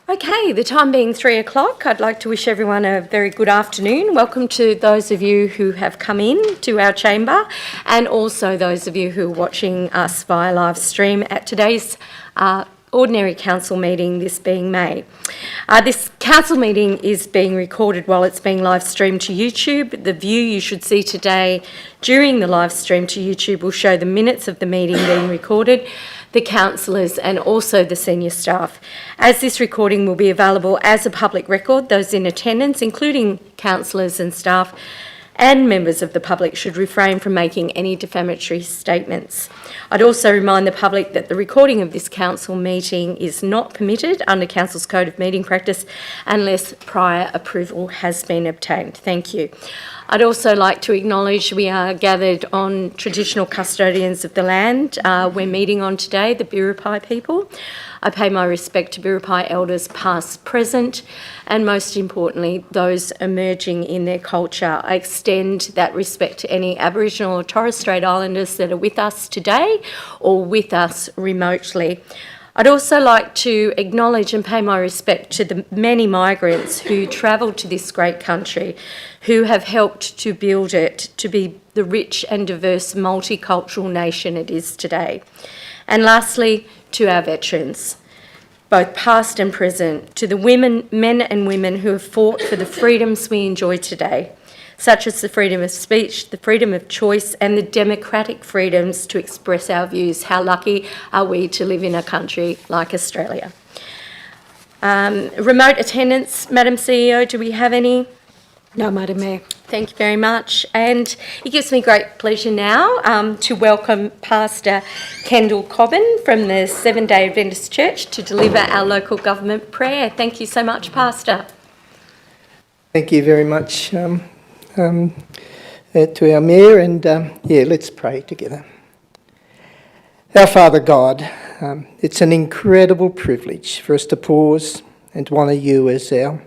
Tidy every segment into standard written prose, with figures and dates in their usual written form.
Okay, the time being 3 o'clock, I'd like to wish everyone a very good afternoon. Welcome to those of you who have come in to our chamber and also those of you who are watching us via live stream at today's ordinary council meeting, this being May. This council meeting is being recorded while it's being live streamed to YouTube. The view you should see today during the live stream to YouTube will show the minutes of the meeting being recorded, the councillors and also the senior staff. As this recording will be available as a public record, those in attendance, including councillors and staff and members of the public, should refrain from making any defamatory statements. I'd also remind the public that the recording of this council meeting is not permitted under Council's Code of Meeting Practice unless prior approval has been obtained. Thank you. I'd also like to acknowledge we are gathered on traditional custodians of the land we're meeting on today, the Biripi people. I pay my respect to Biripi elders past, present, and most importantly, those emerging in their culture. I extend that respect to any Aboriginal or Torres Strait Islanders that are with us today or with us remotely. I'd also like to acknowledge and pay my respect to the many migrants who travelled to this great country, who have helped to build it to be the rich and diverse multicultural nation it is today. And lastly, to our veterans, both past and present, to the men and women who have fought for the freedoms we enjoy today, such as the freedom of speech, the freedom of choice, and the democratic freedoms to express our views. How lucky are we to live in a country like Australia? Remote attendance, Madam CEO, do we have any? No, Madam Mayor. Thank you very much. And it gives me great pleasure now to welcome Pastor Kendall Cobbin from the Seventh-day Adventist Church to deliver our local government prayer. Thank you so much, Pastor. Thank you very much to our Mayor, and let's pray together. Our Father God, it's an incredible privilege for us to pause and to honour you as our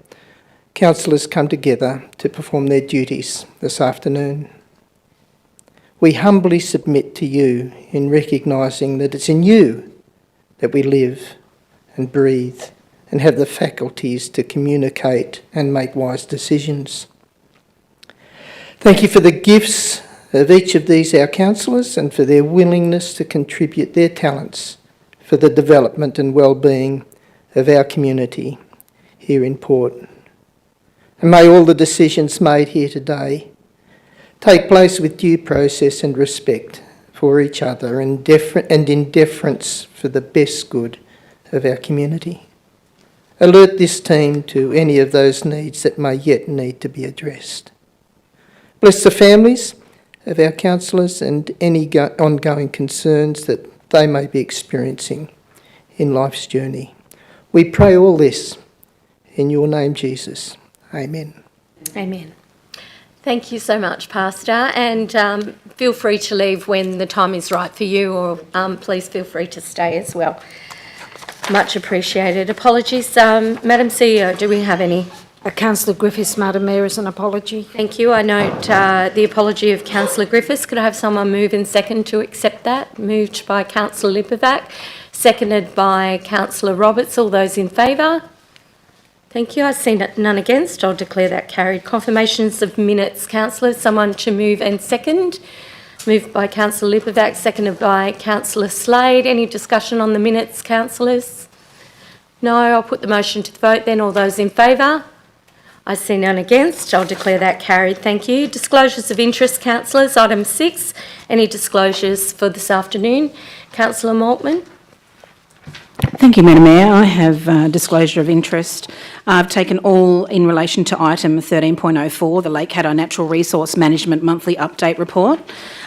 councillors come together to perform their duties this afternoon. We humbly submit to you in recognising that it's in you that we live and breathe and have the faculties to communicate and make wise decisions. Thank you for the gifts of each of these, our councillors, and for their willingness to contribute their talents for the development and well-being of our community here in Port. And may all the decisions made here today take place with due process and respect for each other and in deference for the best good of our community. Alert this team to any of those needs that may yet need to be addressed. Bless the families of our councillors and any ongoing concerns that they may be experiencing in life's journey. We pray all this in your name, Jesus. Amen. Amen. Thank you so much, Pastor, and feel free to leave when the time is right for you, or please feel free to stay as well. Much appreciated. Apologies. Madam CEO, do we have any? Councillor Griffiths, Madam Mayor, is an apology. Thank you. I note the apology of Councillor Griffiths. Could I have someone move and second to accept that? Moved by Councillor Lipovac, seconded by Councillor Roberts. All those in favour? Thank you. I see none against. I'll declare that carried. Confirmations of minutes. Councillors, someone to move and second. Moved by Councillor Lipovac, seconded by Councillor Slade. Any discussion on the minutes, councillors? No. I'll put the motion to the vote then. All those in favour? I see none against. I'll declare that carried. Thank you. Disclosures of interest, councillors. Item 6. Any disclosures for this afternoon? Councillor Maltman. Thank you, Madam Mayor. I have disclosure of interest. I've taken all in relation to item 13.04, the Lake Caddo Natural Resource Management Monthly Update Report.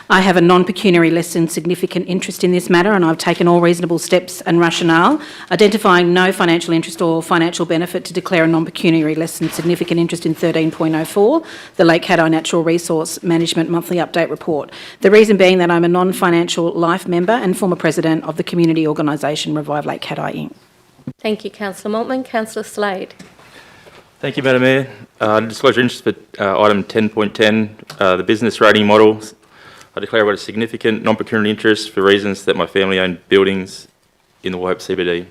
I have a non-pecuniary less than significant interest in this matter, and I've taken all reasonable steps and rationale, identifying no financial interest or financial benefit to declare a non-pecuniary less than significant interest in 13.04, the Lake Caddo Natural Resource Management Monthly Update Report. The reason being that I'm a non-financial life member and former president of the community organisation Revive Lake Caddo Inc. Thank you, Councillor Maltman. Councillor Slade. Thank you, Madam Mayor. Disclosure of interest for item 10.10, the business rating models. I declare what a significant non-pecuniary interest for reasons that my family owned buildings in the Waipa CBD.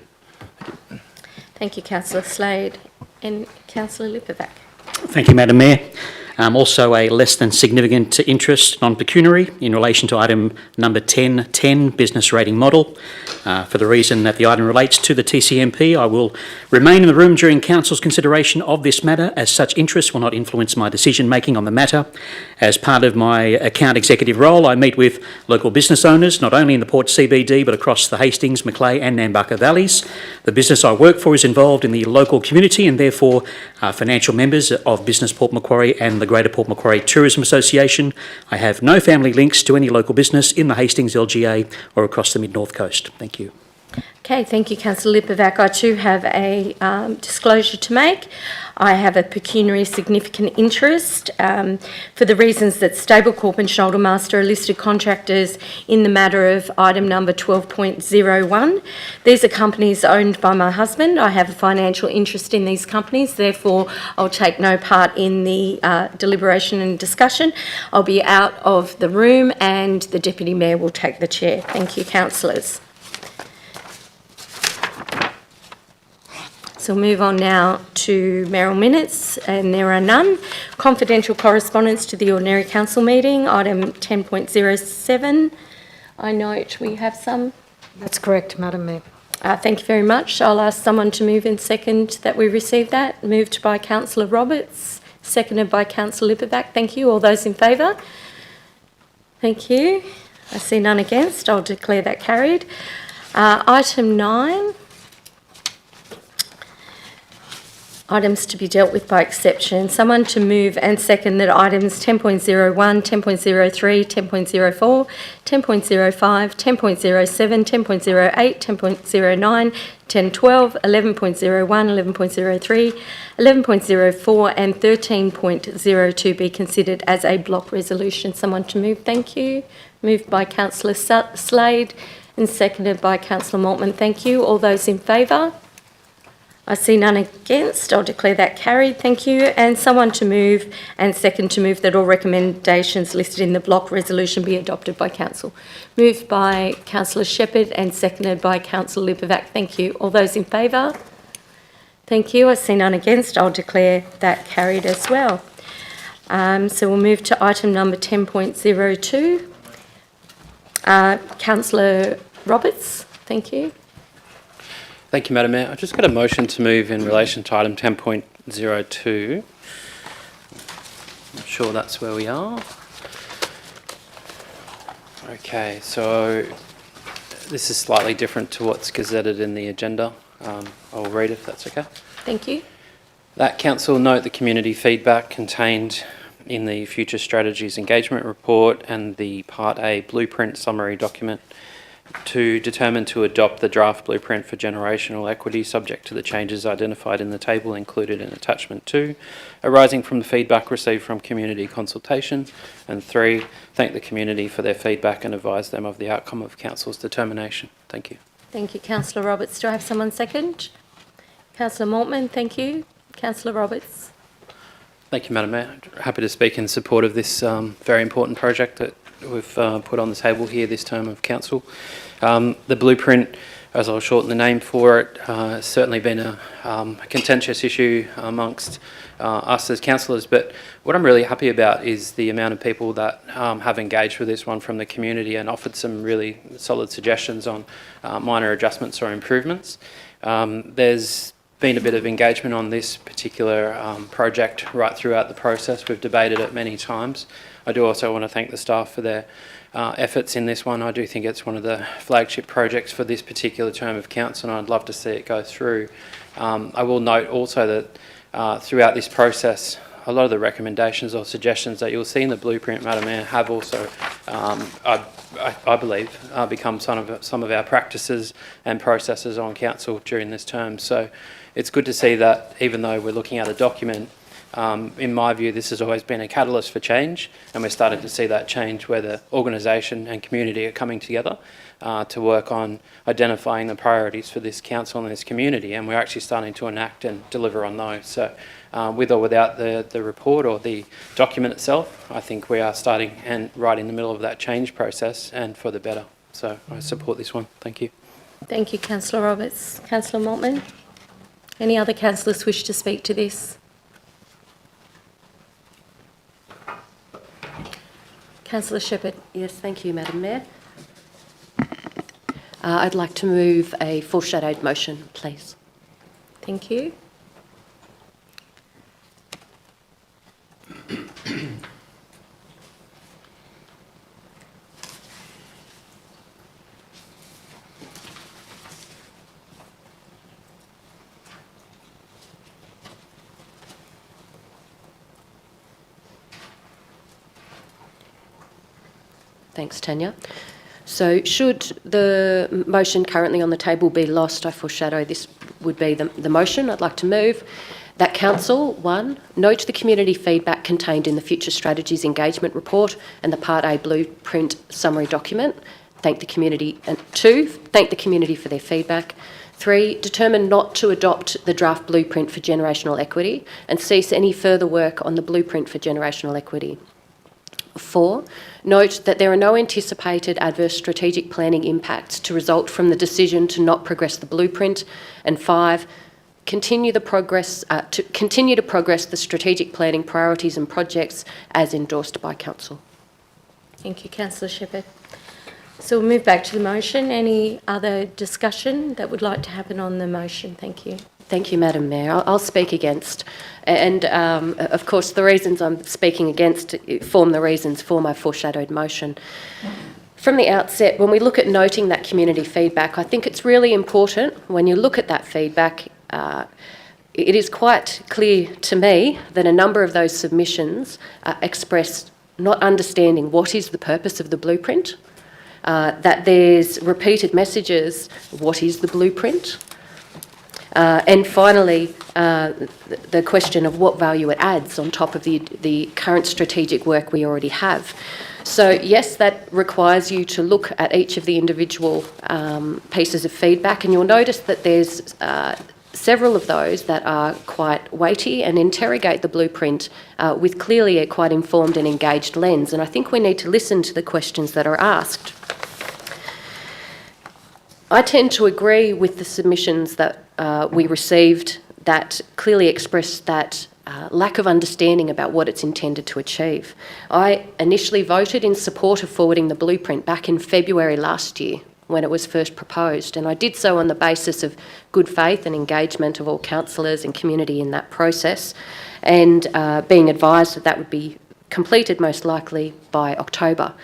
Thank you, Councillor Slade. And Councillor Lipovac. Thank you, Madam Mayor. Also a less than significant interest, non-pecuniary, in relation to item number 1010, business rating model. For the reason that the item relates to the TCMP, I will remain in the room during Council's consideration of this matter, as such interest will not influence my decision-making on the matter. As part of my account executive role, I meet with local business owners, not only in the Port CBD, but across the Hastings, Macleay and Nambucca valleys. The business I work for is involved in the local community and therefore financial members of Business Port Macquarie and the Greater Port Macquarie Tourism Association. I have no family links to any local business in the Hastings LGA or across the Mid-North Coast. Thank you. Okay, thank you, Councillor Lipovac. I too have a disclosure to make. I have a pecuniary significant interest for the reasons that Stablecorp and Shoulder Master are listed contractors in the matter of item number 12.01. These are companies owned by my husband. I have a financial interest in these companies, therefore I'll take no part in the deliberation and discussion. I'll be out of the room and the Deputy Mayor will take the chair. Thank you, councillors. So we'll move on now to mayoral minutes, and there are none. Confidential correspondence to the ordinary council meeting, item 10.07. I note we have some. That's correct, Madam Mayor. Thank you very much. I'll ask someone to move and second that we receive that. Moved by Councillor Roberts, seconded by Councillor Lipovac. Thank you. All those in favour? Thank you. I see none against. I'll declare that carried. Item 9. Items to be dealt with by exception. Someone to move and second that items 10.01, 10.03, 10.04, 10.05, 10.07, 10.08, 10.09, 10.12, 11.01, 11.03, 11.04 and 13.02 be considered as a block resolution. Someone to move, thank you. Moved by Councillor Slade and seconded by Councillor Maltman. Thank you. All those in favour? I see none against. I'll declare that carried. Thank you. And someone to move and second to move that all recommendations listed in the block resolution be adopted by council. Moved by Councillor Shepherd and seconded by Councillor Lipovac. Thank you. All those in favour? Thank you. I see none against. I'll declare that carried as well. So we'll move to item number 10.02. Councillor Roberts. Thank you. Thank you, Madam Mayor. I've just got a motion to move in relation to item 10.02. I'm sure that's where we are. Okay, so this is slightly different to what's gazetted in the agenda. I'll read it if that's okay. Thank you. That council note the community feedback contained in the Future Strategies Engagement Report and the Part A Blueprint Summary document to determine to adopt the draft blueprint for generational equity subject to the changes identified in the table included in attachment 2, arising from the feedback received from community consultation, and 3, thank the community for their feedback and advise them of the outcome of council's determination. Thank you. Thank you, Councillor Roberts. Do I have someone second? Councillor Maltman, thank you. Councillor Roberts. Thank you, Madam Mayor. Happy to speak in support of this very important project that we've put on the table here this term of council. The blueprint, as I'll shorten the name for it, has certainly been a contentious issue amongst us as councillors, but what I'm really happy about is the amount of people that have engaged with this one from the community and offered some really solid suggestions on minor adjustments or improvements. There's been a bit of engagement on this particular project right throughout the process. We've debated it many times. I do also want to thank the staff for their efforts in this one. I do think it's one of the flagship projects for this particular term of council, and I'd love to see it go through. I will note also that throughout this process, a lot of the recommendations or suggestions that you'll see in the blueprint, Madam Mayor, have also, I believe, become some of our practices and processes on council during this term. So it's good to see that even though we're looking at a document, in my view, this has always been a catalyst for change, and we're starting to see that change where the organisation and community are coming together to work on identifying the priorities for this council and this community, and we're actually starting to enact and deliver on those. So with or without the report or the document itself, I think we are starting and right in the middle of that change process and for the better. So I support this one. Thank you. Thank you, Councillor Roberts. Councillor Maltman. Any other councillors wish to speak to this? Councillor Shepherd. Yes, thank you, Madam Mayor. I'd like to move a foreshadowed motion, please. Thank you. Thanks, Tanya. So should the motion currently on the table be lost, I foreshadow this would be the motion. I'd like to move that Council, 1, note the community feedback contained in the Future Strategies Engagement Report and the Part A Blueprint Summary Document. Thank the community. And 2, thank the community for their feedback. 3, determine not to adopt the draft blueprint for generational equity and cease any further work on the blueprint for generational equity. 4, note that there are no anticipated adverse strategic planning impacts to result from the decision to not progress the blueprint. And 5, continue to progress the strategic planning priorities and projects as endorsed by Council. Thank you, Councillor Shepherd. So we'll move back to the motion. Any other discussion that would like to happen on the motion? Thank you. Thank you, Madam Mayor. I'll speak against. And of course, the reasons I'm speaking against form the reasons for my foreshadowed motion. From the outset, when we look at noting that community feedback, I think it's really important when you look at that feedback, it is quite clear to me that a number of those submissions express not understanding what is the purpose of the blueprint, that there's repeated messages, what is the blueprint? And finally, the question of what value it adds on top of the current strategic work we already have. So yes, that requires you to look at each of the individual pieces of feedback, and you'll notice that there's several of those that are quite weighty and interrogate the blueprint with clearly a quite informed and engaged lens. And I think we need to listen to the questions that are asked. I tend to agree with the submissions that we received that clearly expressed that lack of understanding about what it's intended to achieve. I initially voted in support of forwarding the blueprint back in February last year when it was first proposed, and I did so on the basis of good faith and engagement of all councillors and community in that process, and being advised that that would be completed most likely by October.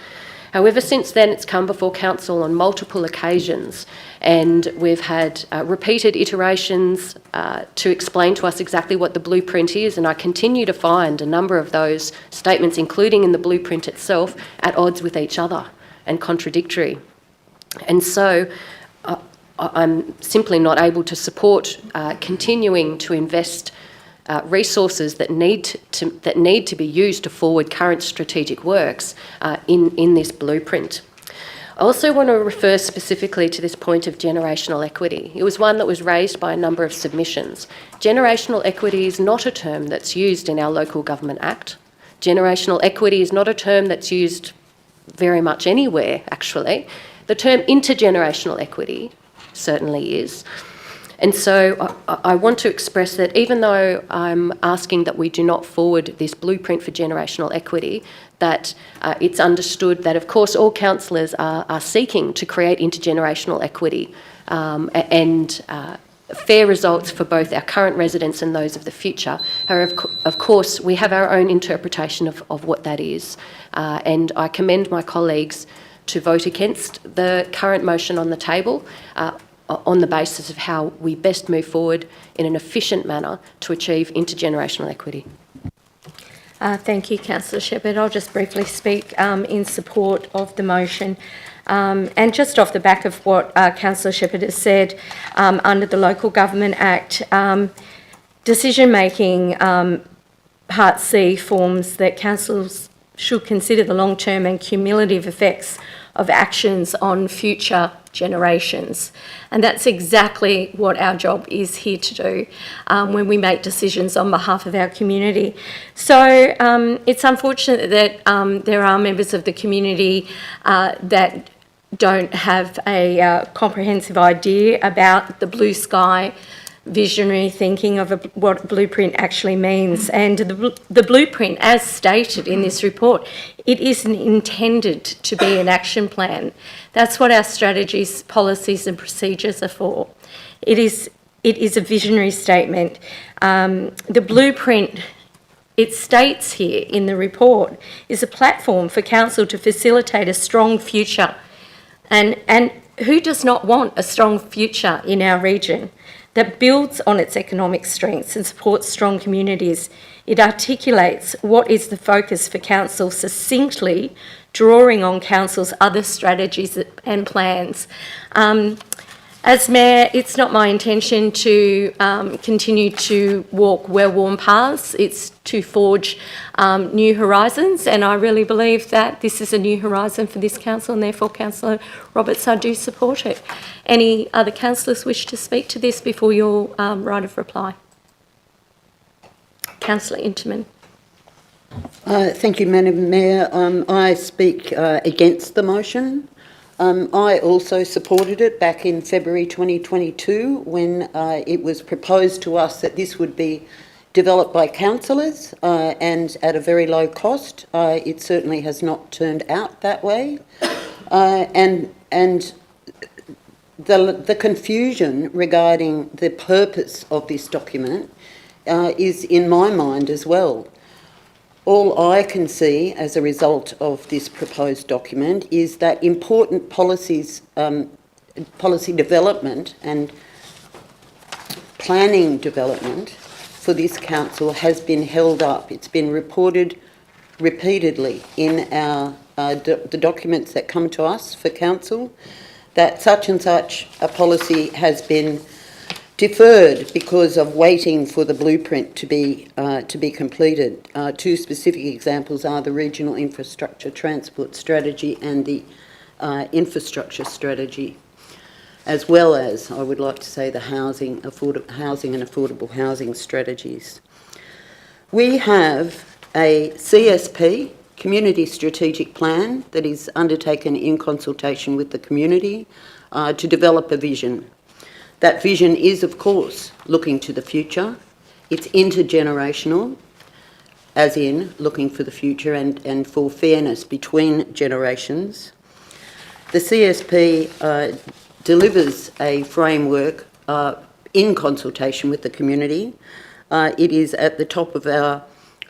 However, since then it's come before Council on multiple occasions, and we've had repeated iterations to explain to us exactly what the blueprint is, and I continue to find a number of those statements, including in the blueprint itself, at odds with each other and contradictory. And so I'm simply not able to support continuing to invest resources that need to be used to forward current strategic works in this blueprint. I also want to refer specifically to this point of generational equity. It was one that was raised by a number of submissions. Generational equity is not a term that's used in our Local Government Act. Generational equity is not a term that's used very much anywhere, actually. The term intergenerational equity certainly is. And so I want to express that even though I'm asking that we do not forward this blueprint for generational equity, that it's understood that, of course, all councillors are seeking to create intergenerational equity and fair results for both our current residents and those of the future. However, of course, we have our own interpretation of what that is. And I commend my colleagues to vote against the current motion on the table on the basis of how we best move forward in an efficient manner to achieve intergenerational equity. Thank you, Councillor Shepherd. I'll just briefly speak in support of the motion. And just off the back of what Councillor Shepherd has said, under the Local Government Act, decision-making Part C forms that councils should consider the long-term and cumulative effects of actions on future generations. And that's exactly what our job is here to do when we make decisions on behalf of our community. So it's unfortunate that there are members of the community that don't have a comprehensive idea about the blue sky visionary thinking of what a blueprint actually means. And the blueprint, as stated in this report, it isn't intended to be an action plan. That's what our strategies, policies and procedures are for. It is a visionary statement. The blueprint, it states here in the report, is a platform for council to facilitate a strong future. And who does not want a strong future in our region that builds on its economic strengths and supports strong communities? It articulates what is the focus for council succinctly, drawing on council's other strategies and plans. As Mayor, it's not my intention to continue to walk well-worn paths. It's to forge new horizons, and I really believe that this is a new horizon for this council, and therefore, Councillor Roberts, I do support it. Any other councillors wish to speak to this before your right of reply? Councillor Interman. Thank you, Madam Mayor. I speak against the motion. I also supported it back in February 2022 when it was proposed to us that this would be developed by councillors and at a very low cost. It certainly has not turned out that way. And the confusion regarding the purpose of this document is in my mind as well. All I can see as a result of this proposed document is that important policies, policy development and planning development for this council has been held up. It's been reported repeatedly in the documents that come to us for council that such and such a policy has been deferred because of waiting for the blueprint to be completed. Two specific examples are the Regional Infrastructure Transport Strategy and the Infrastructure Strategy, as well as, I would like to say, the housing and affordable housing strategies. We have a CSP, Community Strategic Plan, that is undertaken in consultation with the community to develop a vision. That vision is, of course, looking to the future. It's intergenerational, as in looking for the future and for fairness between generations. The CSP delivers a framework in consultation with the community. It is at the top of our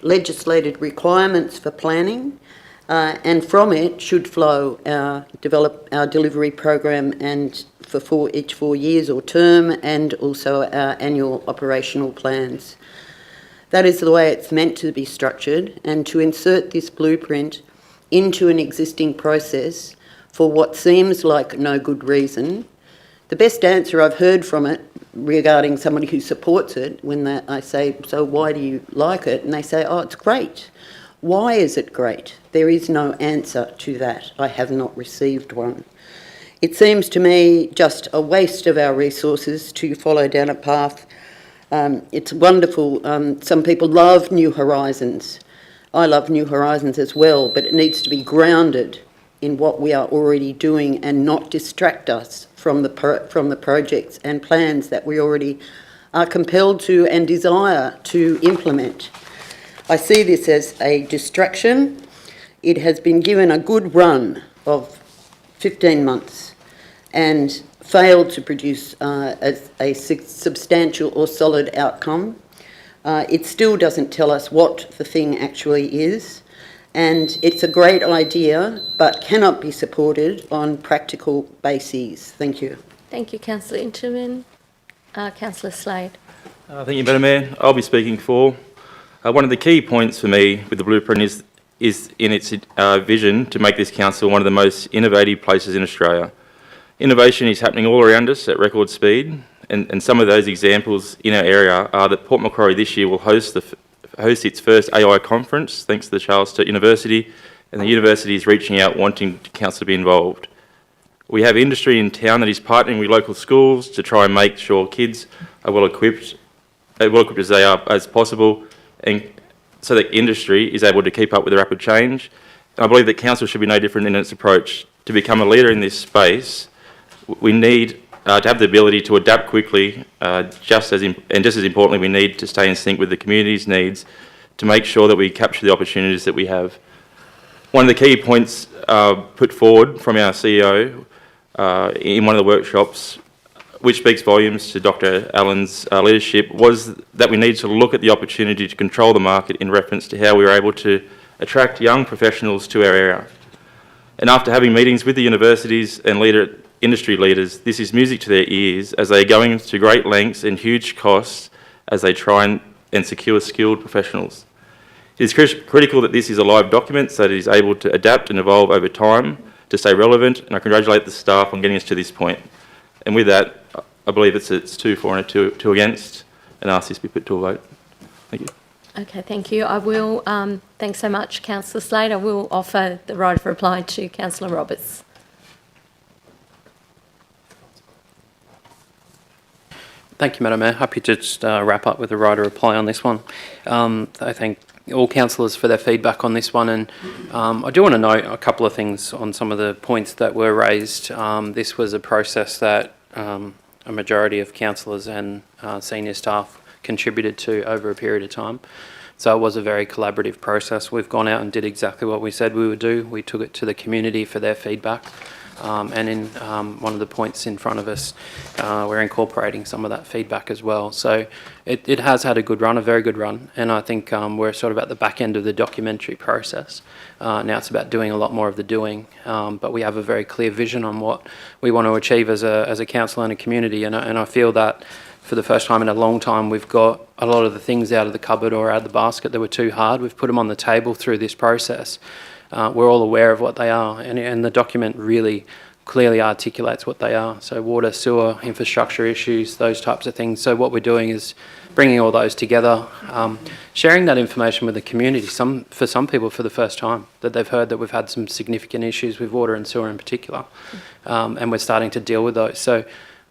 legislated requirements for planning, and from it should flow our delivery program and for each 4 years or term, and also our annual operational plans. That is the way it's meant to be structured, and to insert this blueprint into an existing process for what seems like no good reason. The best answer I've heard from it regarding somebody who supports it, when I say, so why do you like it? And they say, oh, it's great. Why is it great? There is no answer to that. I have not received one. It seems to me just a waste of our resources to follow down a path. It's wonderful. Some people love New Horizons. I love New Horizons as well, but it needs to be grounded in what we are already doing and not distract us from the projects and plans that we already are compelled to and desire to implement. I see this as a distraction. It has been given a good run of 15 months and failed to produce a substantial or solid outcome. It still doesn't tell us what the thing actually is, and it's a great idea but cannot be supported on practical bases. Thank you. Thank you, Councillor Interman. Councillor Slade. Thank you, Madam Mayor. I'll be speaking for. One of the key points for me with the blueprint is in its vision to make this council one of the most innovative places in Australia. Innovation is happening all around us at record speed, and some of those examples in our area are that Port Macquarie this year will host its first AI conference, thanks to the Charles Sturt University, and the university is reaching out wanting council to be involved. We have industry in town that is partnering with local schools to try and make sure kids are well equipped as they are as possible, and so that industry is able to keep up with the rapid change. And I believe that council should be no different in its approach. To become a leader in this space, we need to have the ability to adapt quickly, just as importantly, we need to stay in sync with the community's needs to make sure that we capture the opportunities that we have. One of the key points put forward from our CEO in one of the workshops, which speaks volumes to Dr. Allen's leadership, was that we need to look at the opportunity to control the market in reference to how we were able to attract young professionals to our area. And after having meetings with the universities and industry leaders, this is music to their ears as they are going to great lengths and huge costs as they try and secure skilled professionals. It is critical that this is a live document so that it is able to adapt and evolve over time to stay relevant, and I congratulate the staff on getting us to this point. And with that, I believe it's 2 for and 2 against, and ask this be put to a vote. Thank you. Okay, thank you. I will, thanks so much, Councillor Slade. I will offer the right of reply to Councillor Roberts. Thank you, Madam Mayor. Happy to just wrap up with a right of reply on this one. I thank all councillors for their feedback on this one, and I do want to note a couple of things on some of the points that were raised. This was a process that a majority of councillors and senior staff contributed to over a period of time. So it was a very collaborative process. We've gone out and did exactly what we said we would do. We took it to the community for their feedback. And in one of the points in front of us, we're incorporating some of that feedback as well. So it has had a good run, a very good run, and I think we're sort of at the back end of the documentary process. Now it's about doing a lot more of the doing, but we have a very clear vision on what we want to achieve as a council and a community, and I feel that for the first time in a long time, we've got a lot of the things out of the cupboard or out of the basket that were too hard. We've put them on the table through this process. We're all aware of what they are, and the document really clearly articulates what they are. So water, sewer, infrastructure issues, those types of things. So what we're doing is bringing all those together, sharing that information with the community, for some people for the first time, that they've heard that we've had some significant issues with water and sewer in particular, and we're starting to deal with those. So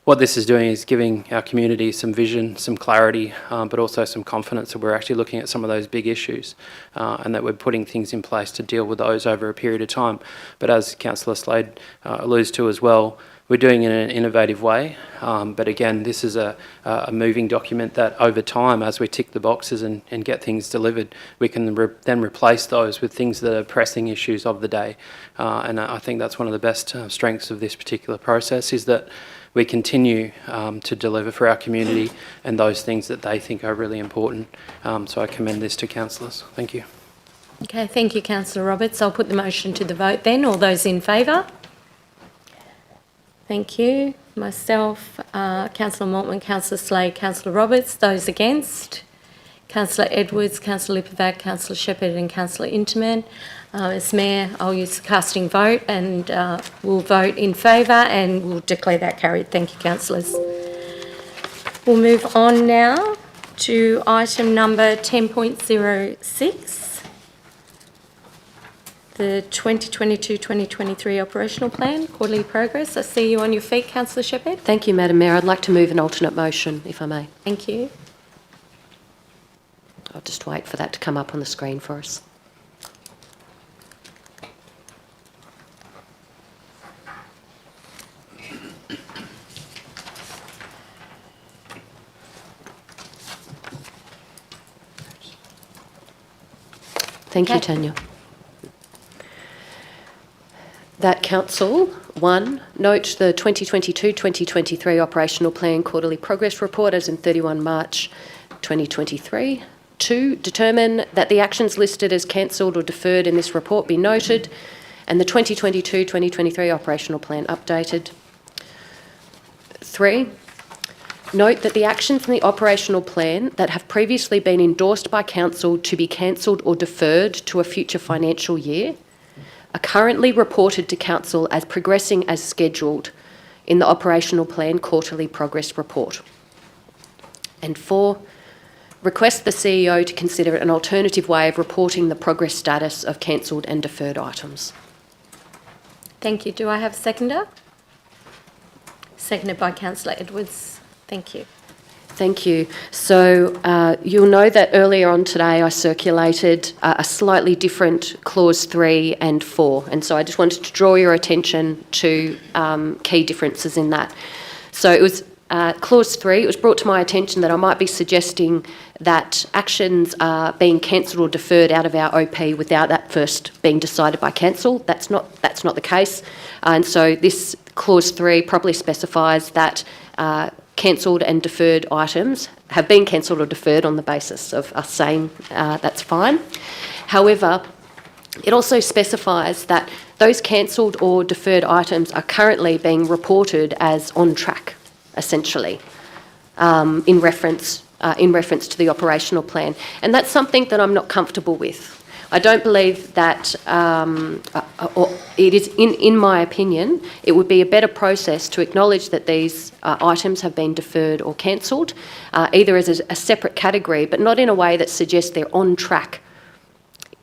what this is doing is giving our community some vision, some clarity, but also some confidence that we're actually looking at some of those big issues and that we're putting things in place to deal with those over a period of time. But as Councillor Slade alludes to as well, we're doing it in an innovative way. But again, this is a moving document that over time, as we tick the boxes and get things delivered, we can then replace those with things that are pressing issues of the day. And I think that's one of the best strengths of this particular process, is that we continue to deliver for our community and those things that they think are really important. So I commend this to councillors. Thank you. Okay, thank you, Councillor Roberts. I'll put the motion to the vote then. All those in favour? Thank you. Myself, Councillor Mortman, Councillor Slade, Councillor Roberts. Those against? Councillor Edwards, Councillor Lipovac, Councillor Shepherd and Councillor Interman. As Mayor, I'll use the casting vote and we'll vote in favour and we'll declare that carried. Thank you, councillors. We'll move on now to item number 10.06, the 2022-2023 operational plan, quarterly progress. I see you on your feet, Councillor Shepherd. Thank you, Madam Mayor. I'd like to move an alternate motion, if I may. Thank you. I'll just wait for that to come up on the screen for us. Thank you, Tanya. That council, 1, note the 2022-2023 operational plan quarterly progress report as in 31 March 2023. 2, determine that the actions listed as cancelled or deferred in this report be noted and the 2022-2023 operational plan updated. 3, note that the actions in the operational plan that have previously been endorsed by council to be cancelled or deferred to a future financial year are currently reported to council as progressing as scheduled in the operational plan quarterly progress report. And 4, request the CEO to consider an alternative way of reporting the progress status of cancelled and deferred items. Thank you. Do I have a seconder? Seconded by Councillor Edwards. Thank you. Thank you. So you'll know that earlier on today I circulated a slightly different clause 3 and 4, and so I just wanted to draw your attention to key differences in that. So it was clause 3. It was brought to my attention that I might be suggesting that actions are being cancelled or deferred out of our OP without that first being decided by council. That's not the case, and so this clause 3 properly specifies that cancelled and deferred items have been cancelled or deferred on the basis of us saying that's fine. However, it also specifies that those cancelled or deferred items are currently being reported as on track, essentially, in reference to the operational plan. And that's something that I'm not comfortable with. I don't believe that, or it is, in my opinion, it would be a better process to acknowledge that these items have been deferred or cancelled, either as a separate category, but not in a way that suggests they're on track,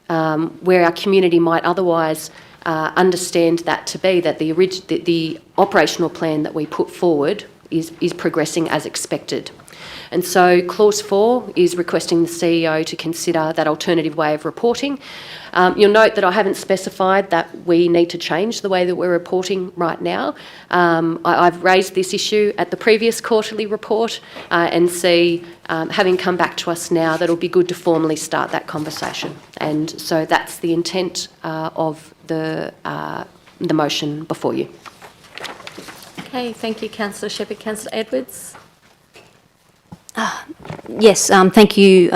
where our community might otherwise understand that to be that the operational plan that we put forward is progressing as expected. And so clause 4 is requesting the CEO to consider that alternative way of reporting. You'll note that I haven't specified that we need to change the way that we're reporting right now. I've raised this issue at the previous quarterly report and see, having come back to us now, that it'll be good to formally start that conversation. And so that's the intent of the motion before you. Okay, thank you, Councillor Shepherd. Councillor Edwards? Yes, thank you,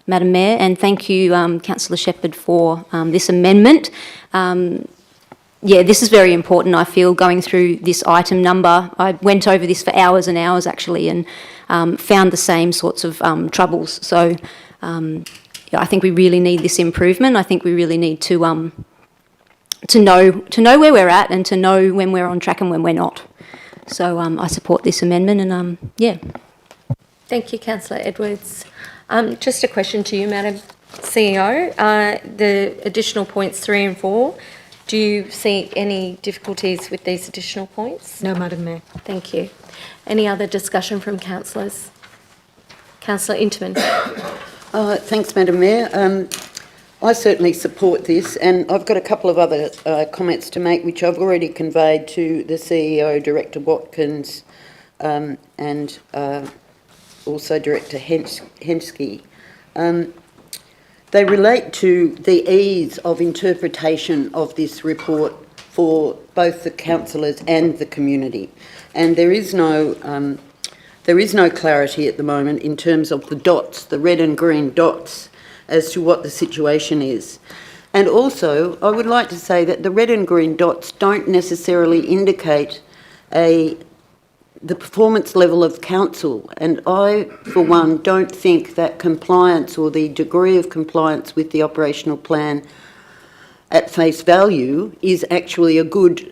Madam Mayor, and thank you, Councillor Shepherd, for this amendment. Yeah, this is very important, I feel, going through this item number. I went over this for hours and hours, actually, and found the same sorts of troubles. So yeah, I think we really need this improvement. I think we really need to know where we're at and to know when we're on track and when we're not. So I support this amendment, and yeah. Thank you, Councillor Edwards. Just a question to you, Madam CEO. The additional points 3 and 4, do you see any difficulties with these additional points? No, Madam Mayor. Thank you. Any other discussion from councillors? Councillor Interman. Thanks, Madam Mayor. I certainly support this, and I've got a couple of other comments to make, which I've already conveyed to the CEO, Director Watkins, and also Director Henske. They relate to the ease of interpretation of this report for both the councillors and the community. And there is no clarity at the moment in terms of the dots, the red and green dots, as to what the situation is. And also, I would like to say that the red and green dots don't necessarily indicate the performance level of council, and I, for one, don't think that compliance or the degree of compliance with the operational plan at face value is actually a good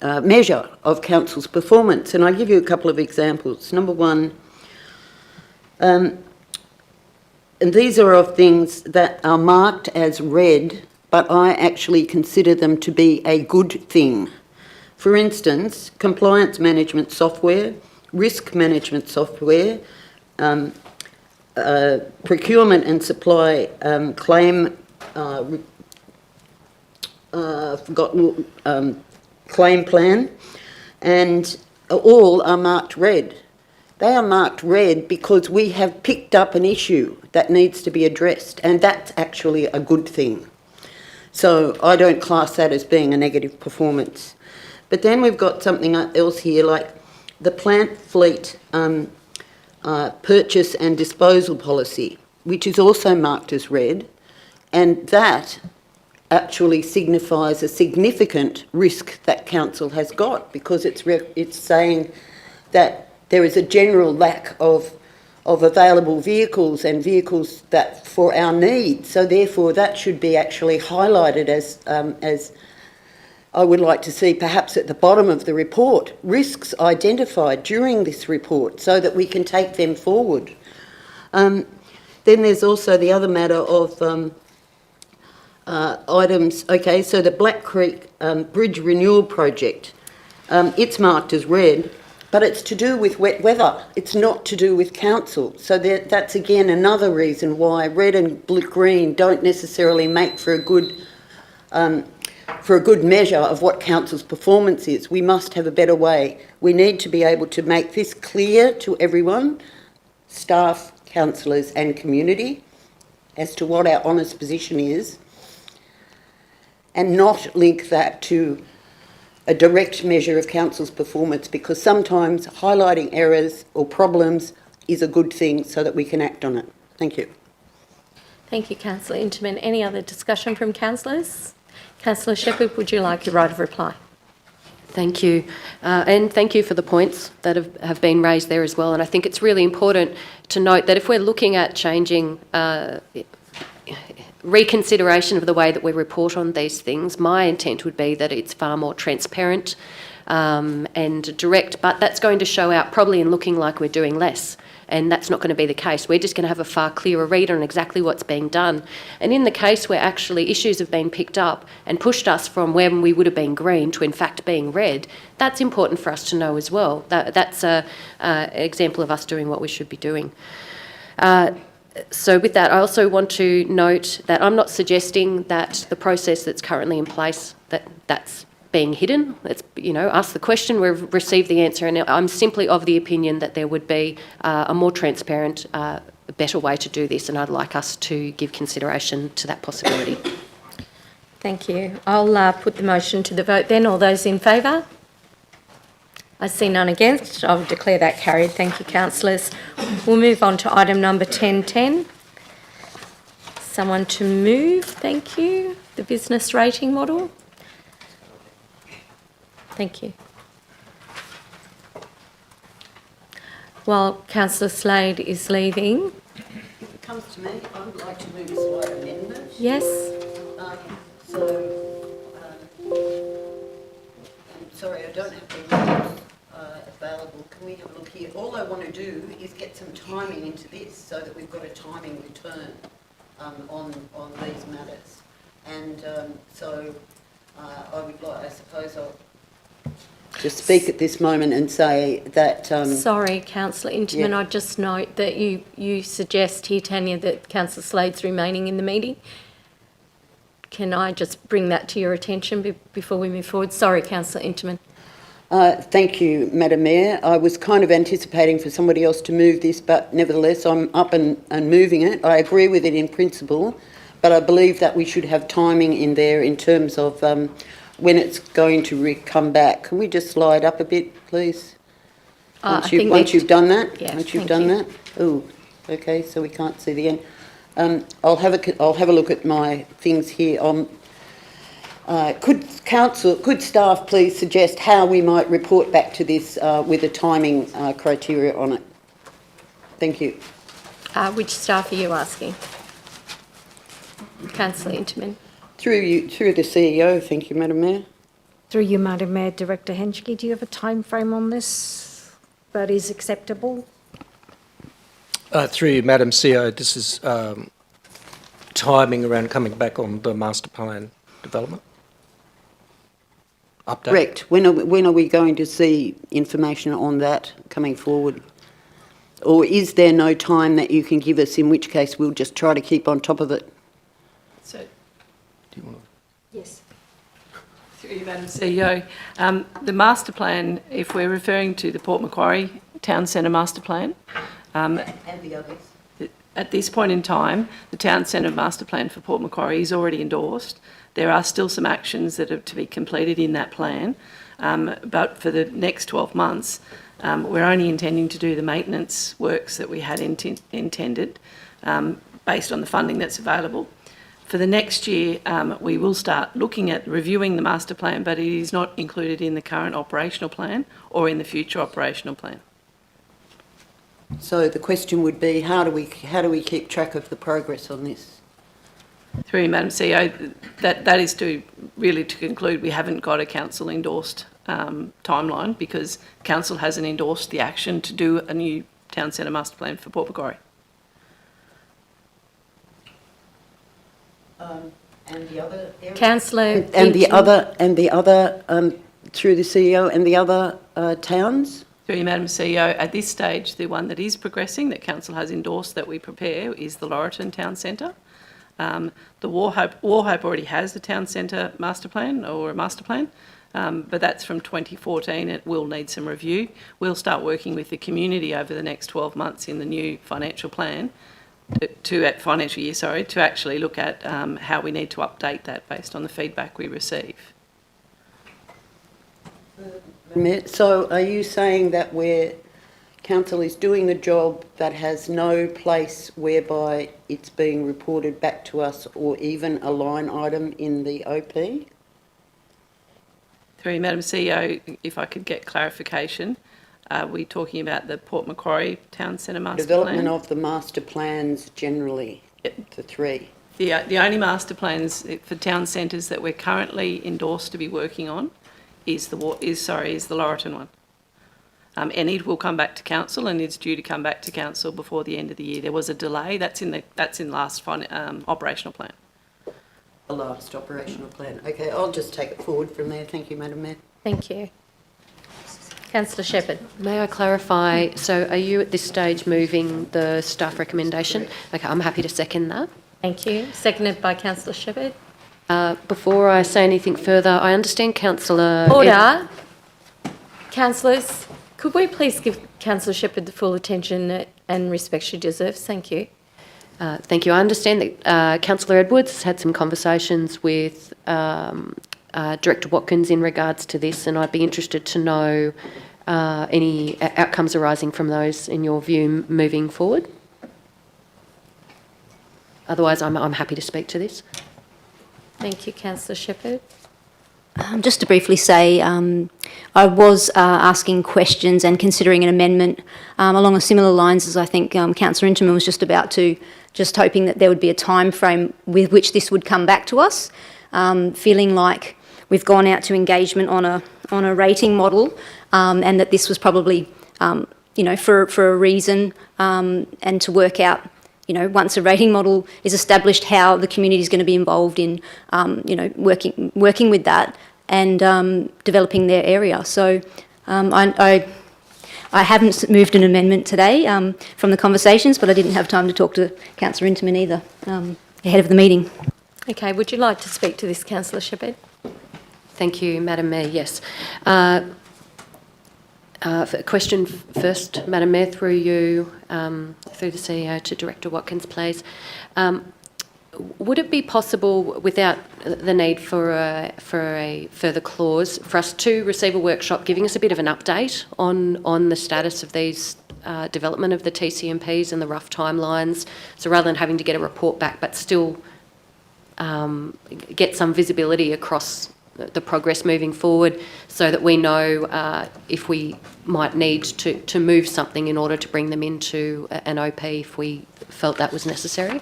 measure of council's performance. And I'll give you a couple of examples. Number one, and these are of things that are marked as red, but I actually consider them to be a good thing. For instance, compliance management software, risk management software, procurement and supply claim claim plan, and all are marked red. They are marked red because we have picked up an issue that needs to be addressed, and that's actually a good thing. So I don't class that as being a negative performance. But then we've got something else here, like the plant fleet purchase and disposal policy, which is also marked as red, and that actually signifies a significant risk that council has got, because it's saying that there is a general lack of available vehicles and vehicles that for our needs. So therefore, that should be actually highlighted as I would like to see perhaps at the bottom of the report, risks identified during this report so that we can take them forward. Then there's also the other matter of items. Okay, so the Black Creek Bridge Renewal Project, it's marked as red, but it's to do with wet weather. It's not to do with council. So that's again another reason why red and green don't necessarily make for a good for a good measure of what council's performance is. We must have a better way. We need to be able to make this clear to everyone, staff, councillors and community, as to what our honest position is, and not link that to a direct measure of council's performance, because sometimes highlighting errors or problems is a good thing so that we can act on it. Thank you. Thank you, Councillor Interman. Any other discussion from councillors? Councillor Shepherd, would you like your right of reply? Thank you. And thank you for the points that have been raised there as well. And I think it's really important to note that if we're looking at changing reconsideration of the way that we report on these things, my intent would be that it's far more transparent and direct, but that's going to show out probably in looking like we're doing less. And that's not going to be the case. We're just going to have a far clearer read on exactly what's being done. And in the case where actually issues have been picked up and pushed us from when we would have been green to in fact being red, that's important for us to know as well. That's an example of us doing what we should be doing. So with that, I also want to note that I'm not suggesting that the process that's currently in place, that's being hidden. It's, ask the question, we've received the answer, and I'm simply of the opinion that there would be a more transparent, better way to do this, and I'd like us to give consideration to that possibility. Thank you. I'll put the motion to the vote then. All those in favour? I see none against. I'll declare that carried. Thank you, councillors. We'll move on to item number 1010. Someone to move, thank you. The business rating model. Thank you. While Councillor Slade is leaving. If it comes to me, I would like to move a slight amendment. Yes. I'm sorry, I don't have the rules available. Can we have a look here? All I want to do is get some timing into this so that we've got a timing return on these matters. And I would like, I suppose I'll just speak at this moment and say that... Sorry, Councillor Interman, yeah. I'd just note that you suggest here, Tanya, that Councillor Slade's remaining in the meeting. Can I just bring that to your attention before we move forward? Sorry, Councillor Interman. Thank you, Madam Mayor. I was kind of anticipating for somebody else to move this, but nevertheless I'm up and moving it. I agree with it in principle, but I believe that we should have timing in there in terms of when it's going to come back. Can we just slide up a bit, please? Once you've done that? Yeah, once you've done that? Oh, okay, so we can't see the end. I'll have a look at my things here. Could staff please suggest how we might report back to this with a timing criteria on it? Thank you. Which staff are you asking? Councillor Interman. Through the CEO, thank you, Madam Mayor. Through you, Madam Mayor, Director Henschke, do you have a time frame on this that is acceptable? Through you, Madam CEO, this is timing around coming back on the master plan development update. Correct. When are we going to see information on that coming forward? Or is there no time that you can give us, in which case we'll just try to keep on top of it? So, Do you want to? Yes. through you, Madam CEO, the master plan, if we're referring to the Port Macquarie Town Centre master plan, And the others. at this point in time, the Town Centre master plan for Port Macquarie is already endorsed. There are still some actions that are to be completed in that plan, but for the next 12 months, we're only intending to do the maintenance works that we had intended based on the funding that's available. For the next year, we will start looking at reviewing the master plan, but it is not included in the current operational plan or in the future operational plan. So the question would be, how do we keep track of the progress on this? Through you, Madam CEO, that is to conclude we haven't got a council endorsed timeline because council hasn't endorsed the action to do a new town centre master plan for Port Macquarie. And the other areas? Councillor And the other through the CEO and the other towns? Through you, Madam CEO, at this stage, the one that is progressing, that council has endorsed that we prepare, is the Laurelton Town Centre. The Warhope already has the town centre master plan or a master plan, but that's from 2014. It will need some review. We'll start working with the community over the next 12 months in the new financial plan, to actually look at how we need to update that based on the feedback we receive. So are you saying that where council is doing a job that has no place whereby it's being reported back to us or even a line item in the OP? Through you, Madam CEO, if I could get clarification, are we talking about the Port Macquarie Town Centre master Development plan? of the master plans generally, the three. The only master plans for town centres that we're currently endorsed to be working on is the Laurelton one. And it will come back to council, and it's due to come back to council before the end of the year. There was a delay. That's in last operational plan. The last operational plan. Okay, I'll just take it forward from there. Thank you, Madam Mayor. Thank you. Councillor Shepherd. May I clarify, so are you at this stage moving the staff recommendation? Okay, I'm happy to second that. Thank you. Seconded by Councillor Shepherd. Before I say anything further, I understand Councillor... Order. Councillors, could we please give Councillor Shepherd the full attention and respect she deserves? Thank you. Thank you. I understand that Councillor Edwards has had some conversations with Director Watkins in regards to this, and I'd be interested to know any outcomes arising from those, in your view, moving forward. Otherwise, I'm happy to speak to this. Thank you, Councillor Shepherd. Just to briefly say, I was asking questions and considering an amendment along a similar lines as I think Councillor Interman was just about to, just hoping that there would be a time frame with which this would come back to us, feeling like we've gone out to engagement on a rating model, and that this was probably, for a reason, and to work out, once a rating model is established, how the community is going to be involved in, working with that and developing their area. So I haven't moved an amendment today from the conversations, but I didn't have time to talk to Councillor Interman either ahead of the meeting. Okay, would you like to speak to this, Councillor Shepherd? Thank you, Madam Mayor. Yes. A question first, Madam Mayor, through you, through the CEO to Director Watkins, please. Would it be possible, without the need for a further clause, for us to receive a workshop giving us a bit of an update on the status of these development of the TCMPs and the rough timelines? So rather than having to get a report back, but still get some visibility across the progress moving forward, so that we know if we might need to move something in order to bring them into an OP if we felt that was necessary.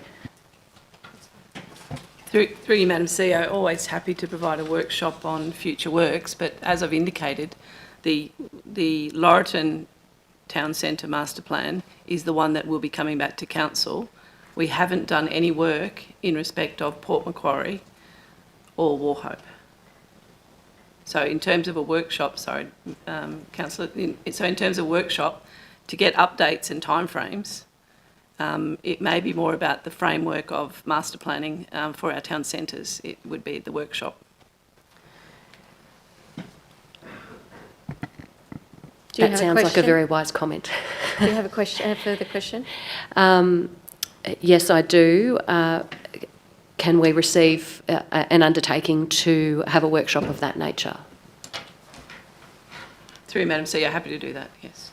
Through you, Madam CEO, always happy to provide a workshop on future works, but as I've indicated, the Laurelton Town Centre Master Plan is the one that will be coming back to council. We haven't done any work in respect of Port Macquarie or Warhope. So in terms of a workshop, Councillor, so in terms of workshop, to get updates and timeframes, it may be more about the framework of master planning for our town centres. It would be the workshop. That sounds like a very wise comment. Do you have a question? A further question? Yes, I do. Can we receive an undertaking to have a workshop of that nature? Through you, Madam CEO, happy to do that, yes.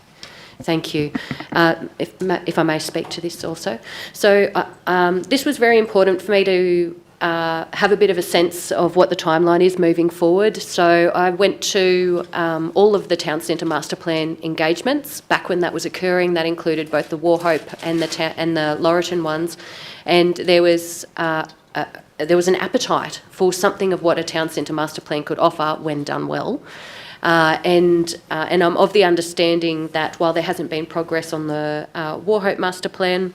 Thank you. If I may speak to this also. So this was very important for me to have a bit of a sense of what the timeline is moving forward. So I went to all of the Town Centre Master Plan engagements back when that was occurring. That included both the Warhope and the Laurelton ones. And there was an appetite for something of what a Town Centre Master Plan could offer when done well. And I'm of the understanding that while there hasn't been progress on the Warhope Master Plan,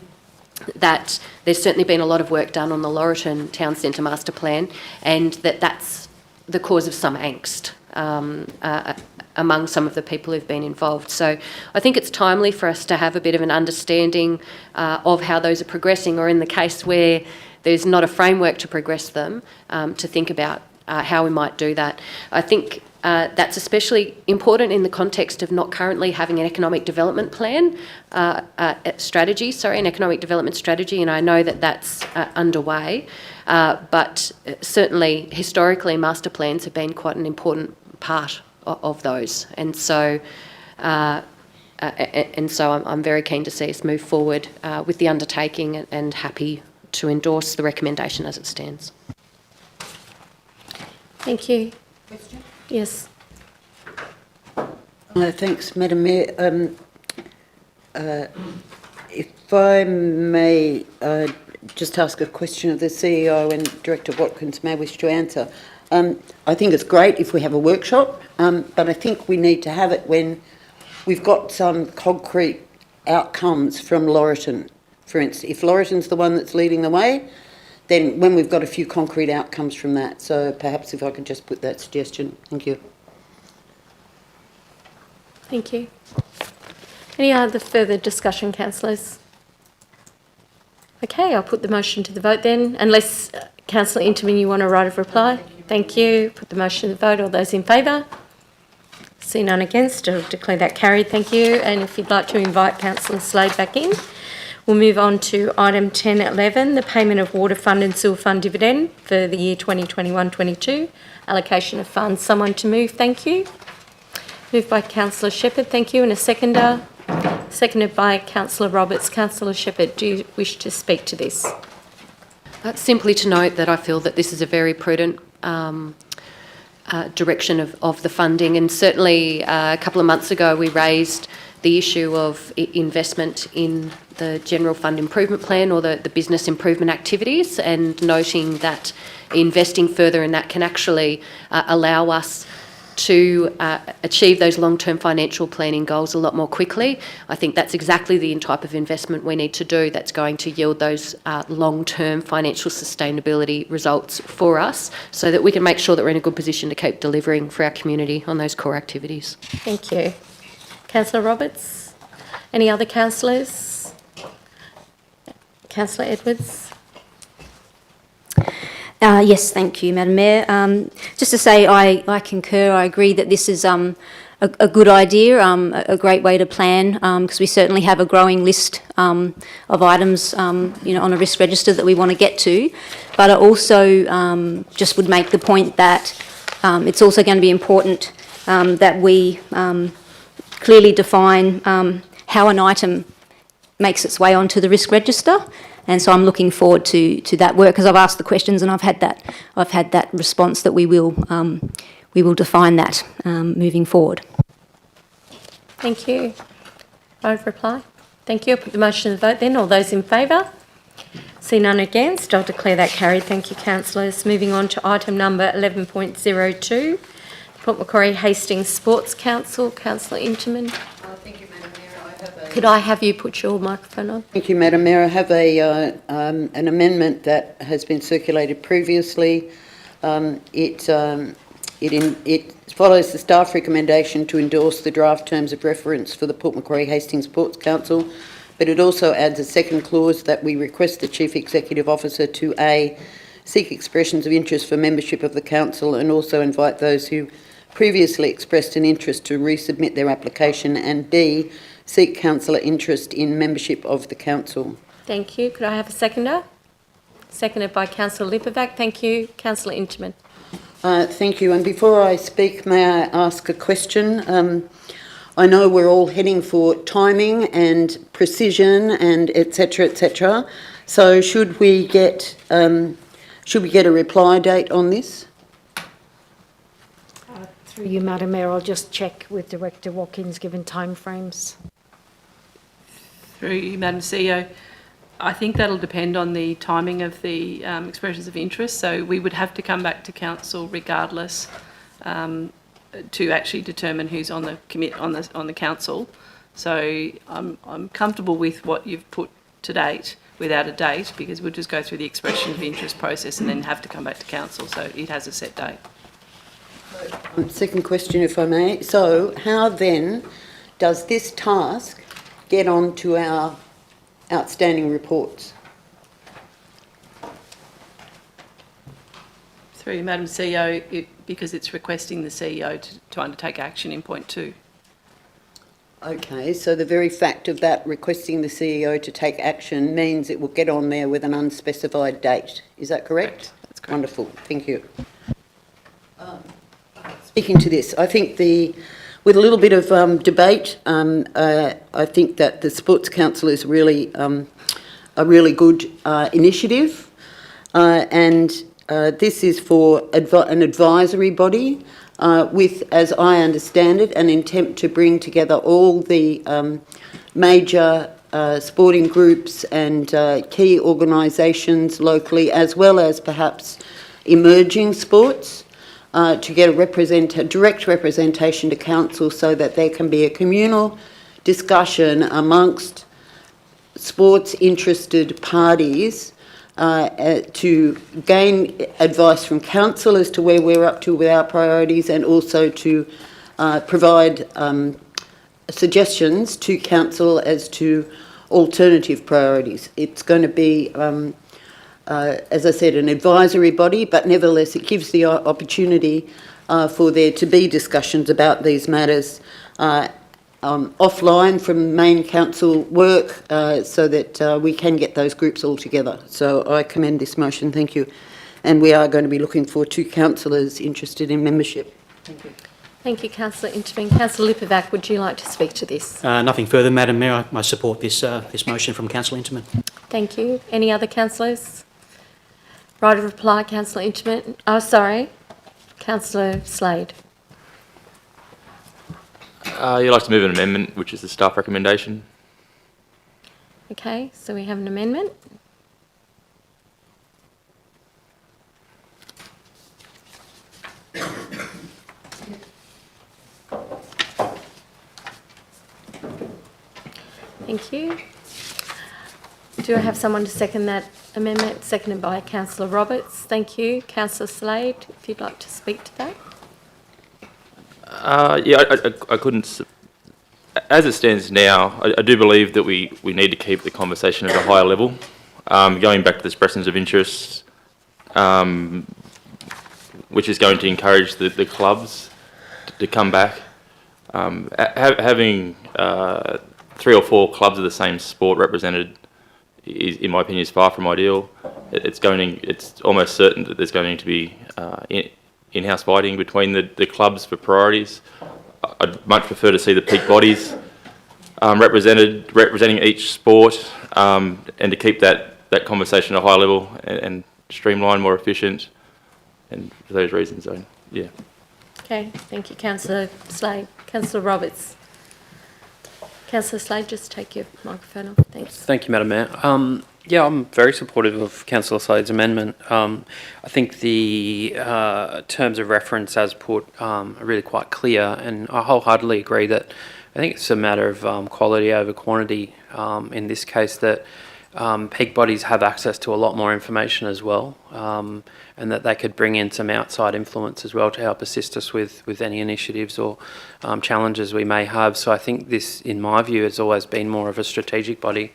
that there's certainly been a lot of work done on the Laurelton Town Centre Master Plan, and that's the cause of some angst among some of the people who've been involved. So I think it's timely for us to have a bit of an understanding of how those are progressing, or in the case where there's not a framework to progress them, to think about how we might do that. I think that's especially important in the context of not currently having an economic development plan, an economic development strategy, and I know that that's underway. But certainly, historically, master plans have been quite an important part of those, and so I'm very keen to see us move forward with the undertaking, and happy to endorse the recommendation as it stands. Thank you. Question? Yes. Thanks, Madam Mayor. If I may just ask a question of the CEO, and Director Watkins may wish to answer. I think it's great if we have a workshop, but I think we need to have it when we've got some concrete outcomes from Laurieton. For instance, if Laurieton's the one that's leading the way, then when we've got a few concrete outcomes from that. So perhaps if I could just put that suggestion. Thank you. Thank you. Any other further discussion, councillors? Okay, I'll put the motion to the vote then, unless Councillor Interman, you want a right of reply? Thank you. Put the motion to the vote. All those in favour? See none against. I'll declare that carried. Thank you. And if you'd like to invite Councillor Slade back in, we'll move on to item 10.11, the payment of water fund and sewer fund dividend for the year 2021-22, allocation of funds. Someone to move, thank you. Moved by Councillor Shepherd, thank you. And a seconder? Seconded by Councillor Roberts. Councillor Shepherd, do you wish to speak to this? Simply to note that I feel that this is a very prudent direction of the funding, and certainly a couple of months ago we raised the issue of investment in the General Fund Improvement Plan, or the business improvement activities, and noting that investing further in that can actually allow us to achieve those long-term financial planning goals a lot more quickly. I think that's exactly the type of investment we need to do that's going to yield those long-term financial sustainability results for us, so that we can make sure that we're in a good position to keep delivering for our community on those core activities. Thank you. Councillor Roberts? Any other councillors? Councillor Edwards? Yes, thank you, Madam Mayor. Just to say, I concur. I agree that this is a good idea, a great way to plan, because we certainly have a growing list of items, on a risk register that we want to get to. But I also just would make the point that it's also going to be important that we clearly define how an item makes its way onto the risk register. And so I'm looking forward to that work, because I've asked the questions and I've had that response that we will define that moving forward. Thank you. Right of reply? Thank you. I'll put the motion to the vote then. All those in favour? See none against. I'll declare that carried. Thank you, councillors. Moving on to item number 11.02, Port Macquarie Hastings Sports Council. Councillor Interman. Thank you, Madam Mayor. Could I have you put your microphone on? Thank you, Madam Mayor. I have an amendment that has been circulated previously. It follows the staff recommendation to endorse the draft terms of reference for the Port Macquarie Hastings Sports Council, but it also adds a second clause that we request the Chief Executive Officer to A, seek expressions of interest for membership of the council, and also invite those who previously expressed an interest to resubmit their application, and B, seek councillor interest in membership of the council. Thank you. Could I have a seconder? Seconded by Councillor Lipovac. Thank you. Councillor Interman. Thank you. And before I speak, may I ask a question? I know we're all heading for timing and precision and et cetera, so should we get a reply date on this? Through you, Madam Mayor, I'll just check with Director Watkins, given timeframes. Through you, Madam CEO, I think that'll depend on the timing of the expressions of interest. So we would have to come back to council regardless to actually determine who's on the council. So I'm comfortable with what you've put to date without a date, because we'll just go through the expression of interest process and then have to come back to council. So it has a set date. Second question, if I may. So how then does this task get on to our outstanding reports? Through you, Madam CEO, because it's requesting the CEO to undertake action in point 2. Okay, so the very fact of that requesting the CEO to take action means it will get on there with an unspecified date. Is that correct? That's correct. Wonderful, thank you. Speaking to this, I think with a little bit of debate, I think that the Sports Council is really a really good initiative, and this is for an advisory body with, as I understand it, an intent to bring together all the major sporting groups and key organisations locally, as well as perhaps emerging sports, to get a direct representation to council so that there can be a communal discussion amongst sports interested parties to gain advice from council as to where we're up to with our priorities, and also to provide suggestions to council as to alternative priorities. It's going to be, as I said, an advisory body, but nevertheless it gives the opportunity for there to be discussions about these matters offline from main council work, so that we can get those groups all together. So I commend this motion, thank you. And we are going to be looking for 2 councillors interested in membership. Thank you. Thank you, Councillor Intervene. Councillor Lipovac, would you like to speak to this? Nothing further, Madam Mayor. I support this motion from Councillor Interman. Thank you. Any other councillors? Right of reply, Councillor Interman. Oh, sorry. Councillor Slade. You'd like to move an amendment, which is the staff recommendation. Okay, so we have an amendment. Thank you. Do I have someone to second that amendment? Seconded by Councillor Roberts. Thank you. Councillor Slade, if you'd like to speak to that. I couldn't. As it stands now, I do believe that we need to keep the conversation at a higher level. Going back to the expressions of interest, which is going to encourage the clubs to come back. Having 3 or 4 clubs of the same sport represented, in my opinion, is far from ideal. It's almost certain that there's going to be in-house fighting between the clubs for priorities. I'd much prefer to see the peak bodies representing each sport, and to keep that conversation at a high level and streamlined, more efficient, and for those reasons, yeah. Okay, thank you, Councillor Slade. Councillor Roberts. Councillor Slade, just take your microphone off. Thanks. Thank you, Madam Mayor. Yeah, I'm very supportive of Councillor Slade's amendment. I think the terms of reference as put are really quite clear, and I wholeheartedly agree that I think it's a matter of quality over quantity in this case, that peak bodies have access to a lot more information as well, and that they could bring in some outside influence as well to help assist us with any initiatives or challenges we may have. So I think this, in my view, has always been more of a strategic body,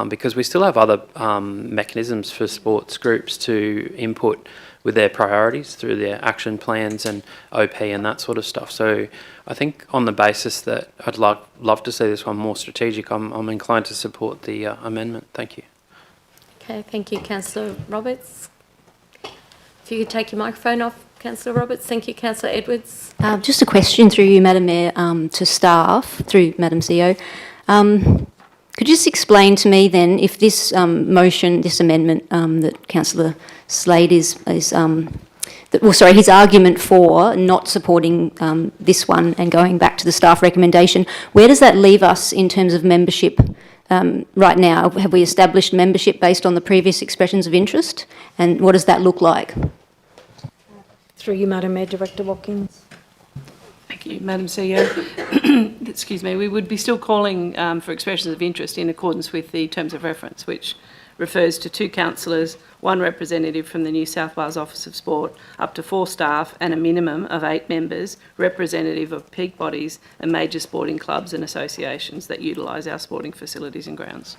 because we still have other mechanisms for sports groups to input with their priorities through their action plans and OP and that sort of stuff. So I think on the basis that I'd love to see this one more strategic, I'm inclined to support the amendment. Thank you. Okay, thank you, Councillor Roberts. If you could take your microphone off, Councillor Roberts. Thank you, Councillor Edwards. Just a question through you, Madam Mayor, to staff, through Madam CEO. Could you just explain to me then if this motion, this amendment that Councillor Slade his argument for not supporting this one and going back to the staff recommendation, where does that leave us in terms of membership right now? Have we established membership based on the previous expressions of interest? And what does that look like? Through you, Madam Mayor, Director Watkins. Thank you, Madam CEO. Excuse me, we would be still calling for expressions of interest in accordance with the terms of reference, which refers to 2 councillors, 1 representative from the New South Wales Office of Sport, up to 4 staff, and a minimum of 8 members, representative of peak bodies and major sporting clubs and associations that utilise our sporting facilities and grounds.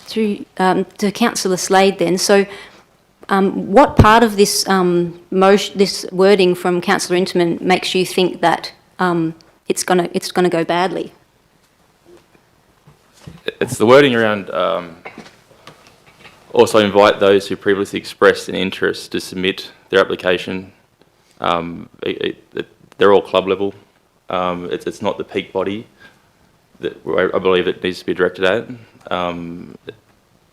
To Councillor Slade then, so what part of this this wording from Councillor Interman makes you think that it's gonna go badly? It's the wording around also invite those who previously expressed an interest to submit their application. They're all club level. It's not the peak body that I believe it needs to be directed at.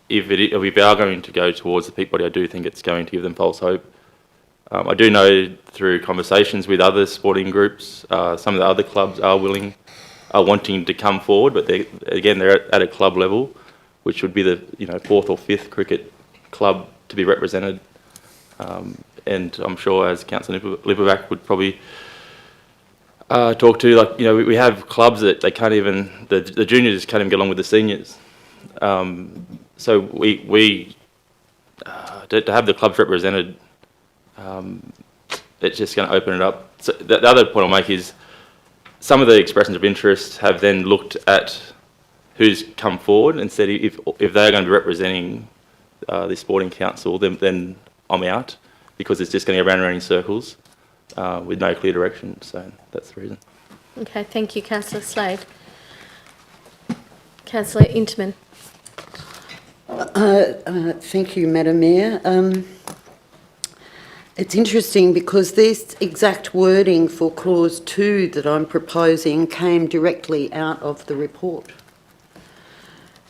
If we are going to go towards the peak body, I do think it's going to give them false hope. I do know through conversations with other sporting groups, some of the other clubs are wanting to come forward, but they're at a club level, which would be the 4th or 5th cricket club to be represented. And I'm sure, as Councillor Lipovac would probably talk to, we have clubs that they can't even, the juniors can't even get along with the seniors. So we to have the clubs represented, it's just going to open it up. So the other point I'll make is some of the expressions of interest have then looked at who's come forward and said if they're going to be representing the sporting council, then I'm out, because it's just going to go round and round in circles with no clear direction. So that's the reason. Okay, thank you, Councillor Slade. Councillor Interman. Thank you, Madam Mayor. It's interesting because this exact wording for clause 2 that I'm proposing came directly out of the report.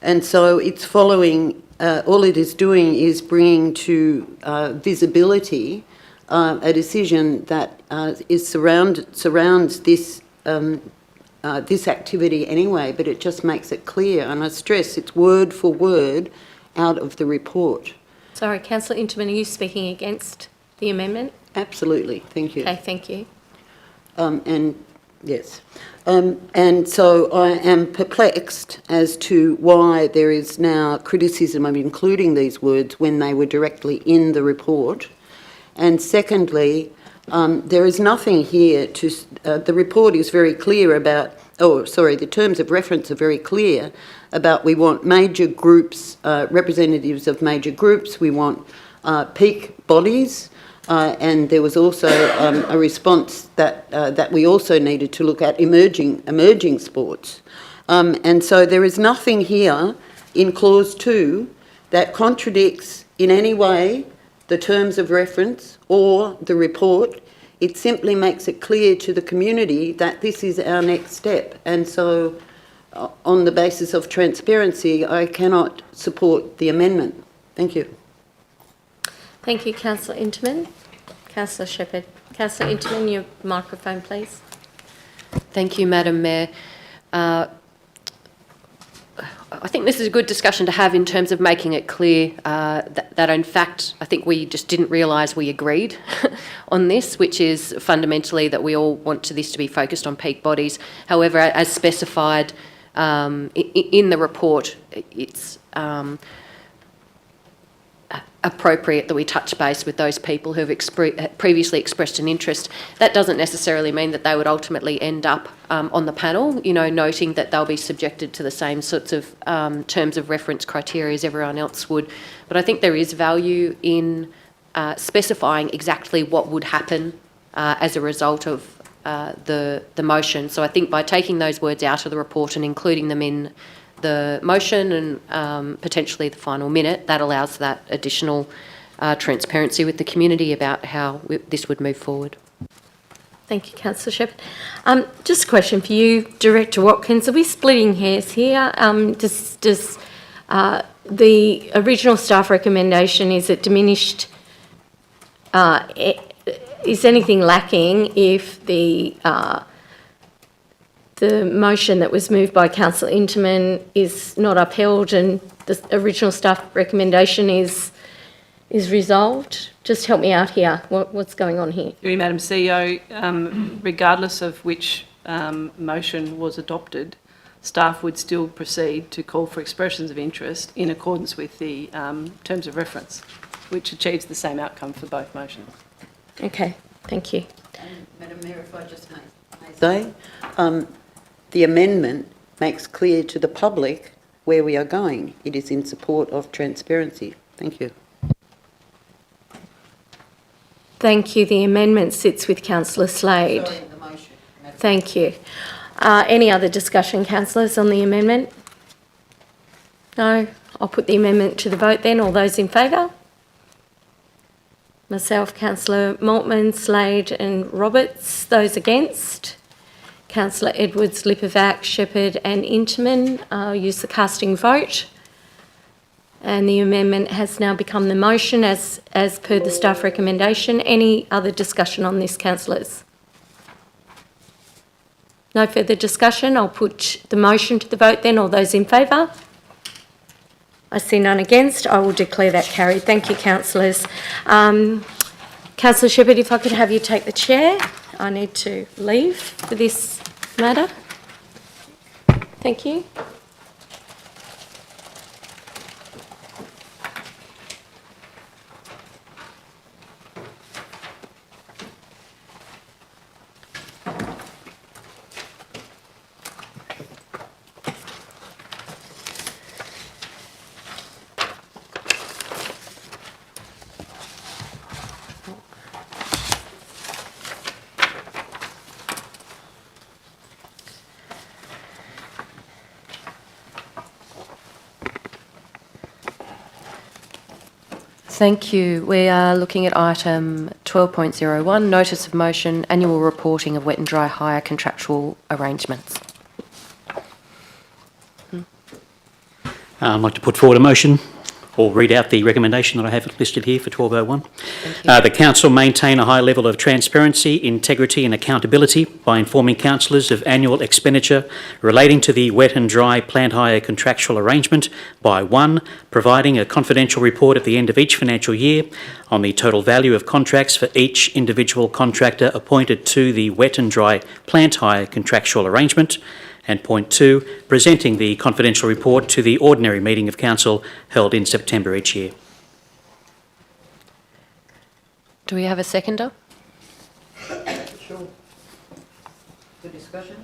And so it's following, all it is doing is bringing to visibility a decision that surrounds this this activity anyway, but it just makes it clear. And I stress it's word for word out of the report. Sorry, Councillor Interman, are you speaking against the amendment? Absolutely, thank you. Okay, thank you. And yes. And so I am perplexed as to why there is now criticism of including these words when they were directly in the report. And secondly, there is nothing here to, the report is very clear about, the terms of reference are very clear about we want major groups, representatives of major groups, we want peak bodies, and there was also a response that we also needed to look at emerging sports. And so there is nothing here in clause 2 that contradicts in any way the terms of reference or the report. It simply makes it clear to the community that this is our next step. And so on the basis of transparency, I cannot support the amendment. Thank you. Thank you, Councillor Interman. Councillor Shepherd. Councillor Interman, your microphone, please. Thank you, Madam Mayor. I think this is a good discussion to have in terms of making it clear that in fact, I think we just didn't realise we agreed on this, which is fundamentally that we all want this to be focused on peak bodies. However, as specified in the report, it's appropriate that we touch base with those people who have previously expressed an interest. That doesn't necessarily mean that they would ultimately end up on the panel, noting that they'll be subjected to the same sorts of terms of reference criteria as everyone else would. But I think there is value in specifying exactly what would happen as a result of the motion. So I think by taking those words out of the report and including them in the motion and potentially the final minute, that allows that additional transparency with the community about how this would move forward. Thank you, Councillor Shepherd. Just a question for you, Director Watkins. Are we splitting hairs here? Does the original staff recommendation, is it diminished? Is anything lacking if the motion that was moved by Councillor Interman is not upheld and the original staff recommendation is resolved? Just help me out here. What's going on here? Madam CEO, regardless of which motion was adopted, staff would still proceed to call for expressions of interest in accordance with the terms of reference, which achieves the same outcome for both motions. Okay, thank you. Madam Mayor, if I just may say, the amendment makes clear to the public where we are going. It is in support of transparency. Thank you. Thank you. The amendment sits with Councillor Slade. Sorry, the motion. Thank you. Any other discussion, councillors, on the amendment? No? I'll put the amendment to the vote then. All those in favour? Myself, Councillor Maltman, Slade and Roberts. Those against? Councillor Edwards, Lipovac, Shepherd and Interman. I'll use the casting vote. And the amendment has now become the motion as per the staff recommendation. Any other discussion on this, councillors? No further discussion. I'll put the motion to the vote then. All those in favour? I see none against. I will declare that carried. Thank you, councillors. Councillor Shepherd, if I could have you take the chair. I need to leave for this matter. Thank you. Thank you. We are looking at item 12.01, notice of motion, annual reporting of wet and dry hire contractual arrangements. I'd like to put forward a motion or read out the recommendation that I have listed here for 12.01. The council maintain a high level of transparency, integrity and accountability by informing councillors of annual expenditure relating to the wet and dry plant hire contractual arrangement by 1. Providing a confidential report at the end of each financial year on the total value of contracts for each individual contractor appointed to the wet and dry plant hire contractual arrangement. And point 2, presenting the confidential report to the ordinary meeting of council held in September each year. Do we have a seconder? Sure. For discussion?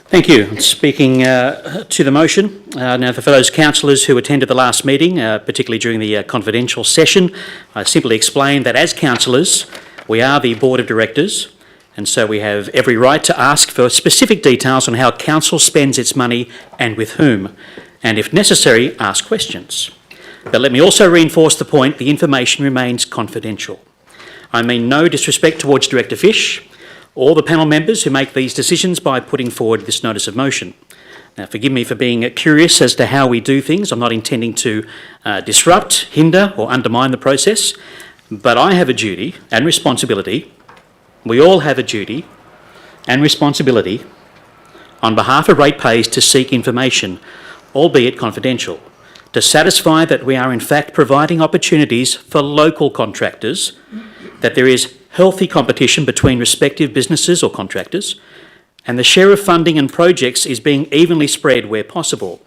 Thank you. Speaking to the motion, now for those councillors who attended the last meeting, particularly during the confidential session, I simply explained that as councillors, we are the board of directors, and so we have every right to ask for specific details on how council spends its money and with whom, and if necessary, ask questions. But let me also reinforce the point, the information remains confidential. I mean no disrespect towards Director Fish or the panel members who make these decisions by putting forward this notice of motion. Now, forgive me for being curious as to how we do things. I'm not intending to disrupt, hinder or undermine the process, but I have a duty and responsibility. We all have a duty and responsibility on behalf of ratepayers to seek information, albeit confidential, to satisfy that we are in fact providing opportunities for local contractors, that there is healthy competition between respective businesses or contractors, and the share of funding and projects is being evenly spread where possible.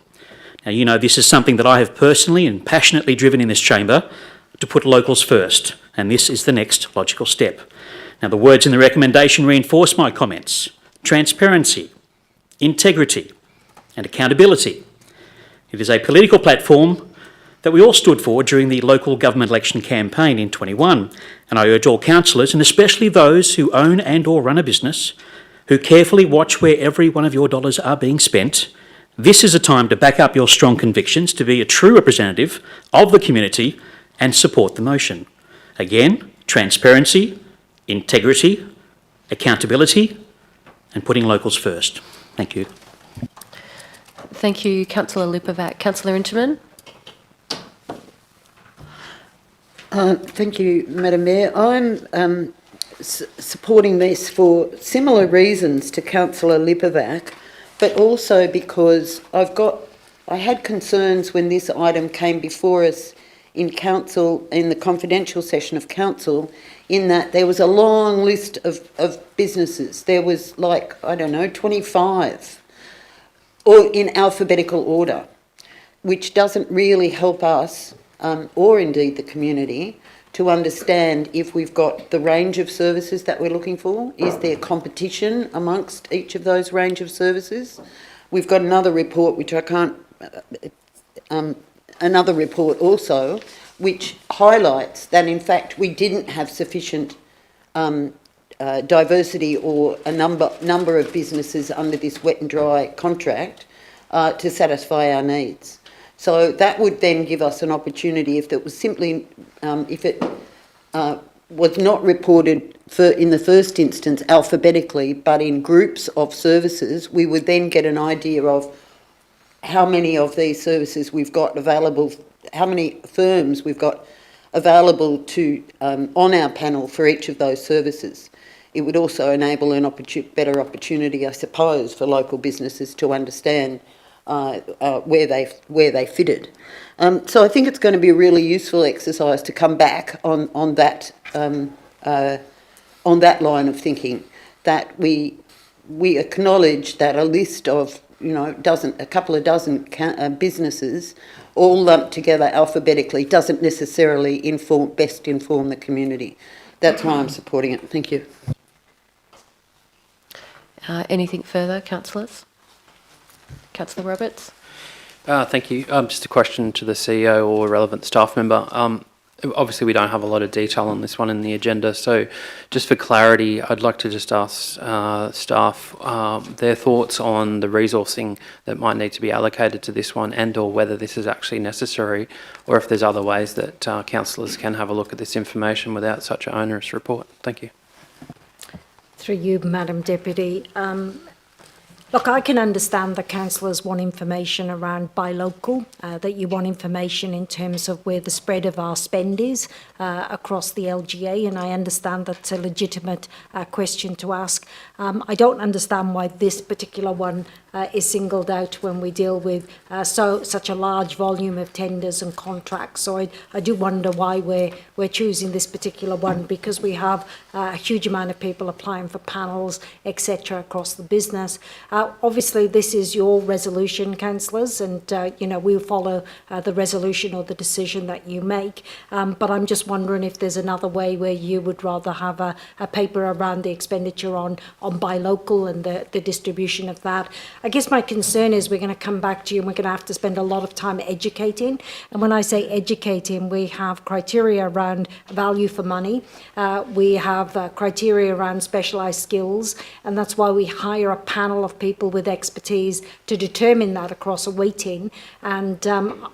Now, you know, this is something that I have personally and passionately driven in this chamber, to put locals first, and this is the next logical step. Now, the words in the recommendation reinforce my comments. Transparency, integrity and accountability. It is a political platform that we all stood for during the local government election campaign in 21, and I urge all councillors, and especially those who own and or run a business, who carefully watch where every one of your dollars are being spent, this is a time to back up your strong convictions, to be a true representative of the community and support the motion. Again, transparency, integrity, accountability and putting locals first. Thank you. Thank you, Councillor Lipovac. Councillor Interman? Thank you, Madam Mayor. I'm supporting this for similar reasons to Councillor Lipovac, but also because I had concerns when this item came before us in council, in the confidential session of council, in that there was a long list of businesses. There was 25, or in alphabetical order, which doesn't really help us, or indeed the community, to understand if we've got the range of services that we're looking for. Is there competition amongst each of those range of services? We've got another report, which I can't, another report also, which highlights that in fact we didn't have sufficient diversity or a number of businesses under this wet and dry contract to satisfy our needs. So that would then give us an opportunity, if it was simply, if it was not reported in the first instance alphabetically, but in groups of services, we would then get an idea of how many of these services we've got available, how many firms we've got available to on our panel for each of those services. It would also enable an better opportunity, I suppose, for local businesses to understand where they fitted. So I think it's going to be a really useful exercise to come back on that line of thinking, that we acknowledge that a list of a couple of dozen businesses all lumped together alphabetically doesn't necessarily best inform the community. That's why I'm supporting it. Thank you. Anything further, councillors? Councillor Roberts? Thank you. Just a question to the CEO or relevant staff member. Obviously, we don't have a lot of detail on this one in the agenda, so just for clarity, I'd like to just ask staff their thoughts on the resourcing that might need to be allocated to this one, and or whether this is actually necessary, or if there's other ways that councillors can have a look at this information without such an onerous report. Thank you. Through you, Madam Deputy. Look, I can understand that councillors want information around buy local, that you want information in terms of where the spread of our spend is across the LGA, and I understand that's a legitimate question to ask. I don't understand why this particular one is singled out when we deal with such a large volume of tenders and contracts. So I do wonder why we're choosing this particular one, because we have a huge amount of people applying for panels, etc., across the business. Obviously, this is your resolution, councillors, and we'll follow the resolution or the decision that you make. But I'm just wondering if there's another way where you would rather have a paper around the expenditure on buy local and the distribution of that. I guess my concern is we're going to come back to you and we're going to have to spend a lot of time educating. And when I say educating, we have criteria around value for money. We have criteria around specialised skills, and that's why we hire a panel of people with expertise to determine that across a weighting. And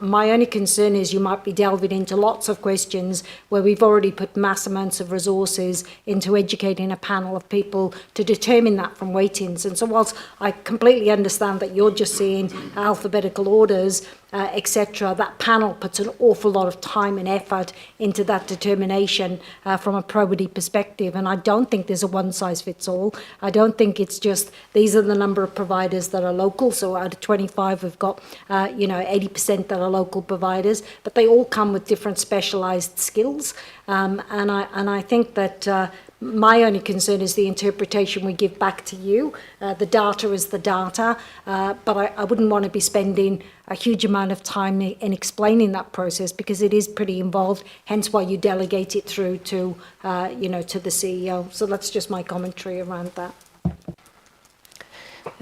my only concern is you might be delving into lots of questions where we've already put mass amounts of resources into educating a panel of people to determine that from weightings. And so whilst I completely understand that you're just seeing alphabetical orders, etc., that panel puts an awful lot of time and effort into that determination from a probity perspective. And I don't think there's a one-size-fits-all. I don't think it's just these are the number of providers that are local. So out of 25, we've got 80% that are local providers, but they all come with different specialised skills. And I think that my only concern is the interpretation we give back to you. The data is the data, but I wouldn't want to be spending a huge amount of time in explaining that process, because it is pretty involved, hence why you delegate it through to, to the CEO. So that's just my commentary around that.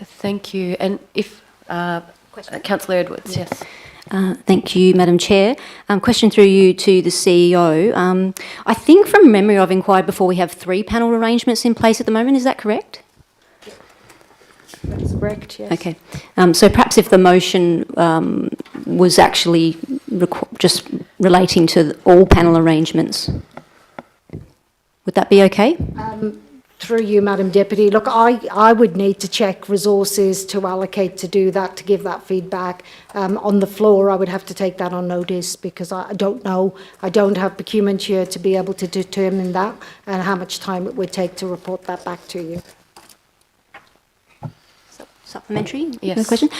Thank you. And if Councillor Edwards, yes. Thank you, Madam Chair. Question through you to the CEO. I think from memory I've inquired before, we have 3 panel arrangements in place at the moment. Is that correct? That's correct, yes. Okay. So perhaps if the motion was actually just relating to all panel arrangements, would that be okay? Through you, Madam Deputy. Look, I would need to check resources to allocate to do that, to give that feedback. On the floor, I would have to take that on notice, because I don't know. I don't have procurement here to be able to determine that and how much time it would take to report that back to you. Supplementary? Yes. Question?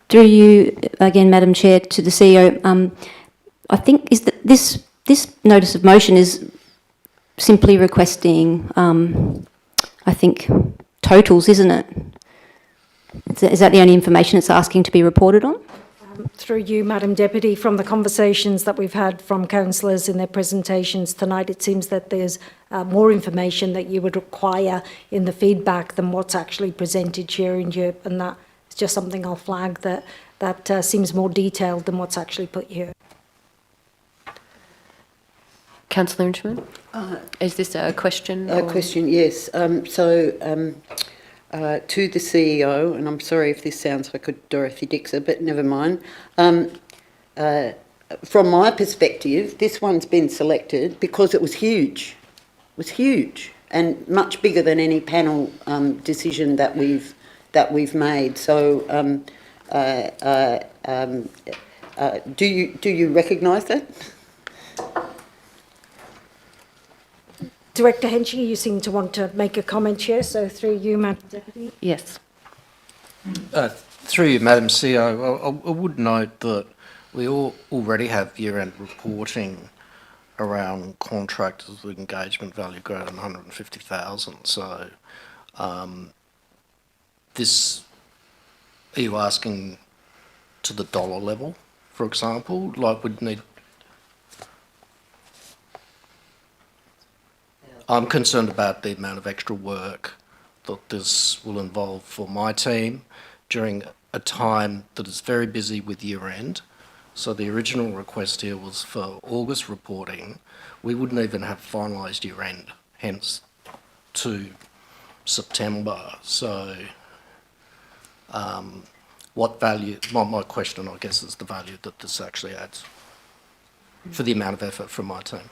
Through you, again, Madam Chair, to the CEO. I think is that this notice of motion is simply requesting, I think, totals, isn't it? Is that the only information it's asking to be reported on? Through you, Madam Deputy, from the conversations that we've had from councillors in their presentations tonight, it seems that there's more information that you would require in the feedback than what's actually presented here, and that's just something I'll flag, that seems more detailed than what's actually put here. Councillor Inchman? Is this a question? A question, yes. To the CEO, and I'm sorry if this sounds like a Dorothy Dixer, but never mind. From my perspective, this one's been selected because it was huge. It was huge and much bigger than any panel decision that we've made. So, do you recognise that? Director Henschke, you seem to want to make a comment here, so through you, Madam Deputy. Yes. Through you, Madam CEO, I would note that we already have year-end reporting around contractors with engagement value greater than 150,000. So, this, are you asking to the dollar level, for example? Like, we'd need. I'm concerned about the amount of extra work that this will involve for my team during a time that is very busy with year-end. So the original request here was for August reporting. We wouldn't even have finalised year-end, hence to September. So what value, my question, I guess, is the value that this actually adds for the amount of effort from my team.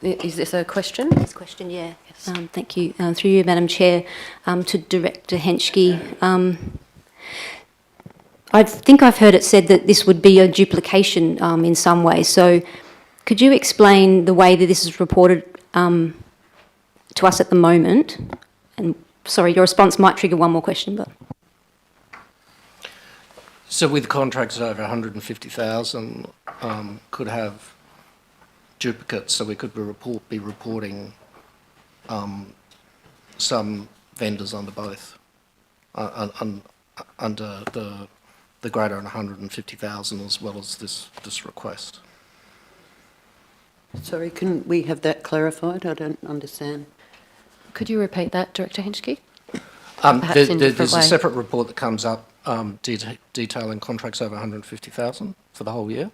Is this a question? This question, yeah. Yes. Thank you. Through you, Madam Chair, to Director Henschke. I think I've heard it said that this would be a duplication in some way. So could you explain the way that this is reported to us at the moment? And sorry, your response might trigger one more question, but... So with contracts over 150,000, could have duplicates, so we could be reporting some vendors under both, under the greater than 150,000 as well as this request. Sorry, can we have that clarified? I don't understand. Could you repeat that, Director Henschke? There's a separate report that comes up detailing contracts over 150,000 for the whole year.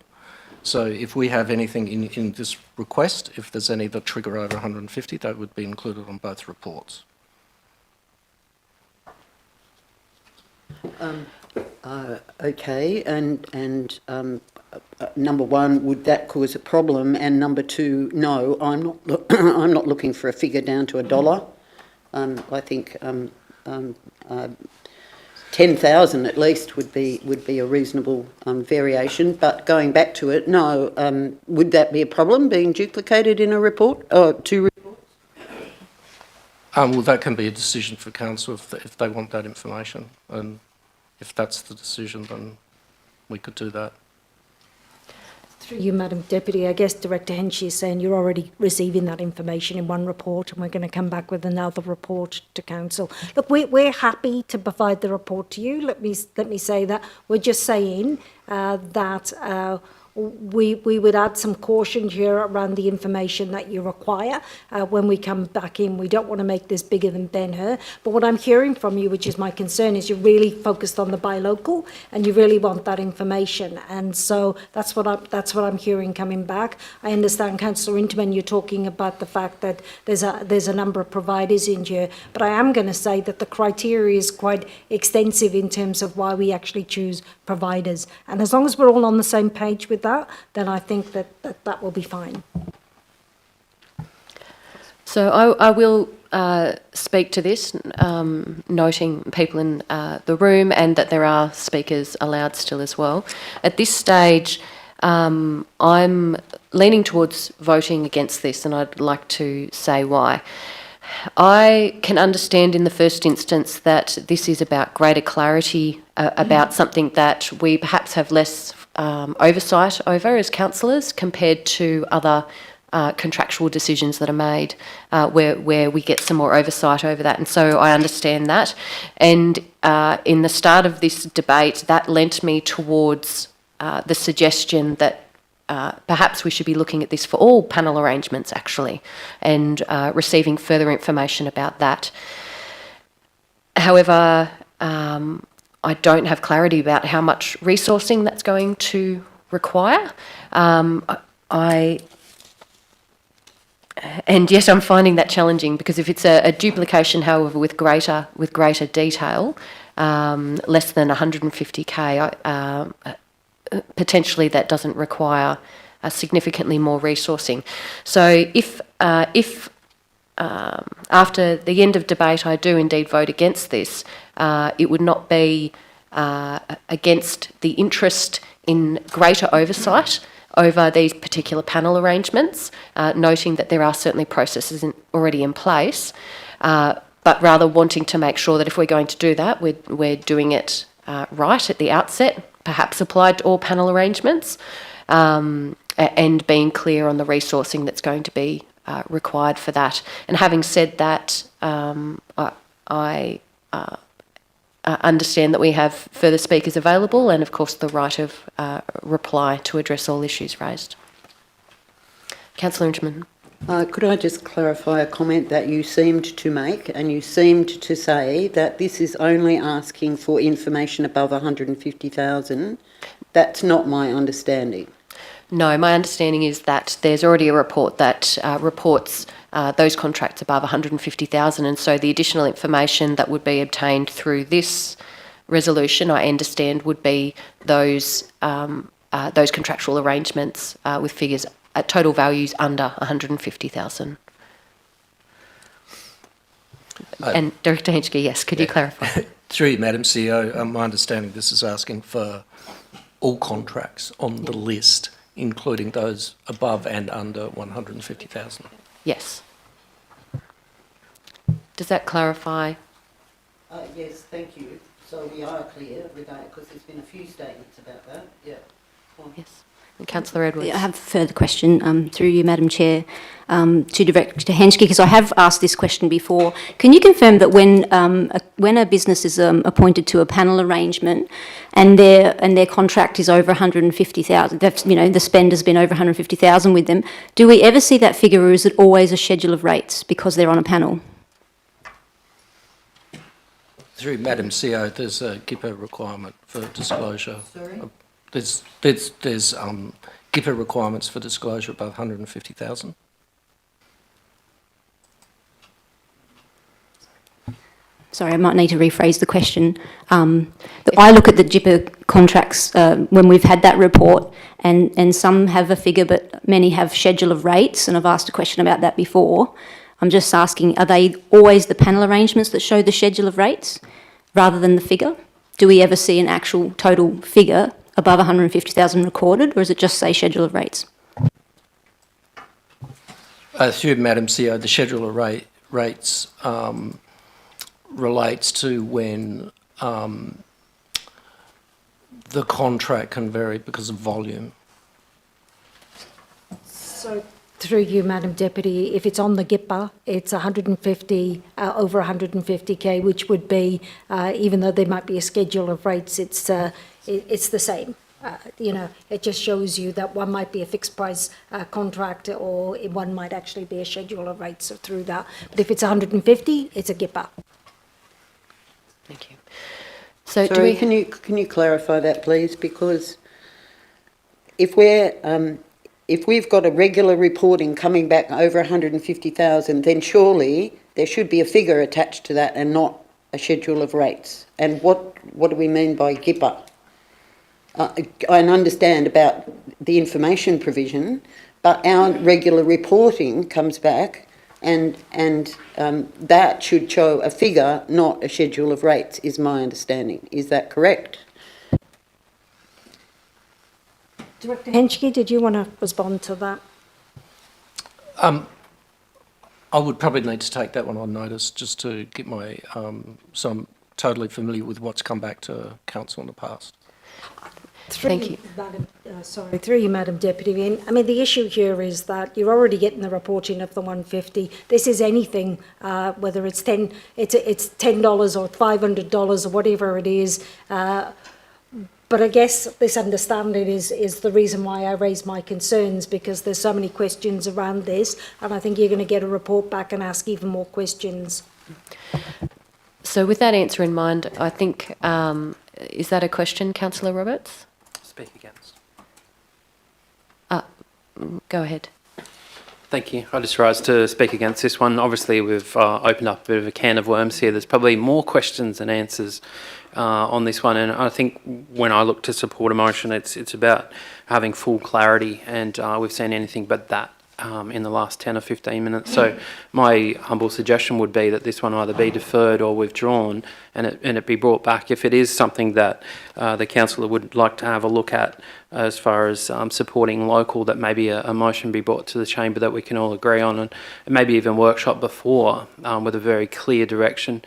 So if we have anything in this request, if there's any that trigger over 150, that would be included on both reports. Okay, and number one, would that cause a problem? And number two, no, I'm not looking for a figure down to $1. I think 10,000 at least would be a reasonable variation. But going back to it, no, would that be a problem being duplicated in a report or two reports? Well, that can be a decision for council if they want that information, and if that's the decision, then we could do that. Through you, Madam Deputy, I guess Director Henschke is saying you're already receiving that information in one report, and we're going to come back with another report to council. Look, we're happy to provide the report to you. Let me say that. We're just saying that we would add some caution here around the information that you require when we come back in. We don't want to make this bigger than Ben-Hur. But what I'm hearing from you, which is my concern, is you're really focused on the buy local and you really want that information. And so that's what I'm hearing coming back. I understand, Councillor Inchman, you're talking about the fact that there's a number of providers in here. But I am going to say that the criteria is quite extensive in terms of why we actually choose providers. And as long as we're all on the same page with that, then I think that will be fine. So I will speak to this, noting people in the room and that there are speakers allowed still as well. At this stage, I'm leaning towards voting against this, and I'd like to say why. I can understand in the first instance that this is about greater clarity about something that we perhaps have less oversight over as councillors compared to other contractual decisions that are made where we get some more oversight over that. And so I understand that. And in the start of this debate, that lent me towards the suggestion that perhaps we should be looking at this for all panel arrangements, actually, and receiving further information about that. However, I don't have clarity about how much resourcing that's going to require. And yes, I'm finding that challenging, because if it's a duplication, however, with greater detail, less than 150K, potentially that doesn't require significantly more resourcing. So if after the end of debate I do indeed vote against this, it would not be against the interest in greater oversight over these particular panel arrangements, noting that there are certainly processes already in place, but rather wanting to make sure that if we're going to do that, we're doing it right at the outset, perhaps applied to all panel arrangements, and being clear on the resourcing that's going to be required for that. And having said that, I understand that we have further speakers available, and of course the right of reply to address all issues raised. Councillor Ingeman. Could I just clarify a comment that you seemed to make, and you seemed to say that this is only asking for information above 150,000. That's not my understanding. No, my understanding is that there's already a report that reports those contracts above 150,000, and so the additional information that would be obtained through this resolution, I understand, would be those contractual arrangements with figures at total values under 150,000. And Director Henschke, yes, could you clarify? Through you, Madam CEO, my understanding this is asking for all contracts on the list, including those above and under 150,000. Yes. Does that clarify? Yes, thank you. So we are clear with that, because there's been a few statements about that. Yeah. Yes. And Councillor Edwards. I have a further question through you, Madam Chair, to Director Henschke, because I have asked this question before. Can you confirm that when a business is appointed to a panel arrangement and their contract is over 150,000, the spend has been over 150,000 with them, do we ever see that figure, or is it always a schedule of rates because they're on a panel? Through Madam CEO, there's a GIPA requirement for disclosure. Sorry? There's GIPA requirements for disclosure above 150,000. Sorry, I might need to rephrase the question. I look at the GIPA contracts when we've had that report, and some have a figure, but many have schedule of rates, and I've asked a question about that before. I'm just asking, are they always the panel arrangements that show the schedule of rates rather than the figure? Do we ever see an actual total figure above 150,000 recorded, or is it just say schedule of rates? Through Madam CEO, the schedule of rates relates to when the contract can vary because of volume. So through you, Madam Deputy, if it's on the GIPA, it's 150, over 150K, which would be, even though there might be a schedule of rates, it's the same. It just shows you that one might be a fixed price contract, or one might actually be a schedule of rates through that. But if it's 150, it's a GIPA. Thank you. So Sorry, can you clarify that, please? Because if we've got a regular reporting coming back over 150,000, then surely there should be a figure attached to that and not a schedule of rates. And what do we mean by GIPA? I understand about the information provision, but our regular reporting comes back, and that should show a figure, not a schedule of rates, is my understanding. Is that correct? Director Henschke, did you want to respond to that? I would probably need to take that one on notice just to get my, so I'm totally familiar with what's come back to council in the past. Thank you. Through you, Madam Deputy. And I mean, the issue here is that you're already getting the reporting of the 150. This is anything, whether it's $10 or $500 or whatever it is. But I guess this understanding is the reason why I raise my concerns, because there's so many questions around this, and I think you're going to get a report back and ask even more questions. So with that answer in mind, I think, is that a question, Councillor Roberts? Speak against. Go ahead. Thank you. I just rise to speak against this one. Obviously, we've opened up a bit of a can of worms here. There's probably more questions than answers on this one, and I think when I look to support a motion, it's about having full clarity, and we've seen anything but that in the last 10 or 15 minutes. So my humble suggestion would be that this one either be deferred or withdrawn, and it be brought back if it is something that the councillor would like to have a look at as far as supporting local, that maybe a motion be brought to the chamber that we can all agree on, and maybe even workshop before with a very clear direction.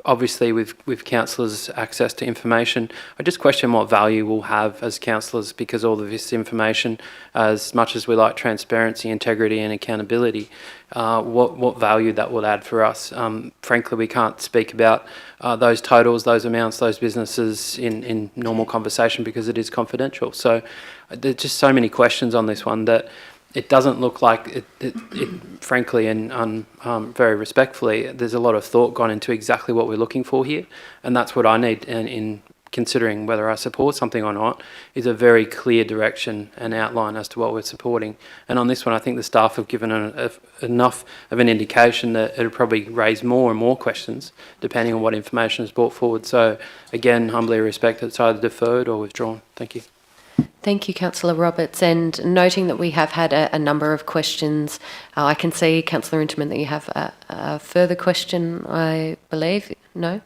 Obviously, with councillors' access to information, I just question what value we'll have as councillors, because all of this information, as much as we like transparency, integrity and accountability, what value that will add for us. Frankly, we can't speak about those totals, those amounts, those businesses in normal conversation because it is confidential. So there's just so many questions on this one that it doesn't look like it frankly, and very respectfully, there's a lot of thought gone into exactly what we're looking for here, and that's what I need in considering whether I support something or not, is a very clear direction and outline as to what we're supporting. And on this one, I think the staff have given enough of an indication that it'll probably raise more and more questions depending on what information is brought forward. So again, humbly respect it's either deferred or withdrawn. Thank you. Thank you, Councillor Roberts. And noting that we have had a number of questions, I can see, Councillor Interman, that you have a further question, I believe. No?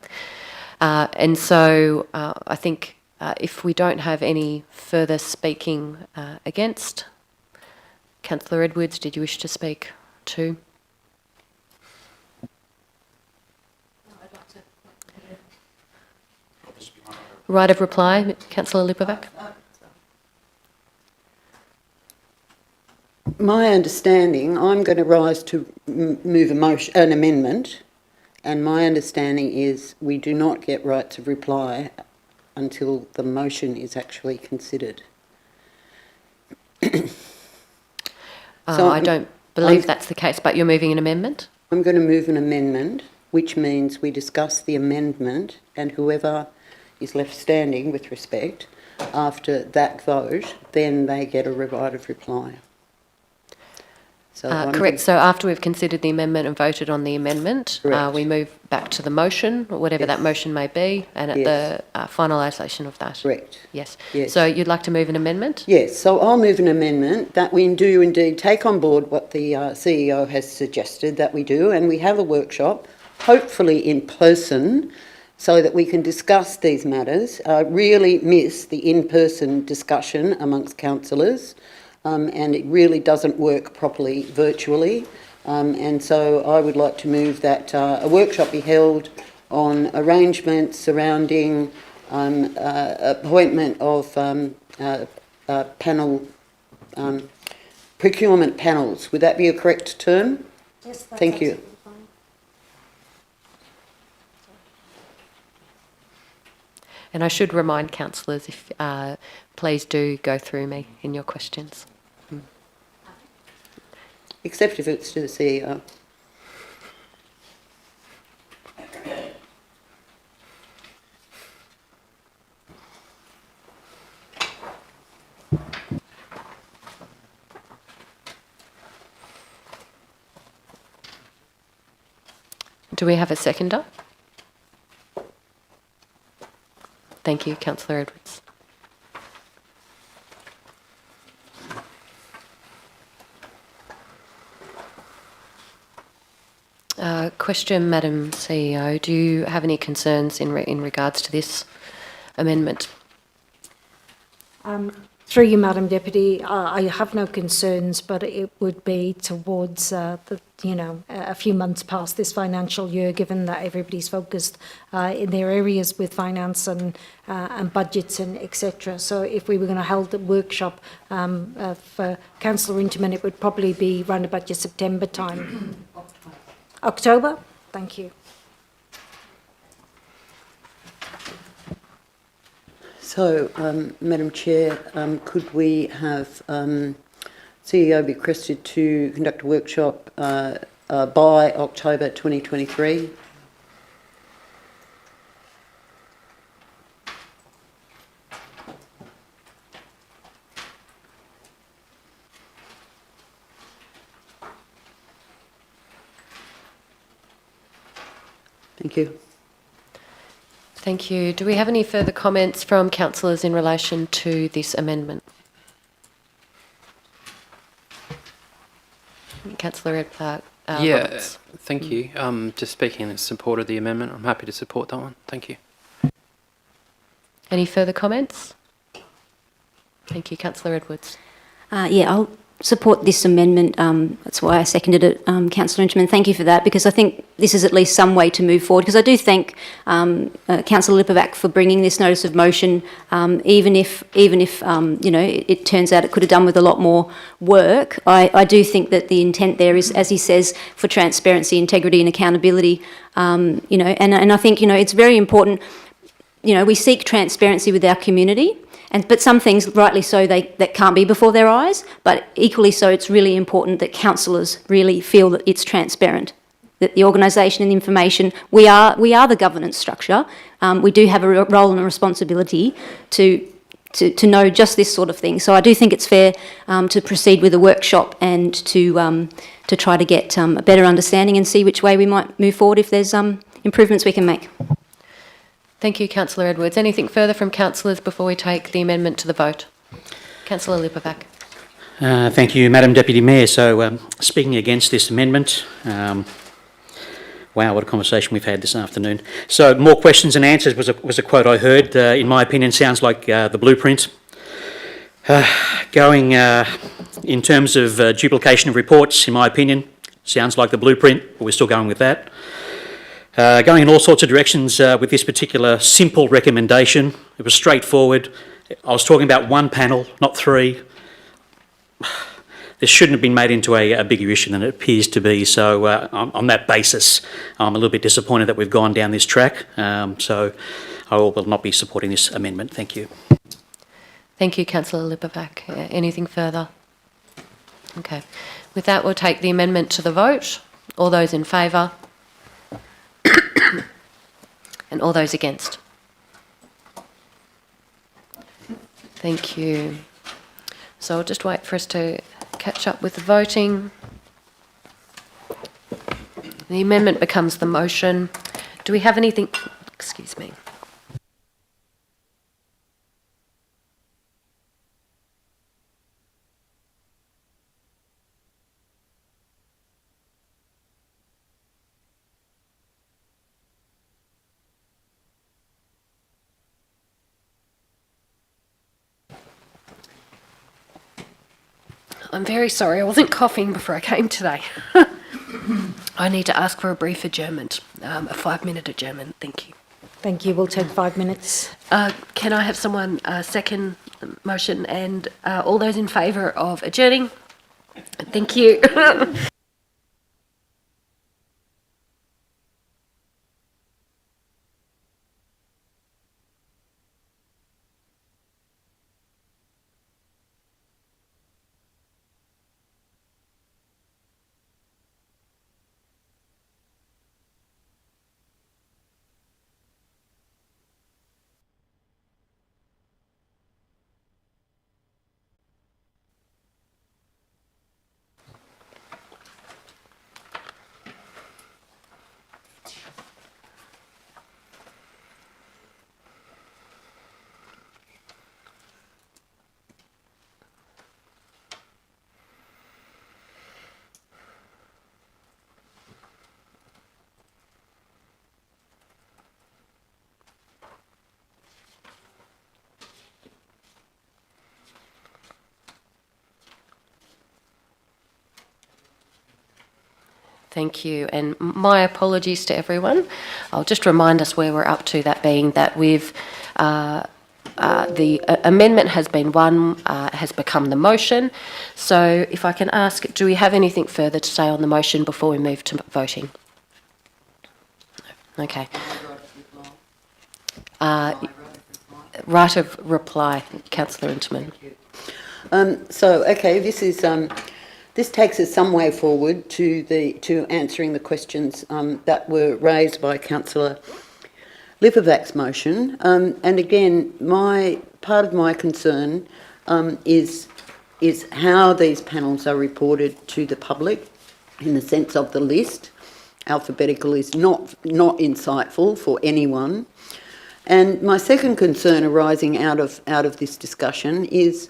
And so I think if we don't have any further speaking against, Councillor Edwards, did you wish to speak too? Right of reply, Councillor Lipovac. My understanding, I'm going to rise to move an amendment, and my understanding is we do not get rights of reply until the motion is actually considered. I don't believe that's the case, but you're moving an amendment? I'm going to move an amendment, which means we discuss the amendment, and whoever is left standing with respect after that vote, then they get a right of reply. So correct. So after we've considered the amendment and voted on the amendment, we move back to the motion, or whatever that motion may be, and at the finalisation of that. Correct. Yes. Yes. So you'd like to move an amendment? Yes. So I'll move an amendment that we do indeed take on board what the CEO has suggested that we do, and we have a workshop, hopefully in person, so that we can discuss these matters. I really miss the in-person discussion amongst councillors. And it really doesn't work properly virtually. And so I would like to move that a workshop be held on arrangements surrounding appointment of panel, procurement panels. Would that be a correct term? Yes, that's Thank you. absolutely fine. And I should remind councillors, if please do go through me in your questions. Except if it's to the CEO. Do we have a seconder? Thank you, Councillor Edwards. Question, Madam CEO. Do you have any concerns in regards to this amendment? Through you, Madam Deputy, I have no concerns, but it would be towards a few months past this financial year, given that everybody's focused in their areas with finance and budgets and etc. So if we were going to hold the workshop for Councillor Intamin, it would probably be round about your September time. October? Thank you. So, Madam Chair, could we have CEO be requested to conduct a workshop by October 2023? Thank you. Thank you. Do we have any further comments from councillors in relation to this amendment? Councillor Roberts. Thank you. Just speaking in support of the amendment, I'm happy to support that one. Thank you. Any further comments? Thank you. Councillor Edwards. Yeah, I'll support this amendment. That's why I seconded it, Councillor Intamin. Thank you for that, because I think this is at least some way to move forward. Because I do thank Councillor Lipovac for bringing this notice of motion, even if it turns out it could have done with a lot more work. I do think that the intent there is, as he says, for transparency, integrity, and accountability. And I think it's very important. We seek transparency with our community. But some things, rightly so, that can't be before their eyes. But equally so, it's really important that councillors really feel that it's transparent, that the organisation and the information, we are the governance structure. We do have a role and a responsibility to know just this sort of thing. So I do think it's fair to proceed with a workshop and to try to get a better understanding and see which way we might move forward if there's improvements we can make. Thank you, Councillor Edwards. Anything further from councillors before we take the amendment to the vote? Councillor Lipovac. Thank you, Madam Deputy Mayor. So, speaking against this amendment, wow, what a conversation we've had this afternoon. So, more questions and answers was a quote I heard. In my opinion, sounds like the blueprint. Going in terms of duplication of reports, in my opinion, sounds like the blueprint, but we're still going with that. Going in all sorts of directions with this particular simple recommendation. It was straightforward. I was talking about one panel, not three. This shouldn't have been made into a bigger issue than it appears to be. So on that basis, I'm a little bit disappointed that we've gone down this track. So I will not be supporting this amendment. Thank you. Thank you, Councillor Lipovac. Anything further? Okay. With that, we'll take the amendment to the vote. All those in favour? And all those against? Thank you. So I'll just wait for us to catch up with the voting. The amendment becomes the motion. Do we have anything? Excuse me. I'm very sorry, I wasn't coughing before I came today. I need to ask for a brief adjournment, a 5-minute adjournment. Thank you. Thank you. We'll take 5 minutes. Can I have someone second the motion, and all those in favour of adjourning? Thank you. Thank you, and my apologies to everyone. I'll just remind us where we're up to, that being that we've the amendment has been has become the motion. So if I can ask, do we have anything further to say on the motion before we move to voting? No. Okay. Right of reply, Councillor Interman. Okay, this takes us some way forward to answering the questions that were raised by Councillor Lipovac's motion. And again, part of my concern is how these panels are reported to the public, in the sense of the list. Alphabetical is not insightful for anyone. And my second concern arising out of this discussion is,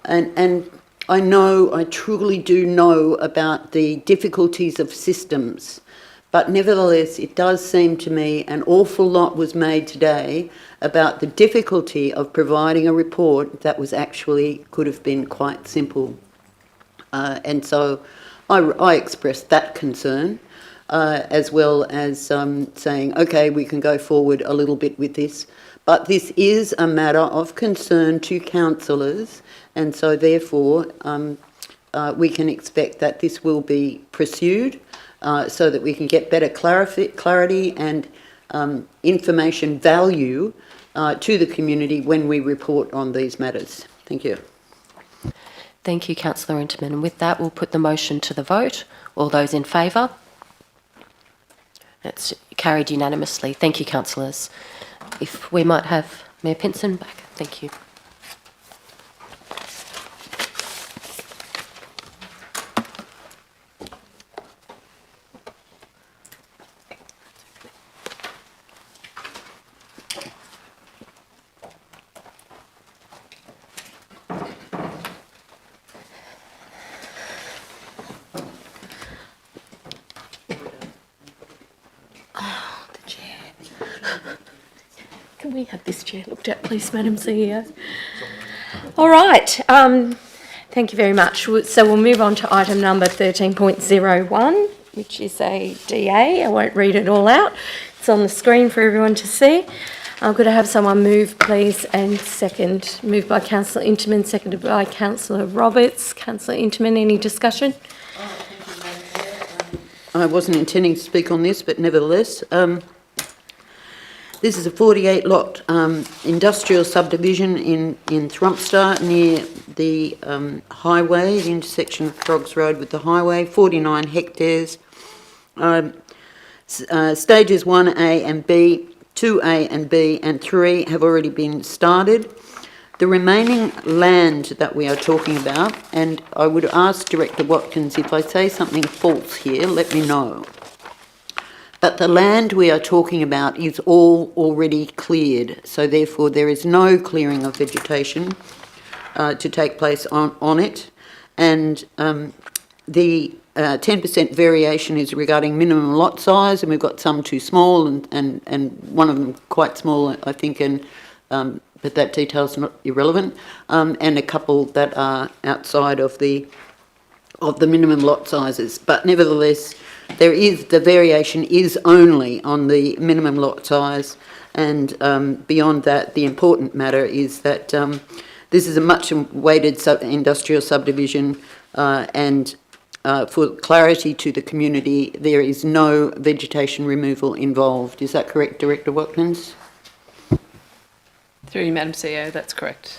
and I truly do know about the difficulties of systems, but nevertheless, it does seem to me an awful lot was made today about the difficulty of providing a report that could have been quite simple. And so I expressed that concern, as well as saying, okay, we can go forward a little bit with this. But this is a matter of concern to councillors, and so therefore we can expect that this will be pursued so that we can get better clarity and information value to the community when we report on these matters. Thank you. Thank you, Councillor Interman. And with that, we'll put the motion to the vote. All those in favour? That's carried unanimously. Thank you, councillors. If we might have Mayor Pinson back. Thank you. Can we have this chair looked at, please, Madam CEO? All right. Thank you very much. So we'll move on to item number 13.01, which is a DA. I won't read it all out. It's on the screen for everyone to see. I'm going to have someone move, please, and second. Moved by Councillor Interman, seconded by Councillor Roberts. Councillor Interman, any discussion? I wasn't intending to speak on this, but nevertheless, this is a 48-lot industrial subdivision in Thrumpstar near the highway, the intersection of Frogs Road with the highway, 49 hectares. Stages 1A and B, 2A and B and 3 have already been started. The remaining land that we are talking about, and I would ask Director Watkins, if I say something false here, let me know. But the land we are talking about is all already cleared, so therefore there is no clearing of vegetation to take place on it. And the 10% variation is regarding minimum lot size, and we've got some too small and one of them quite small, I think, but that detail's not irrelevant, and a couple that are outside of the minimum lot sizes. But nevertheless, the variation is only on the minimum lot size, and beyond that, the important matter is that this is a much awaited industrial subdivision, and for clarity to the community, there is no vegetation removal involved. Is that correct, Director Watkins? Through you, Madam CEO, that's correct.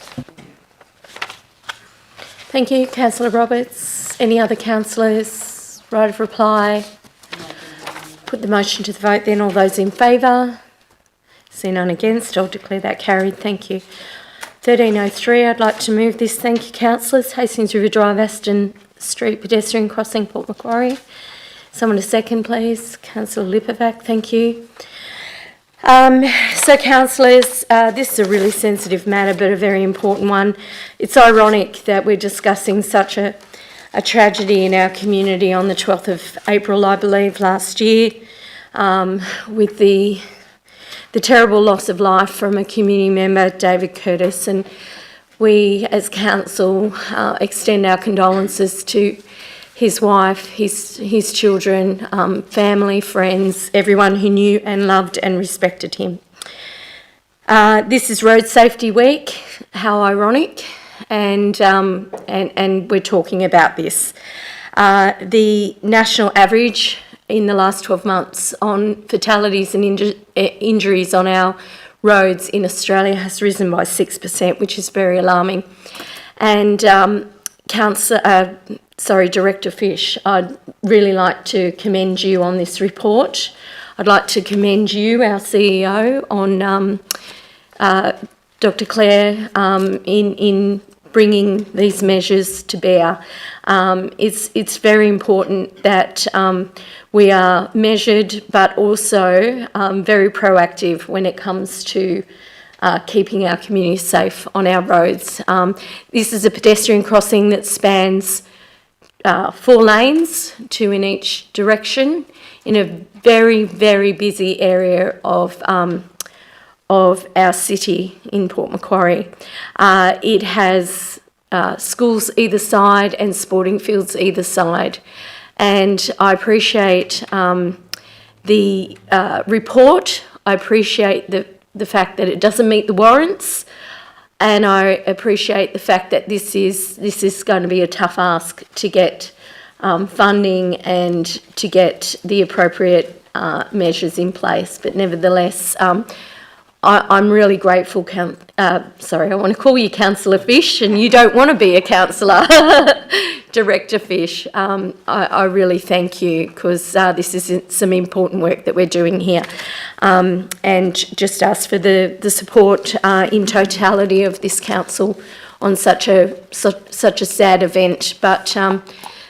Thank you, Councillor Roberts. Any other councillors? Right of reply? Put the motion to the vote then. All those in favour? See none against. I'll declare that carried. Thank you. 1303, I'd like to move this. Thank you, councillors. Hastings River Drive, Aston Street pedestrian crossing, Port Macquarie. Someone to second, please. Councillor Lipovac, thank you. So, councillors, this is a really sensitive matter, but a very important one. It's ironic that we're discussing such a tragedy in our community on the 12th of April, I believe, last year, with the terrible loss of life from a community member, David Curtis. And we, as council, extend our condolences to his wife, his children, family, friends, everyone who knew and loved and respected him. This is Road Safety Week. How ironic, and we're talking about this. The national average in the last 12 months on fatalities and injuries on our roads in Australia has risen by 6%, which is very alarming. And Director Fish, I'd really like to commend you on this report. I'd like to commend you, our CEO, on Dr. Clare in bringing these measures to bear. It's very important that we are measured, but also very proactive when it comes to keeping our community safe on our roads. This is a pedestrian crossing that spans 4 lanes, 2 in each direction, in a very, very busy area of our city in Port Macquarie. It has schools either side and sporting fields either side. And I appreciate the report. I appreciate the fact that it doesn't meet the warrants. And I appreciate the fact that this is going to be a tough ask to get funding and to get the appropriate measures in place. But nevertheless, I'm really grateful, I want to call you Councillor Fish, and you don't want to be a councillor, Director Fish. I really thank you, because this is some important work that we're doing here. And just ask for the support in totality of this council on such a sad event, but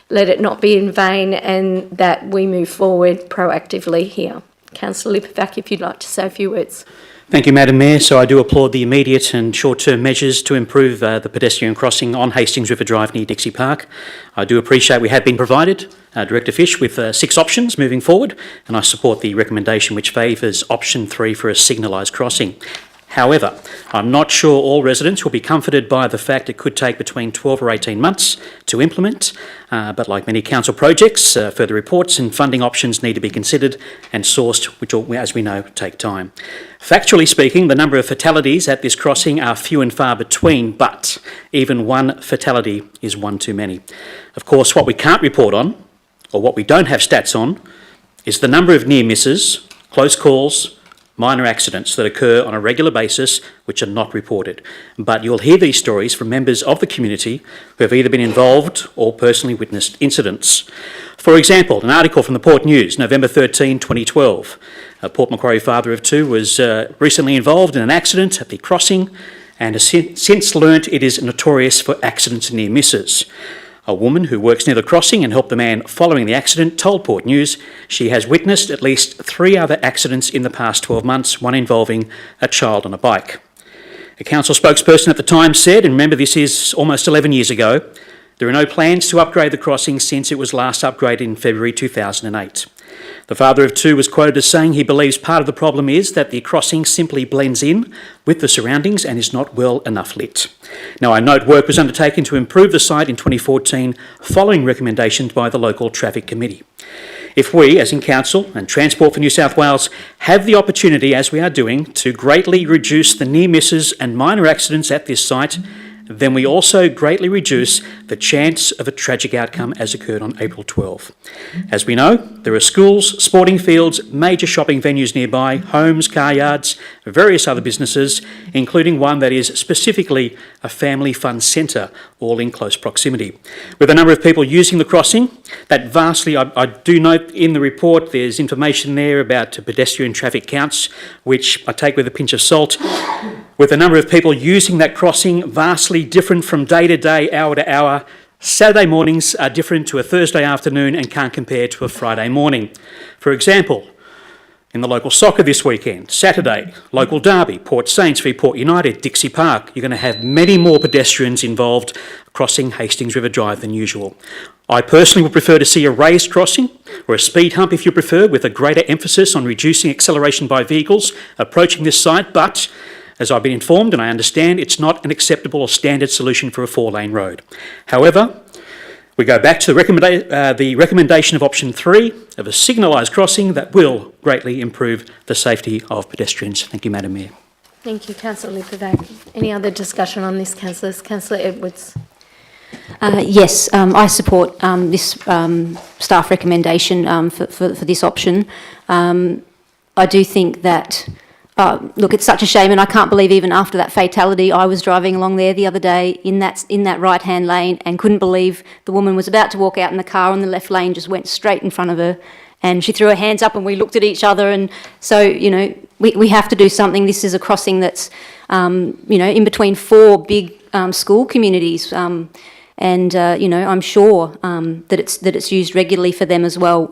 let it not be in vain, and that we move forward proactively here. Councillor Lipovac, if you'd like to say a few words. Thank you, Madam Mayor. So I do applaud the immediate and short-term measures to improve the pedestrian crossing on Hastings River Drive near Dixie Park. I do appreciate we have been provided, Director Fish, with 6 options moving forward, and I support the recommendation which favours option 3 for a signalised crossing. However, I'm not sure all residents will be comforted by the fact it could take between 12 or 18 months to implement, but like many council projects, further reports and funding options need to be considered and sourced, which will, as we know, take time. Factually speaking, the number of fatalities at this crossing are few and far between, but even one fatality is one too many. Of course, what we can't report on, or what we don't have stats on, is the number of near misses, close calls, minor accidents that occur on a regular basis which are not reported. But you'll hear these stories from members of the community who have either been involved or personally witnessed incidents. For example, an article from the Port News, November 13, 2012. A Port Macquarie father of 2 was recently involved in an accident at the crossing and has since learnt it is notorious for accidents and near misses. A woman who works near the crossing and helped the man following the accident told Port News she has witnessed at least 3 other accidents in the past 12 months, one involving a child on a bike. A council spokesperson at the time said, and remember this is almost 11 years ago, there are no plans to upgrade the crossing since it was last upgraded in February 2008. The father of 2 was quoted as saying he believes part of the problem is that the crossing simply blends in with the surroundings and is not well enough lit. Now, I note work was undertaken to improve the site in 2014 following recommendations by the local traffic committee. If we, as in Council and Transport for New South Wales, have the opportunity, as we are doing, to greatly reduce the near misses and minor accidents at this site, then we also greatly reduce the chance of a tragic outcome as occurred on April 12. As we know, there are schools, sporting fields, major shopping venues nearby, homes, car yards, various other businesses, including one that is specifically a family fun centre, all in close proximity. With a number of people using the crossing, that vastly, I do note in the report there's information there about pedestrian traffic counts, which I take with a pinch of salt. With a number of people using that crossing vastly different from day to day, hour to hour, Saturday mornings are different to a Thursday afternoon and can't compare to a Friday morning. For example, in the local soccer this weekend, Saturday, local derby, Port Saints v Port United, Dixie Park, you're going to have many more pedestrians involved crossing Hastings River Drive than usual. I personally would prefer to see a raised crossing, or a speed hump if you prefer, with a greater emphasis on reducing acceleration by vehicles approaching this site, but as I've been informed and I understand, it's not an acceptable or standard solution for a 4-lane road. However, We go back to the recommendation of option 3 of a signalised crossing that will greatly improve the safety of pedestrians. Thank you, Madam Mayor. Thank you, Councillor Lipovac. Any other discussion on this, councillors? Councillor Edwards. Yes, I support this staff recommendation for this option. I do think that, look, it's such a shame, and I can't believe even after that fatality, I was driving along there the other day in that right-hand lane and couldn't believe the woman was about to walk out in the car and the left lane just went straight in front of her, and she threw her hands up and we looked at each other. And so, you know, we have to do something. This is a crossing that's, you know, in between 4 big school communities. And you know, I'm sure that it's used regularly for them as well.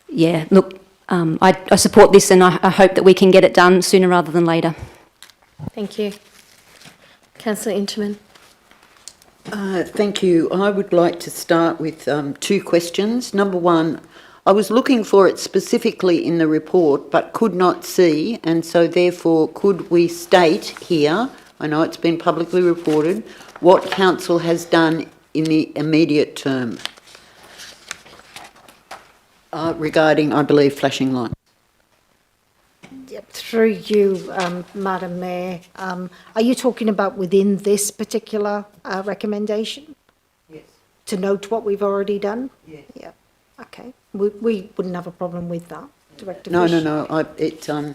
Yeah, look, I support this, and I hope that we can get it done sooner rather than later. Thank you. Councillor Interman. Thank you. I would like to start with 2 questions. Number 1, I was looking for it specifically in the report but could not see, and so therefore could we state here, I know it's been publicly reported, what council has done in the immediate term regarding, I believe, flashing lights? Through you, Madam Mayor, are you talking about within this particular recommendation? Yes. To note what we've already done? Yes. Yeah, okay. We wouldn't have a problem with that, Director No, Fish. no.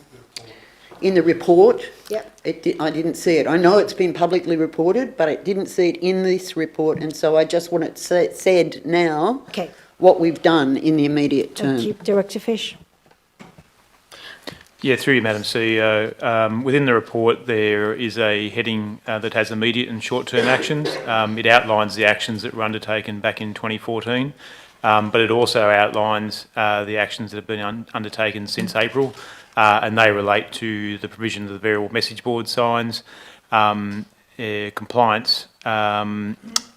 In the report, Yep. I didn't see it. I know it's been publicly reported, but I didn't see it in this report, and so I just want it said now Okay, what we've done in the immediate term. thank you. Director Fish? Yeah, through you, Madam CEO. Within the report, there is a heading that has immediate and short-term actions. It outlines the actions that were undertaken back in 2014, but it also outlines the actions that have been undertaken since April, and they relate to the provision of the variable message board signs, compliance,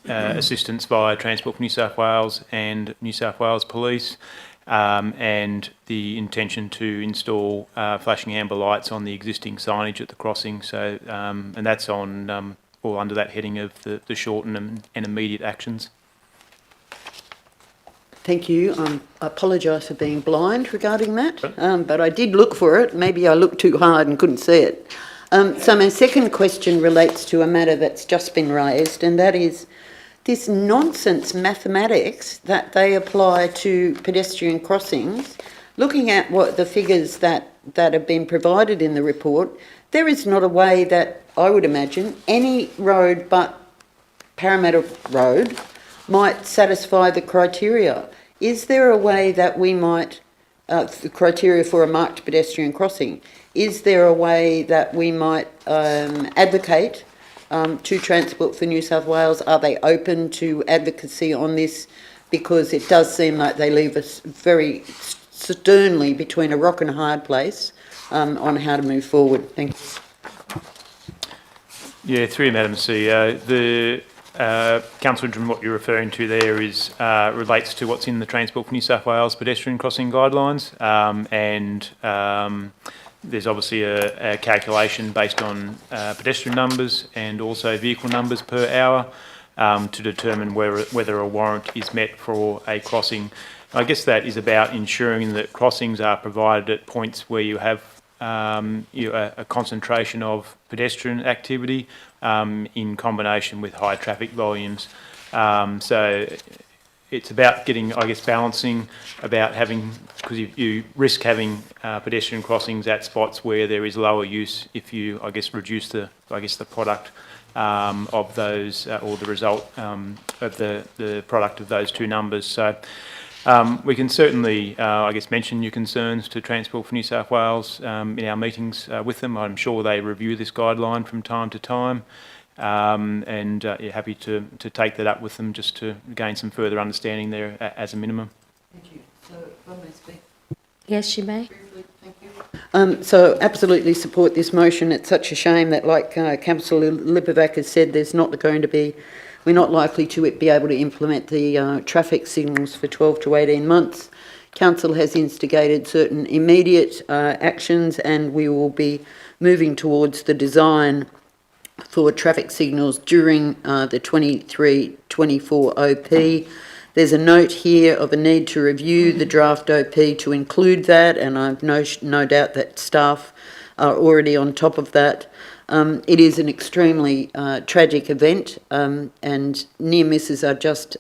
assistance via Transport for New South Wales and New South Wales Police, and the intention to install flashing amber lights on the existing signage at the crossing. So, and that's on all under that heading of the short and immediate actions. Thank you. I apologise for being blind regarding that, but I did look for it. Maybe I looked too hard and couldn't see it. So my second question relates to a matter that's just been raised, and that is this nonsense mathematics that they apply to pedestrian crossings. Looking at what the figures that have been provided in the report, there is not a way that I would imagine any road but Parramatta Road might satisfy the criteria. Is there a way that we might, the criteria for a marked pedestrian crossing, is there a way that we might advocate to Transport for New South Wales? Are they open to advocacy on this? Because it does seem like they leave us very sternly between a rock and a hard place on how to move forward. Thank you. Yeah, through you, Madam CEO. Councillor Ingram, what you're referring to there is relates to what's in the Transport for New South Wales pedestrian crossing guidelines, and there's obviously a calculation based on pedestrian numbers and also vehicle numbers per hour to determine whether a warrant is met for a crossing. I guess that is about ensuring that crossings are provided at points where you have a concentration of pedestrian activity in combination with high traffic volumes. So it's about getting, I guess, balancing about having, because you risk having pedestrian crossings at spots where there is lower use if you, I guess, reduce the product of those or the result of the product of those two numbers. So we can certainly, I guess, mention your concerns to Transport for New South Wales in our meetings with them. I'm sure they review this guideline from time to time, and yeah, happy to take that up with them just to gain some further understanding there as a minimum. Thank you. So, if I may speak. Yes, you may. Thank you. So absolutely support this motion. It's such a shame that, like Councillor Lipovac has said, we're not likely to be able to implement the traffic signals for 12 to 18 months. Council has instigated certain immediate actions, and we will be moving towards the design for traffic signals during the 23-24 OP. There's a note here of a need to review the draft OP to include that, and I've no doubt that staff are already on top of that. It is an extremely tragic event, and near misses are just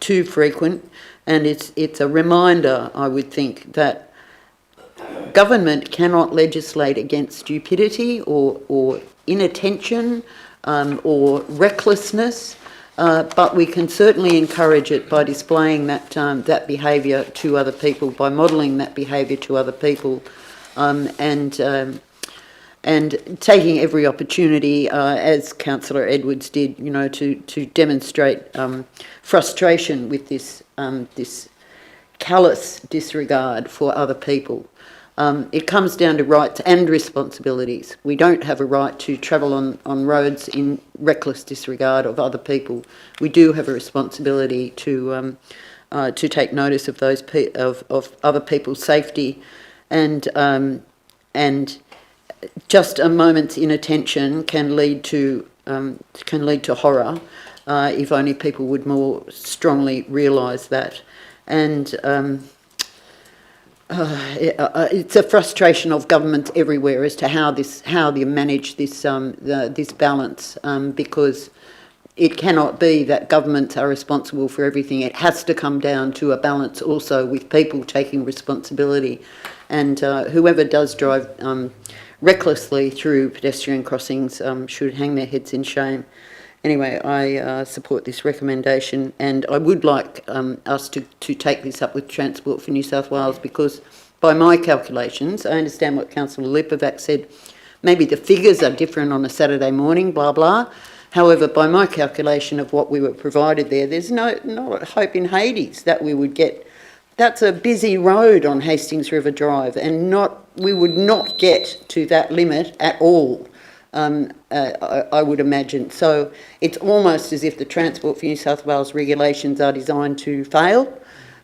too frequent, and it's a reminder, I would think, that government cannot legislate against stupidity or inattention or recklessness, but we can certainly encourage it by displaying that behaviour to other people, by modelling that behaviour to other people, and taking every opportunity, as Councillor Edwards did, to demonstrate frustration with this callous disregard for other people. It comes down to rights and responsibilities. We don't have a right to travel on roads in reckless disregard of other people. We do have a responsibility to take notice of those of other people's safety, and just a moment's inattention can lead to horror if only people would more strongly realise that. And it's a frustration of governments everywhere as to how they manage this this balance, because it cannot be that governments are responsible for everything. It has to come down to a balance also with people taking responsibility, and whoever does drive recklessly through pedestrian crossings should hang their heads in shame. Anyway, I support this recommendation, and I would like us to take this up with Transport for New South Wales, because by my calculations, I understand what Councillor Lipovac said, maybe the figures are different on a Saturday morning, blah, blah. However, by my calculation of what we were provided there, there's not hope in Hades that we would get. That's a busy road on Hastings River Drive, and we would not get to that limit at all. I would imagine. So it's almost as if the Transport for New South Wales regulations are designed to fail,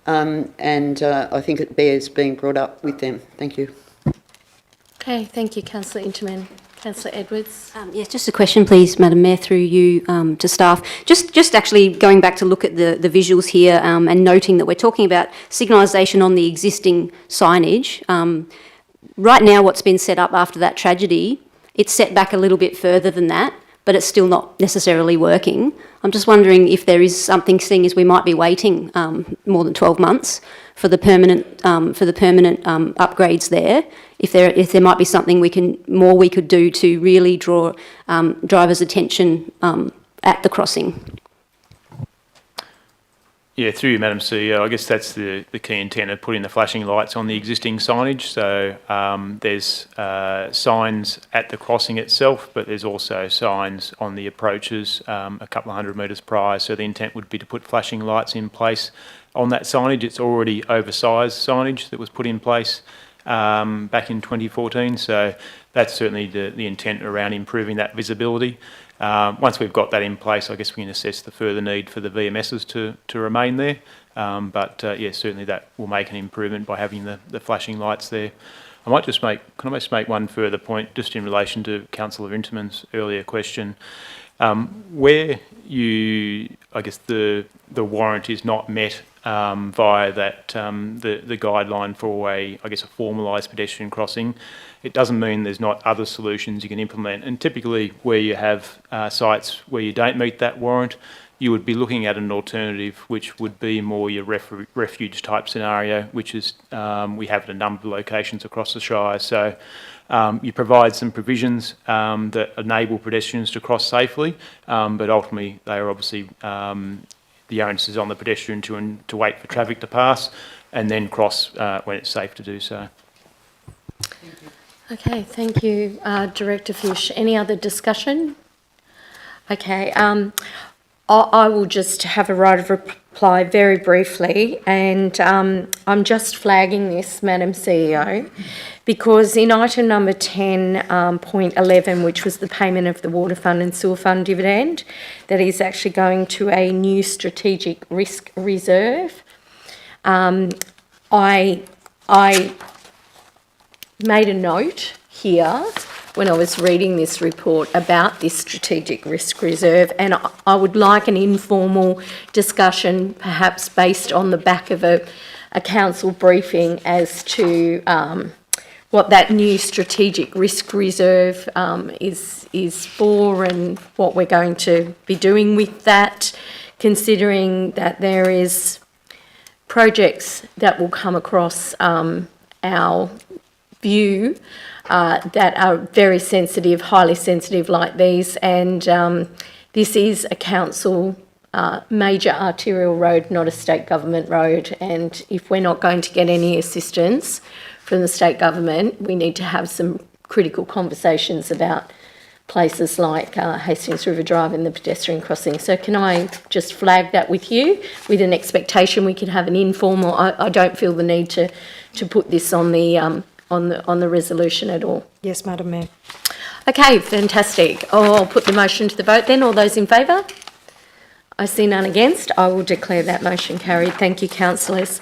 and I think it bears being brought up with them. Thank you. Okay, thank you, Councillor Interman. Councillor Edwards. Yes, just a question, please, Madam Mayor, through you to staff. Just actually going back to look at the visuals here and noting that we're talking about signalisation on the existing signage. Right now, what's been set up after that tragedy, it's set back a little bit further than that, but it's still not necessarily working. I'm just wondering if there is something, seeing as we might be waiting more than 12 months for the permanent upgrades there. If there might be something we could do to really draw drivers' attention at the crossing. Yeah, through you, Madam CEO, I guess that's the key intent of putting the flashing lights on the existing signage. So there's signs at the crossing itself, but there's also signs on the approaches a couple of 100 metres prior. So the intent would be to put flashing lights in place on that signage. It's already oversized signage that was put in place back in 2014. So that's certainly the intent around improving that visibility. Once we've got that in place, I guess we can assess the further need for the VMSs to remain there. Yeah, certainly that will make an improvement by having the flashing lights there. Can I just make one further point just in relation to Councillor Interman's earlier question? Where I guess the warrant is not met via that the guideline for a formalised pedestrian crossing, it doesn't mean there's not other solutions you can implement. And typically where you have sites where you don't meet that warrant, you would be looking at an alternative which would be more your refuge type scenario, which is we have at a number of locations across the Shire. So you provide some provisions that enable pedestrians to cross safely, but ultimately they are obviously the onus is on the pedestrian to wait for traffic to pass and then cross when it's safe to do so. Okay, thank you, Director Fish. Any other discussion? Okay, I will just have a right of reply very briefly, and I'm just flagging this, Madam CEO, because in item number 10.11, which was the payment of the Water Fund and Sewer Fund dividend, that is actually going to a new strategic risk reserve. I made a note here when I was reading this report about this strategic risk reserve, and I would like an informal discussion, perhaps based on the back of a council briefing, as to what that new strategic risk reserve is for, and what we're going to be doing with that, considering that there is projects that will come across our view that are very sensitive, highly sensitive like these, and this is a council major arterial road, not a state government road, and if we're not going to get any assistance from the state government, we need to have some critical conversations about places like Hastings River Drive and the pedestrian crossing. So can I just flag that with you, with an expectation we could have an informal? I don't feel the need to put this on the resolution at all. Yes, Madam Mayor. Okay, fantastic. I'll put the motion to the vote then. All those in favour? I see none against. I will declare that motion carried. Thank you, councillors.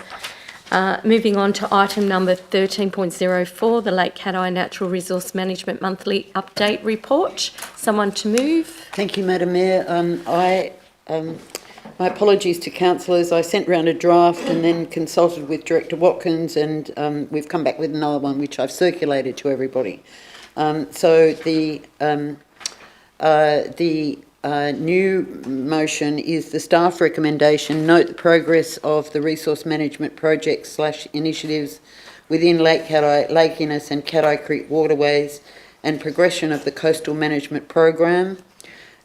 Moving on to item number 13.04, the Lake Cat Eye Natural Resource Management Monthly Update Report. Someone to move? Thank you, Madam Mayor. My apologies to councillors. I sent round a draft and then consulted with Director Watkins, and we've come back with another one which I've circulated to everybody. So the new motion is the staff recommendation: note the progress of the resource management projects / initiatives within Lake Cat Eye, Lake Innes and Cat Eye Creek waterways, and progression of the coastal management program.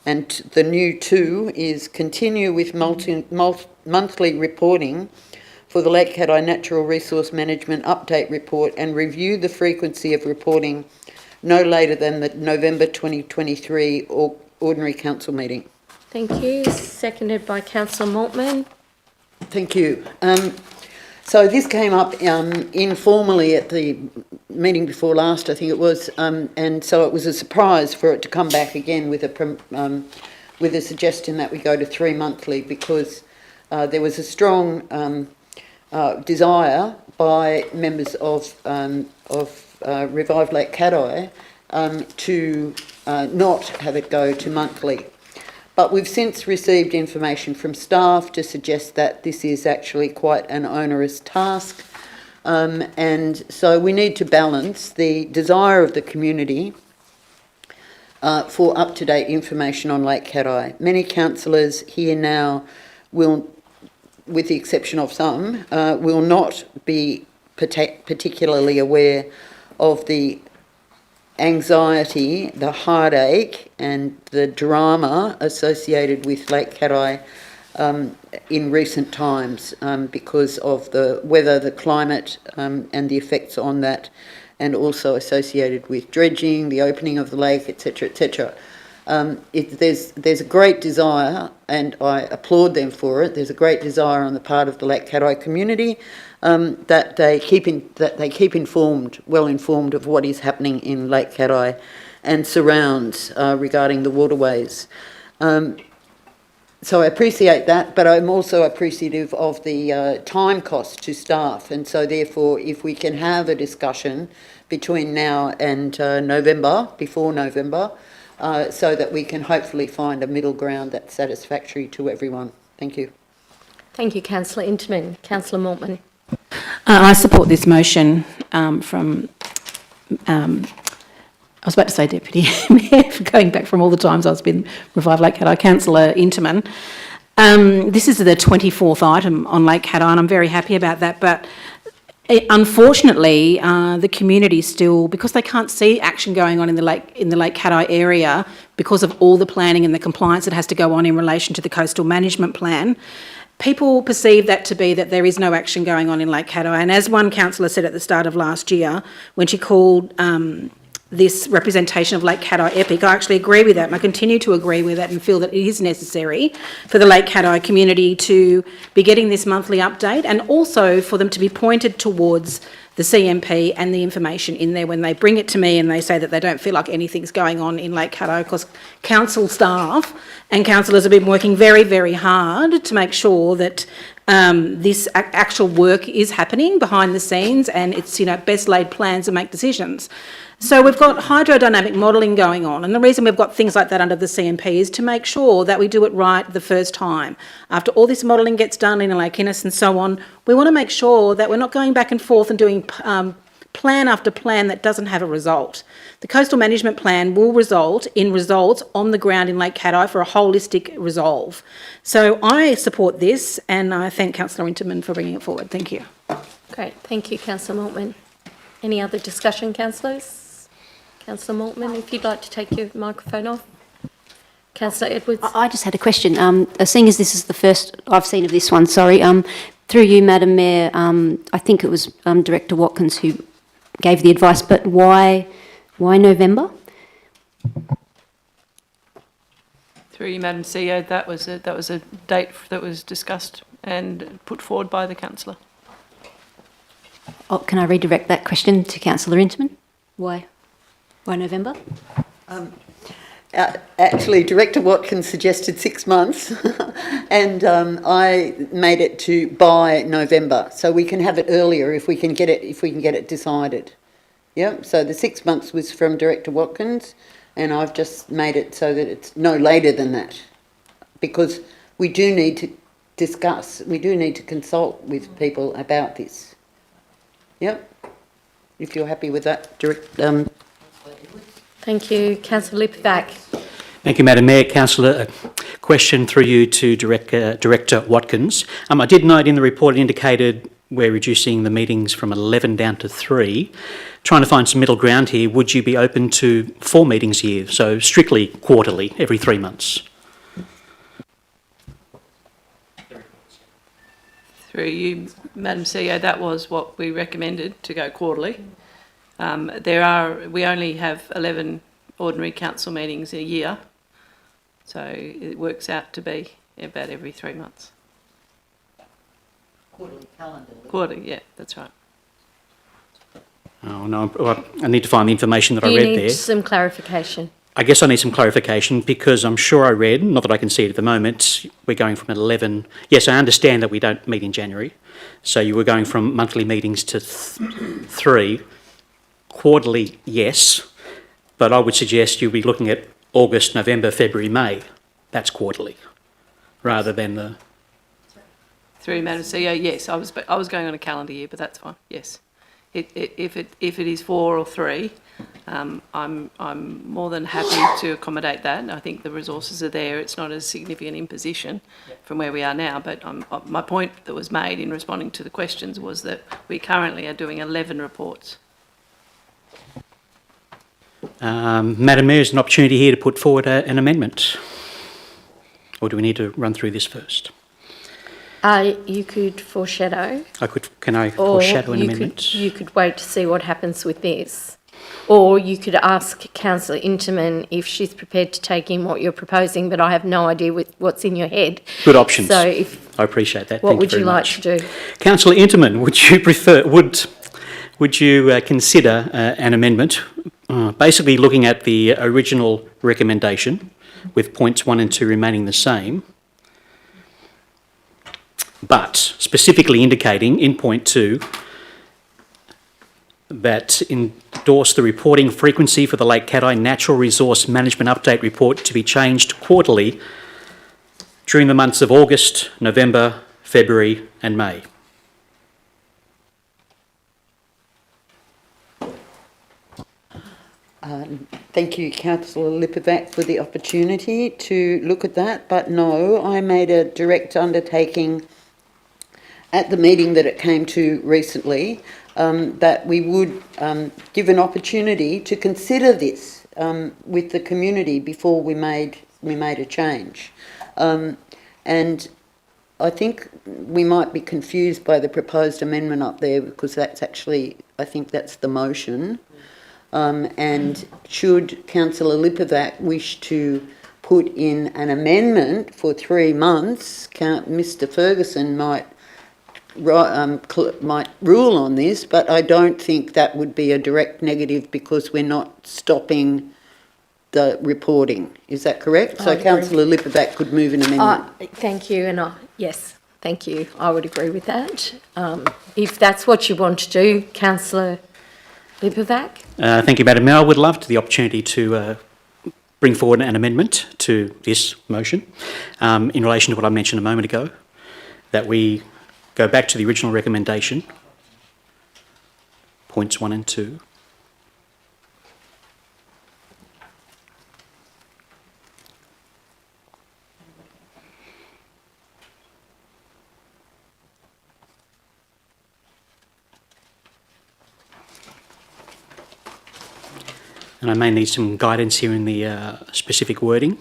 And the new 2 is continue with monthly reporting for the Lake Cat Eye Natural Resource Management Update Report, and review the frequency of reporting no later than the November 2023 Ordinary Council meeting. Thank you. Seconded by Councillor Maltman. Thank you. So this came up informally at the meeting before last, I think it was, and so it was a surprise for it to come back again with a suggestion that we go to 3 monthly, because there was a strong desire by members of Revive Lake Cat Eye to not have it go to monthly. But we've since received information from staff to suggest that this is actually quite an onerous task, and so we need to balance the desire of the community for up-to-date information on Lake Cat Eye. Many councillors here now will, with the exception of some, will not be particularly aware of the anxiety, the heartache and the drama associated with Lake Cat Eye in recent times because of the weather, the climate and the effects on that, and also associated with dredging, the opening of the lake, etc., etc. There's a great desire, and I applaud them for it. There's a great desire on the part of the Lake Cat Eye community that they keep informed, well informed of what is happening in Lake Cat Eye and surrounds regarding the waterways. So I appreciate that, but I'm also appreciative of the time cost to staff, and so therefore if we can have a discussion between now and November, before November, so that we can hopefully find a middle ground that's satisfactory to everyone. Thank you. Thank you, Councillor Interman. Councillor Maltman. I support this motion from, I was about to say Deputy Mayor, going back from all the times I've been Revive Lake Cat Eye, Councillor Interman. This is the 24th item on Lake Cat Eye, and I'm very happy about that, but unfortunately, the community still, because they can't see action going on in the Lake Cat Eye area because of all the planning and the compliance that has to go on in relation to the coastal management plan, people perceive that to be that there is no action going on in Lake Cat Eye. And as one councillor said at the start of last year, when she called this representation of Lake Cat Eye epic, I actually agree with that, and I continue to agree with that and feel that it is necessary for the Lake Cat Eye community to be getting this monthly update, and also for them to be pointed towards the CMP and the information in there when they bring it to me and they say that they don't feel like anything's going on in Lake Cat Eye, because council staff and councillors have been working very, very hard to make sure that this actual work is happening behind the scenes, and it's, best laid plans and make decisions. So we've got hydrodynamic modelling going on, and the reason we've got things like that under the CMP is to make sure that we do it right the first time. After all this modelling gets done in Lake Innes and so on, we want to make sure that we're not going back and forth and doing plan after plan that doesn't have a result. The Coastal Management Plan will result in results on the ground in Lake Cat Eye for a holistic resolve. So I support this, and I thank Councillor Interman for bringing it forward. Thank you. Great, thank you, Councillor Mortman. Any other discussion, councillors? Councillor Mortman, if you'd like to take your microphone off. Councillor Edwards. I just had a question. Seeing as this is the first I've seen of this one, sorry, through you, Madam Mayor, I think it was Director Watkins who gave the advice, but why November? Through you, Madam CEO, that was a date that was discussed and put forward by the councillor. Oh, can I redirect that question to Councillor Interman? Why November? Actually, Director Watkins suggested 6 months, and I made it to by November, so we can have it earlier if we can get it decided. Yeah. So the 6 months was from Director Watkins, and I've just made it so that it's no later than that, because we do need to discuss. We do need to consult with people about this. Yep. If you're happy with that, Thank you. Councillor Lipovac. Thank you, Madam Mayor. Councillor, a question through you to Director Watkins. I did note in the report it indicated we're reducing the meetings from 11 down to 3. Trying to find some middle ground here, would you be open to 4 meetings a year, so strictly quarterly, every 3 months? Through you, Madam CEO, that was what we recommended, to go quarterly. We only have 11 ordinary council meetings a year, so it works out to be about every 3 months. quarterly calendar. Quarterly, yeah, that's right. Oh, no, I need to find the information that I read there. You need some clarification. I guess I need some clarification because I'm sure I read, not that I can see it at the moment, we're going from 11. Yes, I understand that we don't meet in January. So you were going from monthly meetings to 3. Quarterly, yes. But I would suggest you'll be looking at August, November, February, May. That's quarterly, rather than the... Through Madam CEO, yes, I was going on a calendar year, but that's fine, yes. If it is 4 or 3, I'm more than happy to accommodate that. I think the resources are there. It's not a significant imposition from where we are now. But my point that was made in responding to the questions was that we currently are doing 11 reports. Madam Mayor, there's an opportunity here to put forward an amendment. Or do we need to run through this first? You could foreshadow. Can I foreshadow an amendment? You could wait to see what happens with this. Or you could ask Councillor Interman if she's prepared to take in what you're proposing, but I have no idea what's in your head. Good options. So I appreciate that. What would you like to do? Councillor Interman, would you consider an amendment, basically looking at the original recommendation with points 1 and 2 remaining the same, but specifically indicating in point 2 that endorse the reporting frequency for the Lake Cat Eye Natural Resource Management Update Report to be changed quarterly during the months of August, November, February and May. Thank you, Councillor Lipovac, for the opportunity to look at that. But no, I made a direct undertaking at the meeting that it came to recently that we would give an opportunity to consider this with the community before we made a change. And I think we might be confused by the proposed amendment up there because that's actually, I think that's the motion. And should Councillor Lipovac wish to put in an amendment for 3 months, Mr Ferguson might rule on this, but I don't think that would be a direct negative because we're not stopping the reporting. Is that correct? So Councillor Lipovac could move an amendment. Thank you, and yes. Thank you. I would agree with that. If that's what you want to do, Councillor Lipovac. Thank you, Madam Mayor. I would love the opportunity to bring forward an amendment to this motion in relation to what I mentioned a moment ago, that we go back to the original recommendation, points 1 and 2. And I may need some guidance here in the specific wording.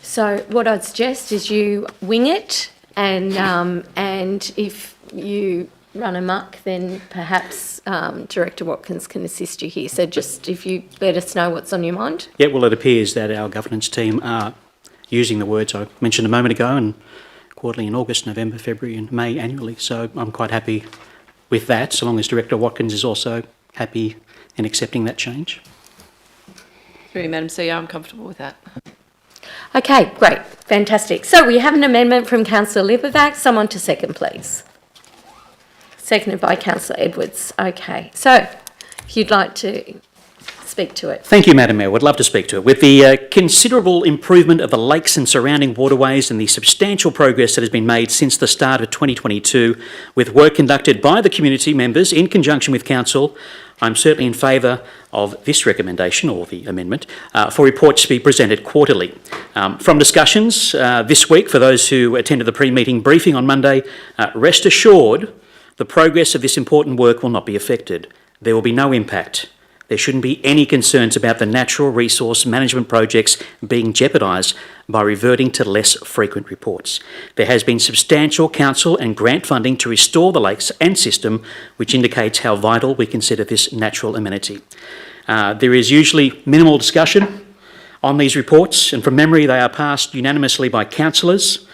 So what I'd suggest is you wing it, and if you run amok, then perhaps Director Watkins can assist you here. So just if you let us know what's on your mind. Yeah, well, it appears that our governance team are using the words I mentioned a moment ago, and quarterly in August, November, February and May annually. So I'm quite happy with that, so long as Director Watkins is also happy in accepting that change. Through you, Madam CEO, I'm comfortable with that. Okay, great, fantastic. So we have an amendment from Councillor Lipovac. Someone to second, please. Seconded by Councillor Edwards. Okay, so if you'd like to speak to it. Thank you, Madam Mayor. Would love to speak to it. With the considerable improvement of the lakes and surrounding waterways and the substantial progress that has been made since the start of 2022, with work conducted by the community members in conjunction with Council, I'm certainly in favour of this recommendation, or the amendment, for reports to be presented quarterly. From discussions this week, for those who attended the pre-meeting briefing on Monday, rest assured the progress of this important work will not be affected. There will be no impact. There shouldn't be any concerns about the natural resource management projects being jeopardised by reverting to less frequent reports. There has been substantial council and grant funding to restore the lakes and system, which indicates how vital we consider this natural amenity. There is usually minimal discussion on these reports, and from memory they are passed unanimously by councillors,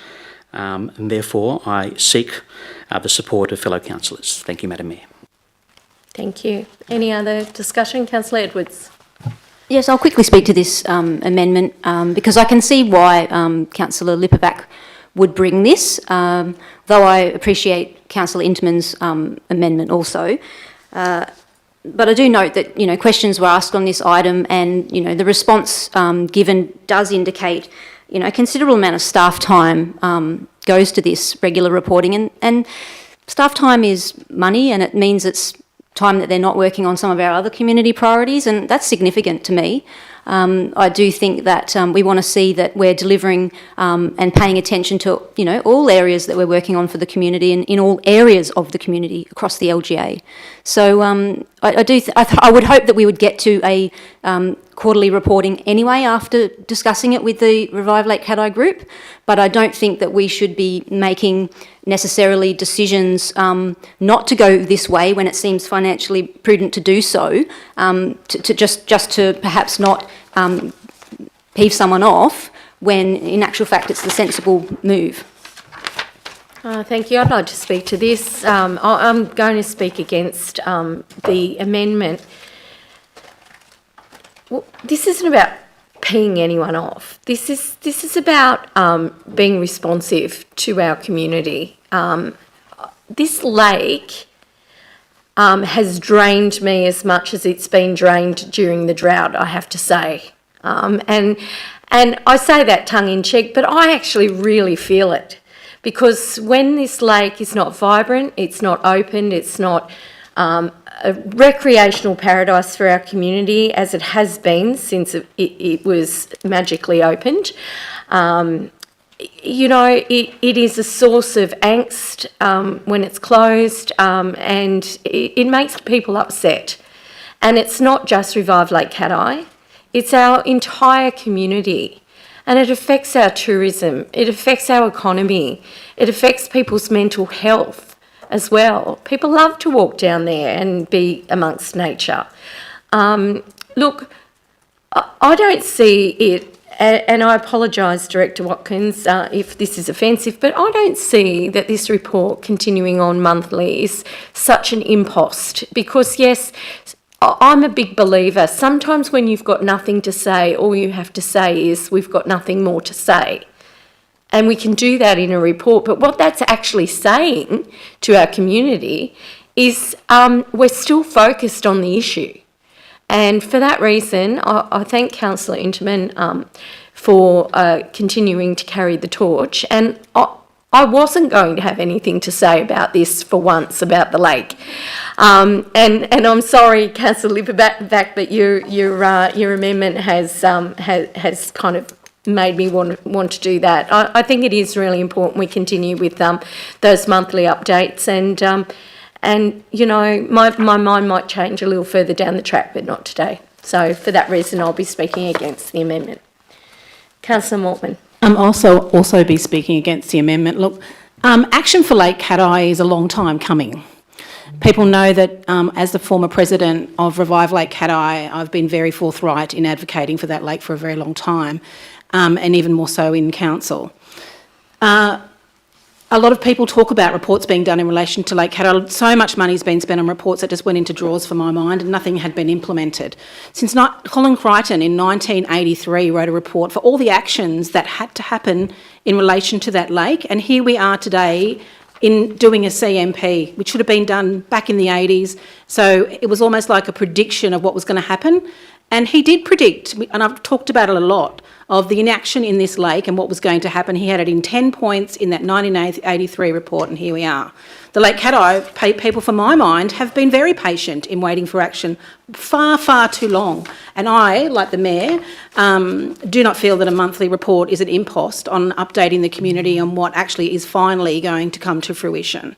and therefore I seek the support of fellow councillors. Thank you, Madam Mayor. Thank you. Any other discussion? Councillor Edwards. Yes, I'll quickly speak to this amendment because I can see why Councillor Lipovac would bring this, though I appreciate Councillor Interman's amendment also. But I do note that, questions were asked on this item, and, the response given does indicate, a considerable amount of staff time goes to this regular reporting, and staff time is money, and it means it's time that they're not working on some of our other community priorities, and that's significant to me. I do think that we want to see that we're delivering and paying attention to, all areas that we're working on for the community and in all areas of the community across the LGA. So I would hope that we would get to a quarterly reporting anyway after discussing it with the Revive Lake Cat Eye group, but I don't think that we should be making necessarily decisions not to go this way when it seems financially prudent to do so, just to perhaps not peeve someone off when in actual fact it's the sensible move. Thank you. I'd like to speak to this. I'm going to speak against the amendment. Well, this isn't about peeing anyone off. This is about being responsive to our community. This lake has drained me as much as it's been drained during the drought, I have to say. And I say that tongue in cheek, but I actually really feel it. Because when this lake is not vibrant, it's not open, it's not a recreational paradise for our community as it has been since it was magically opened. It is a source of angst when it's closed, and it makes people upset. And it's not just Revive Lake Cat Eye, it's our entire community. And it affects our tourism, it affects our economy, it affects people's mental health as well. People love to walk down there and be amongst nature. Look, I don't see it, and I apologise, Director Watkins, if this is offensive, but I don't see that this report continuing on monthly is such an impost, because yes, I'm a big believer. Sometimes when you've got nothing to say, all you have to say is, we've got nothing more to say. And we can do that in a report. But what that's actually saying to our community is we're still focused on the issue. And for that reason, I thank Councillor Interman for continuing to carry the torch. And I wasn't going to have anything to say about this for once, about the lake. And I'm sorry, Councillor Lippavack, that your amendment has kind of made me want to do that. I think it is really important we continue with those monthly updates, and you know, my mind might change a little further down the track, but not today. So for that reason, I'll be speaking against the amendment. Councillor Mortman. Also be speaking against the amendment. Look, action for Lake Cat Eye is a long time coming. People know that as the former president of Revive Lake Cat Eye, I've been very forthright in advocating for that lake for a very long time, and even more so in council. A lot of people talk about reports being done in relation to Lake Cat Eye. So much money's been spent on reports that just went into drawers for my mind, and nothing had been implemented. Since Colin Crichton in 1983 wrote a report for all the actions that had to happen in relation to that lake, and here we are today in doing a CMP, which should have been done back in the 80s. So it was almost like a prediction of what was going to happen. And he did predict, and I've talked about it a lot, of the inaction in this lake and what was going to happen. He had it in 10 points in that 1983 report, and here we are. The Lake Cat Eye people, for my mind, have been very patient in waiting for action, far, far too long. And I, like the Mayor, do not feel that a monthly report is an impost on updating the community on what actually is finally going to come to fruition.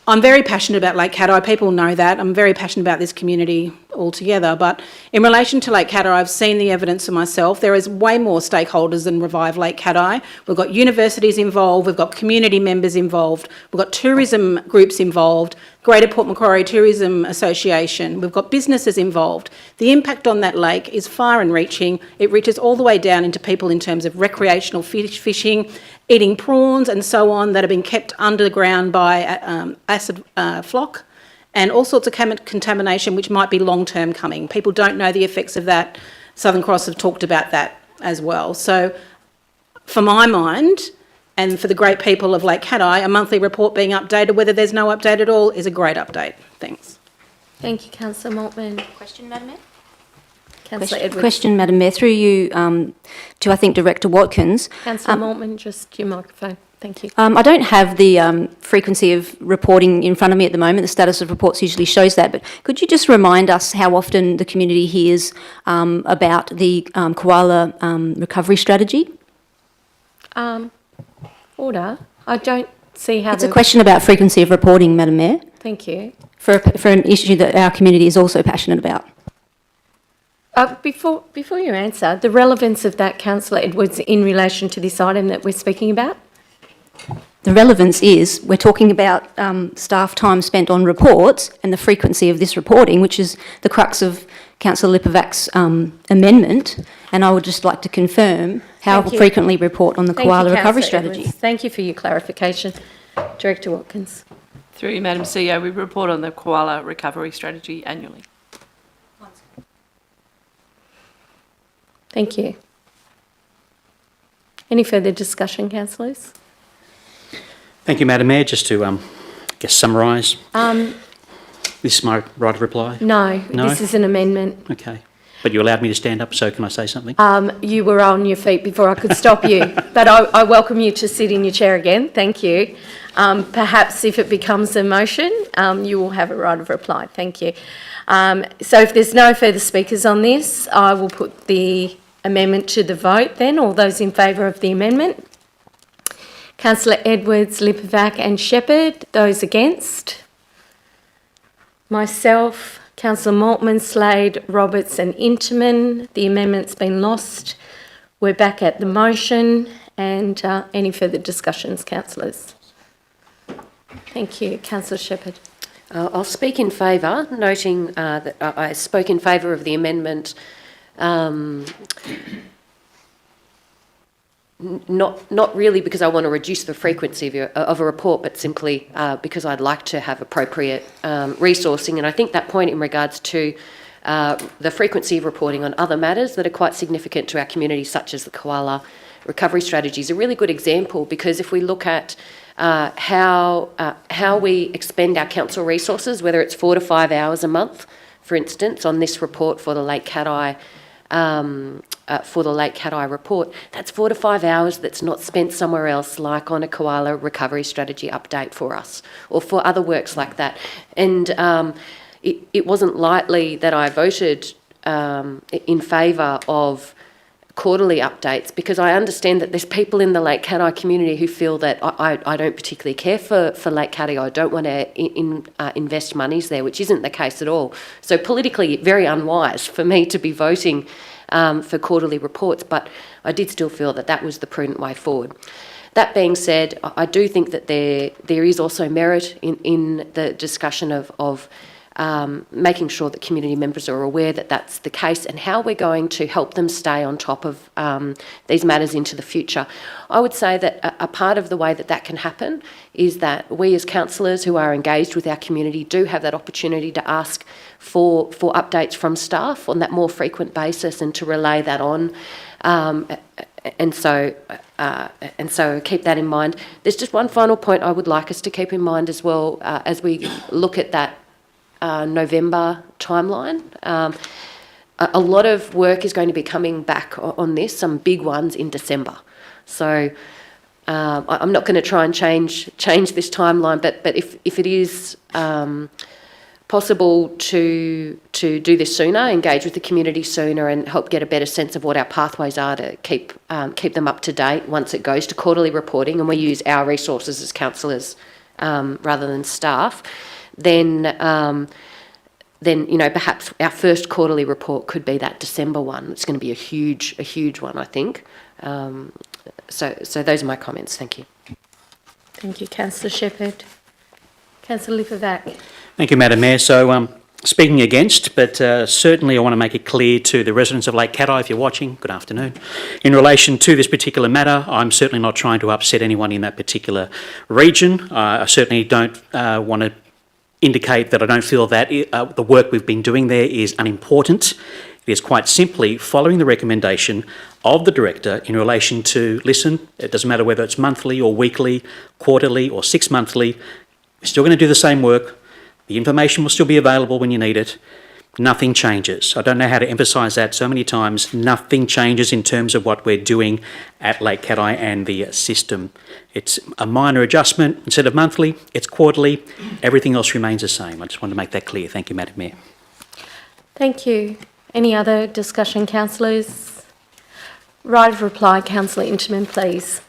I'm very passionate about Lake Cat Eye. People know that. I'm very passionate about this community altogether. But in relation to Lake Cat Eye, I've seen the evidence for myself. There is way more stakeholders than Revive Lake Cat Eye. We've got universities involved. We've got community members involved. We've got tourism groups involved. Greater Port Macquarie Tourism Association. We've got businesses involved. The impact on that lake is far and reaching. It reaches all the way down into people in terms of recreational fishing, eating prawns and so on that have been kept underground by acid flock, and all sorts of contamination which might be long-term coming. People don't know the effects of that. Southern Cross have talked about that as well. So for my mind, and for the great people of Lake Cat Eye, a monthly report being updated, whether there's no update at all, is a great update. Thanks. Thank you, Councillor Mortman. Question, Madam Mayor? Councillor Edwards. Question, Madam Mayor, through you to, I think, Director Watkins. Councillor Mortman, just your microphone. Thank you. I don't have the frequency of reporting in front of me at the moment. The status of reports usually shows that, but could you just remind us how often the community hears about the koala recovery strategy? Order. I don't see how It's a question about frequency of reporting, Madam Mayor, Thank you. for an issue that our community is also passionate about. Before you answer, the relevance of that, Councillor Edwards, in relation to this item that we're speaking about? The relevance is we're talking about staff time spent on reports and the frequency of this reporting, which is the crux of Councillor Lippavack's amendment, and I would just like to confirm how frequently report on the koala recovery strategy. Edwards. Thank you for your clarification. Director Watkins. Through you, Madam CEO, we report on the koala recovery strategy annually. Thank you. Any further discussion, councillors? Thank you, Madam Mayor. Just to, summarise. This is my right of reply? No, this is an amendment. Okay. But you allowed me to stand up, so can I say something? You were on your feet before I could stop you, but I welcome you to sit in your chair again. Thank you. Perhaps if it becomes a motion, you will have a right of reply. Thank you. So if there's no further speakers on this, I will put the amendment to the vote then. All those in favour of the amendment? Councillor Edwards, Lippavack and Shepherd. Those against? Myself, Councillor Mortman, Slade, Roberts and Interman. The amendment's been lost. We're back at the motion, and any further discussions, councillors? Thank you. Councillor Shepherd. I'll speak in favour, noting that I spoke in favour of the amendment not really because I want to reduce the frequency of a report, but simply because I'd like to have appropriate resourcing. And I think that point in regards to the frequency of reporting on other matters that are quite significant to our community, such as the koala recovery strategy, is a really good example, because if we look at how we expend our council resources, whether it's 4 to 5 hours a month, for instance, on this report for the Lake Cat Eye, report, that's 4 to 5 hours that's not spent somewhere else, like on a koala recovery strategy update for us, or for other works like that. And it wasn't lightly that I voted in favour of quarterly updates, because I understand that there's people in the Lake Cat Eye community who feel that I don't particularly care for Lake Cat Eye. I don't want to invest monies there, which isn't the case at all. So politically, very unwise for me to be voting for quarterly reports, but I did still feel that that was the prudent way forward. That being said, I do think that there is also merit in the discussion of making sure that community members are aware that that's the case, and how we're going to help them stay on top of these matters into the future. I would say that a part of the way that can happen is that we as councillors who are engaged with our community do have that opportunity to ask for updates from staff on that more frequent basis, and to relay that on. And so keep that in mind. There's just one final point I would like us to keep in mind as well, as we look at that November timeline. A lot of work is going to be coming back on this, some big ones in December. So I'm not going to try and change this timeline, but if it is possible to do this sooner, engage with the community sooner, and help get a better sense of what our pathways are to keep them up to date once it goes to quarterly reporting, and we use our resources as councillors rather than staff, then perhaps our first quarterly report could be that December one. It's going to be a huge one, I think. So those are my comments. Thank you. Thank you, Councillor Shepherd. Councillor Lipovac. Thank you, Madam Mayor. So, speaking against, but certainly I want to make it clear to the residents of Lake Cat Eye, if you're watching, good afternoon. In relation to this particular matter, I'm certainly not trying to upset anyone in that particular region. I certainly don't want to indicate that I don't feel that the work we've been doing there is unimportant. It is quite simply following the recommendation of the Director in relation to, listen, it doesn't matter whether it's monthly or weekly, quarterly or 6 monthly, we're still going to do the same work. The information will still be available when you need it. Nothing changes. I don't know how to emphasise that so many times. Nothing changes in terms of what we're doing at Lake Cat Eye and the system. It's a minor adjustment. Instead of monthly, it's quarterly. Everything else remains the same. I just want to make that clear. Thank you, Madam Mayor. Thank you. Any other discussion, councillors? Right of reply, Councillor Interman, please.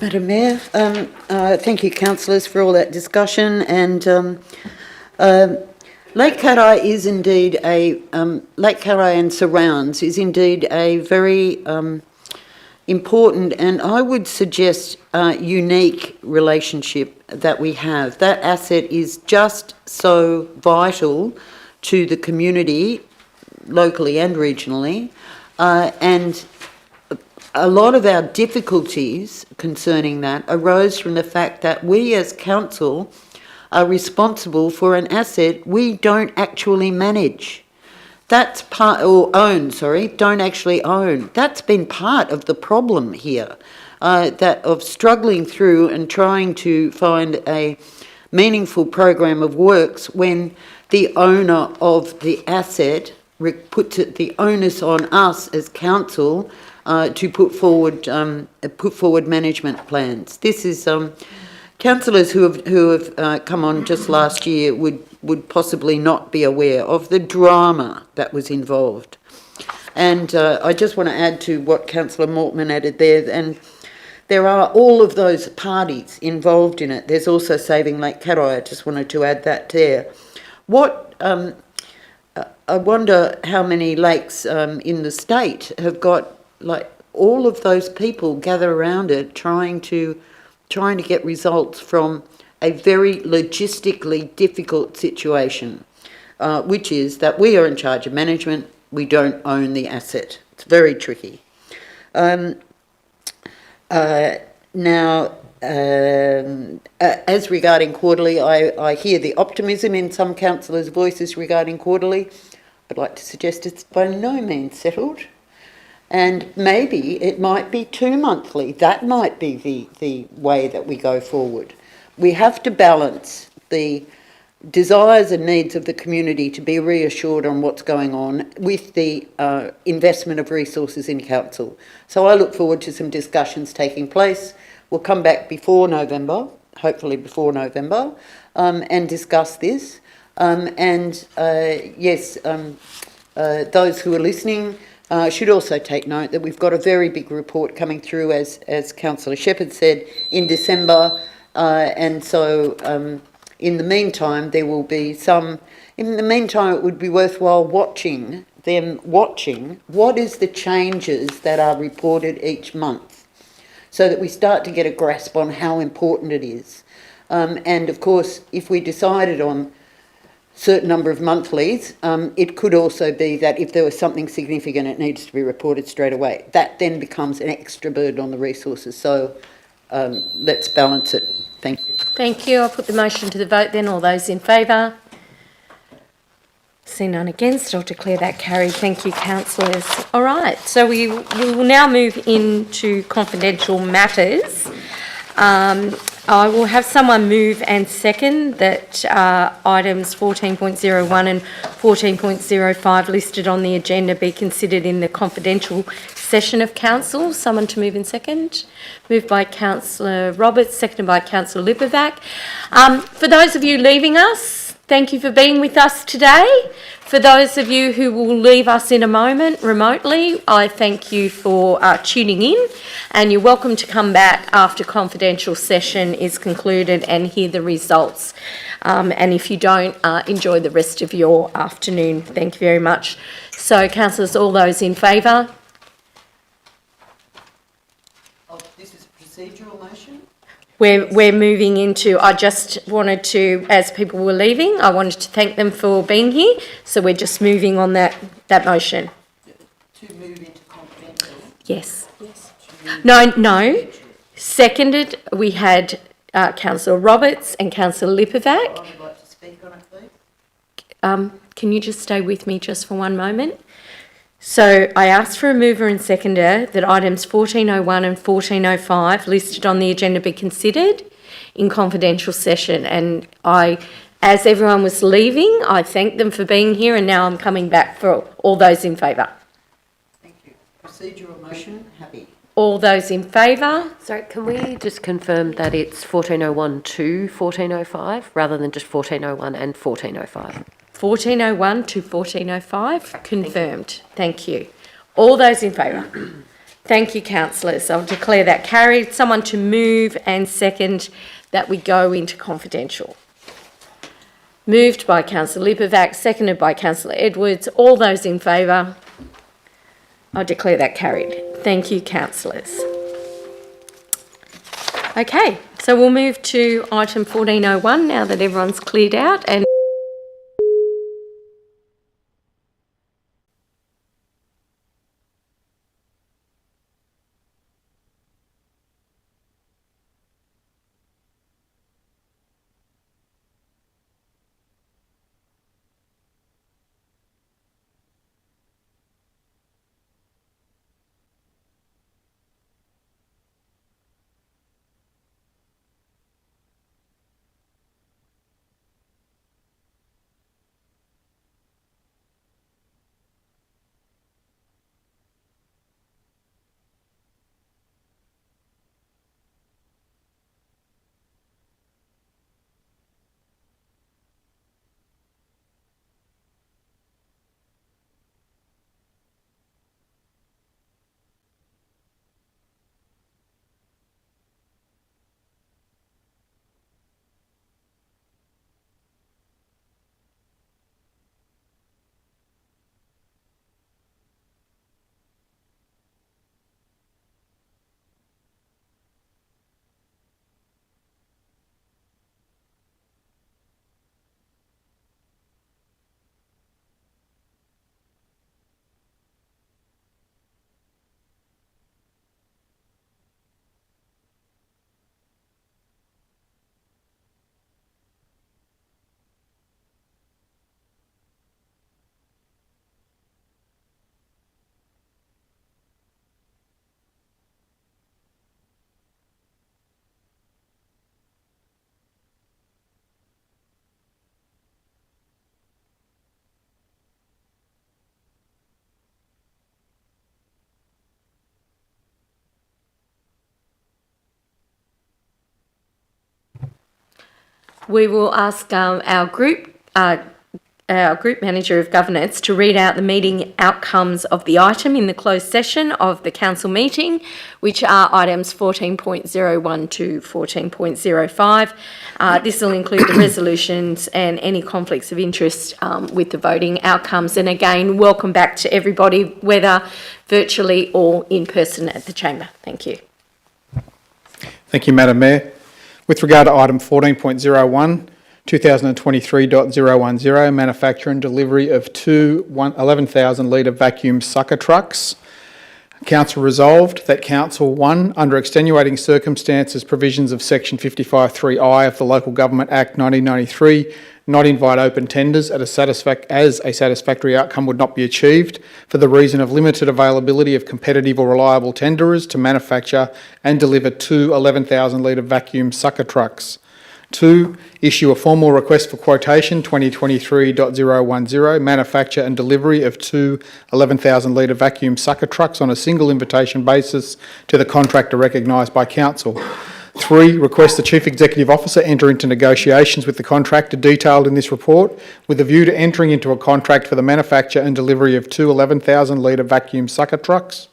Madam Mayor, thank you, councillors, for all that discussion. And Lake Cat Eye is indeed Lake Cat Eye and surrounds is indeed a very important, and I would suggest unique relationship that we have. That asset is just so vital to the community, locally and regionally, and a lot of our difficulties concerning that arose from the fact that we as council are responsible for an asset we don't actually manage. That's don't actually own. That's been part of the problem here, that of struggling through and trying to find a meaningful program of works when the owner of the asset puts the onus on us as council to put forward management plans. This is councillors who have come on just last year would possibly not be aware of the drama that was involved. And I just want to add to what Councillor Mortman added there, and there are all of those parties involved in it. There's also Saving Lake Cat Eye. I just wanted to add that there. I wonder how many lakes in the state have got like all of those people gather around it trying to get results from a very logistically difficult situation, which is that we are in charge of management, we don't own the asset. It's very tricky. Now, as regarding quarterly, I hear the optimism in some councillors' voices regarding quarterly. I'd like to suggest it's by no means settled. And maybe it might be 2 monthly. That might be the way that we go forward. We have to balance the desires and needs of the community to be reassured on what's going on with the investment of resources in council. So I look forward to some discussions taking place. We'll come back before November, hopefully before November, and discuss this. Those who are listening should also take note that we've got a very big report coming through, as Councillor Shepherd said, in December, and so in the meantime, there will be some. In the meantime, it would be worthwhile watching what is the changes that are reported each month, so that we start to get a grasp on how important it is. And of course, if we decided on certain number of monthlies, it could also be that if there was something significant, it needs to be reported straight away. That then becomes an extra burden on the resources. So let's balance it. Thank you. Thank you. I'll put the motion to the vote then. All those in favour? See none against. I'll declare that carried. Thank you, councillors. All right. So we will now move into confidential matters. I will have someone move and second that items 14.01 and 14.05 listed on the agenda be considered in the confidential session of council. Someone to move and second. Moved by Councillor Roberts, seconded by Councillor Lipovac. For those of you leaving us, thank you for being with us today. For those of you who will leave us in a moment remotely, I thank you for tuning in, and you're welcome to come back after confidential session is concluded and hear the results. And if you don't, enjoy the rest of your afternoon. Thank you very much. So, councillors, all those in favour? This is a procedural motion. We're moving into, I just wanted to, as people were leaving, I wanted to thank them for being here. So we're just moving on that motion. To move into confidential. Yes. No. Seconded, we had Councillor Roberts and Councillor Lipovac. I would like to speak on it, please. Can you just stay with me just for one moment? So I asked for a mover and seconder that items 1401 and 1405 listed on the agenda be considered in confidential session. And as everyone was leaving, I thanked them for being here, and now I'm coming back for all those in favour. Thank you. Procedural motion, happy. All those in favour? Sorry, can we just confirm that it's 1401 to 1405 rather than just 1401 and 1405? 1401 to 1405, confirmed. Thank you. All those in favour? Thank you, councillors. I'll declare that carried. Someone to move and second that we go into confidential. Moved by Councillor Lipovac, seconded by Councillor Edwards. All those in favour? I'll declare that carried. Thank you, councillors. Okay, so we'll move to item 1401 now that everyone's cleared out. And we will ask our group manager of governance to read out the meeting outcomes of the item in the closed session of the council meeting, which are items 14.01 to 14.05. This will include the resolutions and any conflicts of interest with the voting outcomes. And again, welcome back to everybody, whether virtually or in person at the chamber. Thank you. Thank you, Madam Mayor. With regard to item 14.01, 2023.010, manufacture and delivery of two 11,000 litre vacuum sucker trucks. Council resolved that Council 1, under extenuating circumstances, provisions of Section 55(3)(I) of the Local Government Act 1993, not invite open tenders as a satisfactory outcome would not be achieved for the reason of limited availability of competitive or reliable tenderers to manufacture and deliver two 11,000 litre vacuum sucker trucks. 2, issue a formal request for quotation 2023.010, manufacture and delivery of two 11,000 litre vacuum sucker trucks on a single invitation basis to the contractor recognised by Council. 3, request the Chief Executive Officer enter into negotiations with the contractor detailed in this report with a view to entering into a contract for the manufacture and delivery of two 11,000 litre vacuum sucker trucks.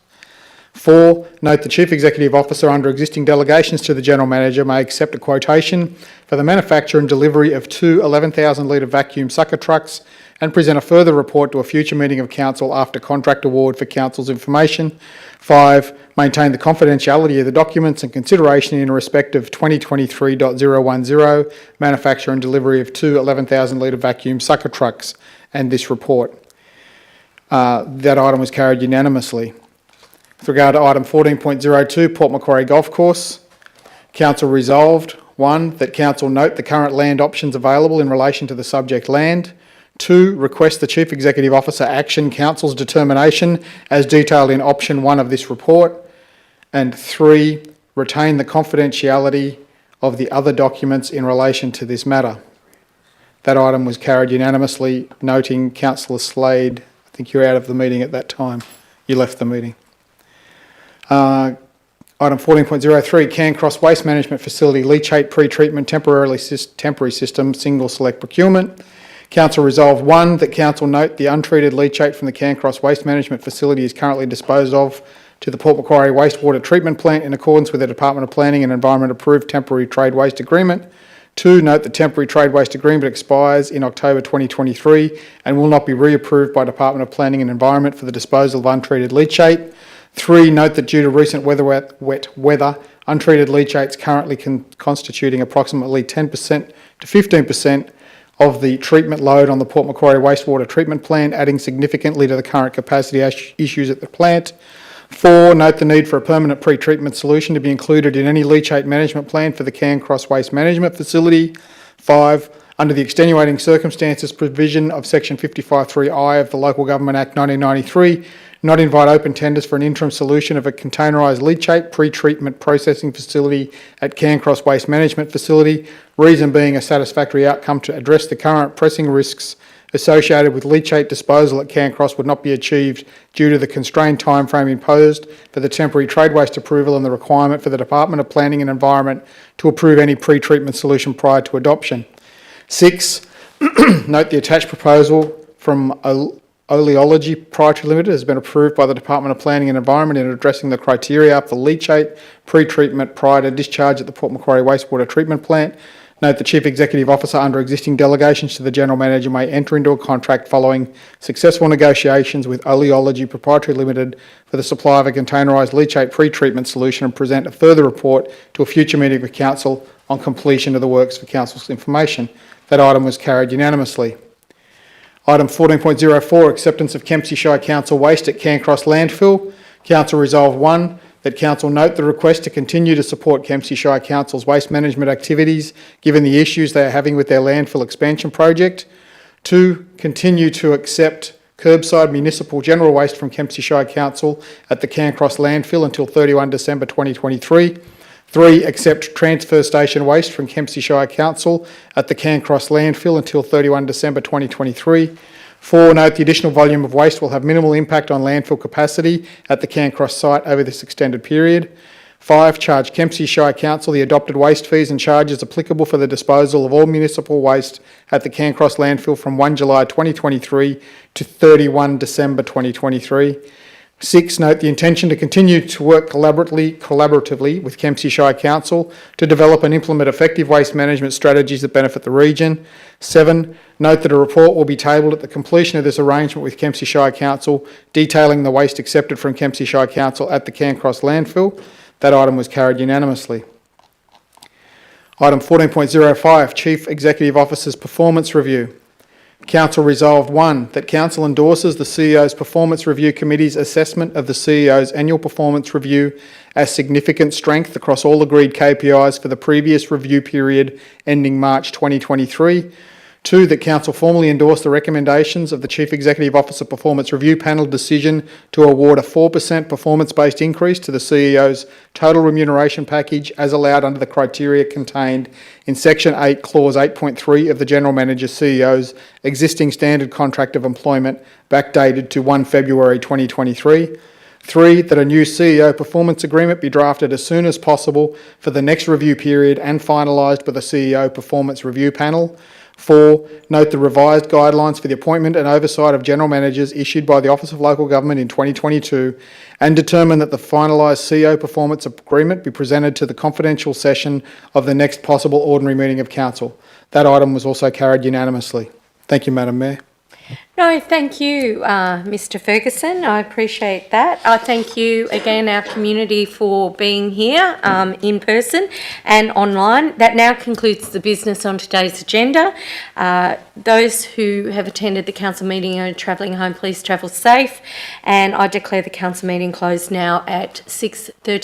4, note the Chief Executive Officer under existing delegations to the General Manager may accept a quotation for the manufacture and delivery of two 11,000 litre vacuum sucker trucks and present a further report to a future meeting of Council after contract award for Council's information. 5, maintain the confidentiality of the documents and consideration in respect of 2023.010, manufacture and delivery of two 11,000 litre vacuum sucker trucks and this report. That item was carried unanimously. With regard to item 14.02, Port Macquarie Golf Course, Council resolved 1, that Council note the current land options available in relation to the subject land. 2, request the Chief Executive Officer action Council's determination as detailed in option 1 of this report. And 3, retain the confidentiality of the other documents in relation to this matter. That item was carried unanimously, noting Councillor Slade, I think you were out of the meeting at that time. You left the meeting. Item 14.03, Cairncross Waste Management Facility leachate pre-treatment temporary system single select procurement. Council resolved 1, that Council note the untreated leachate from the Cairncross Waste Management Facility is currently disposed of to the Port Macquarie Wastewater Treatment Plant in accordance with the Department of Planning and Environment approved temporary trade waste agreement. 2, note the temporary trade waste agreement expires in October 2023 and will not be reapproved by Department of Planning and Environment for the disposal of untreated leachate. 3, note that due to recent wet weather, untreated leachates currently constituting approximately 10% to 15% of the treatment load on the Port Macquarie Wastewater Treatment Plant, adding significantly to the current capacity issues at the plant. 4, note the need for a permanent pre-treatment solution to be included in any leachate management plan for the Cairncross Waste Management Facility. 5, under the extenuating circumstances provision of Section 55(3)(I) of the Local Government Act 1993, not invite open tenders for an interim solution of a containerised leachate pre-treatment processing facility at Cairncross Waste Management Facility, reason being a satisfactory outcome to address the current pressing risks associated with leachate disposal at Cairncross would not be achieved due to the constrained timeframe imposed for the temporary trade waste approval and the requirement for the Department of Planning and Environment to approve any pre-treatment solution prior to adoption. 6, note the attached proposal from Oleology Proprietary Limited has been approved by the Department of Planning and Environment in addressing the criteria for leachate pre-treatment prior to discharge at the Port Macquarie Wastewater Treatment Plant. Note the Chief Executive Officer under existing delegations to the General Manager may enter into a contract following successful negotiations with Oleology Proprietary Limited for the supply of a containerised leachate pre-treatment solution and present a further report to a future meeting with Council on completion of the works for Council's information. That item was carried unanimously. Item 14.04, acceptance of Kempsey Shire Council waste at Cairncross Landfill. Council resolved 1, that Council note the request to continue to support Kempsey Shire Council's waste management activities given the issues they are having with their landfill expansion project. 2, continue to accept curbside municipal general waste from Kempsey Shire Council at the Cairncross Landfill until 31 December 2023. 3, accept transfer station waste from Kempsey Shire Council at the Cairncross Landfill until 31 December 2023. 4, note the additional volume of waste will have minimal impact on landfill capacity at the Cairncross site over this extended period. 5, charge Kempsey Shire Council the adopted waste fees and charges applicable for the disposal of all municipal waste at the Cairncross landfill from 1 July 2023 to 31 December 2023. 6, note the intention to continue to work collaboratively with Kempsey Shire Council to develop and implement effective waste management strategies that benefit the region. 7, note that a report will be tabled at the completion of this arrangement with Kempsey Shire Council detailing the waste accepted from Kempsey Shire Council at the Cairncross landfill. That item was carried unanimously. Item 14.05, Chief Executive Officer's Performance Review. Council resolved 1, that Council endorses the CEO's Performance Review Committee's assessment of the CEO's annual performance review as significant strength across all agreed KPIs for the previous review period ending March 2023. 2, that Council formally endorse the recommendations of the Chief Executive Officer Performance Review Panel decision to award a 4% performance-based increase to the CEO's total remuneration package as allowed under the criteria contained in Section 8, Clause 8.3 of the General Manager CEO's existing standard contract of employment backdated to 1 February 2023. 3, that a new CEO performance agreement be drafted as soon as possible for the next review period and finalised by the CEO Performance Review Panel. 4, note the revised guidelines for the appointment and oversight of general managers issued by the Office of Local Government in 2022 and determine that the finalised CEO performance agreement be presented to the confidential session of the next possible ordinary meeting of Council. That item was also carried unanimously. Thank you, Madam Mayor. No, thank you, Mr. Ferguson. I appreciate that. I thank you again, our community, for being here in person and online. That now concludes the business on today's agenda. Those who have attended the council meeting and are travelling home, please travel safe. And I declare the council meeting closed now at 6:30.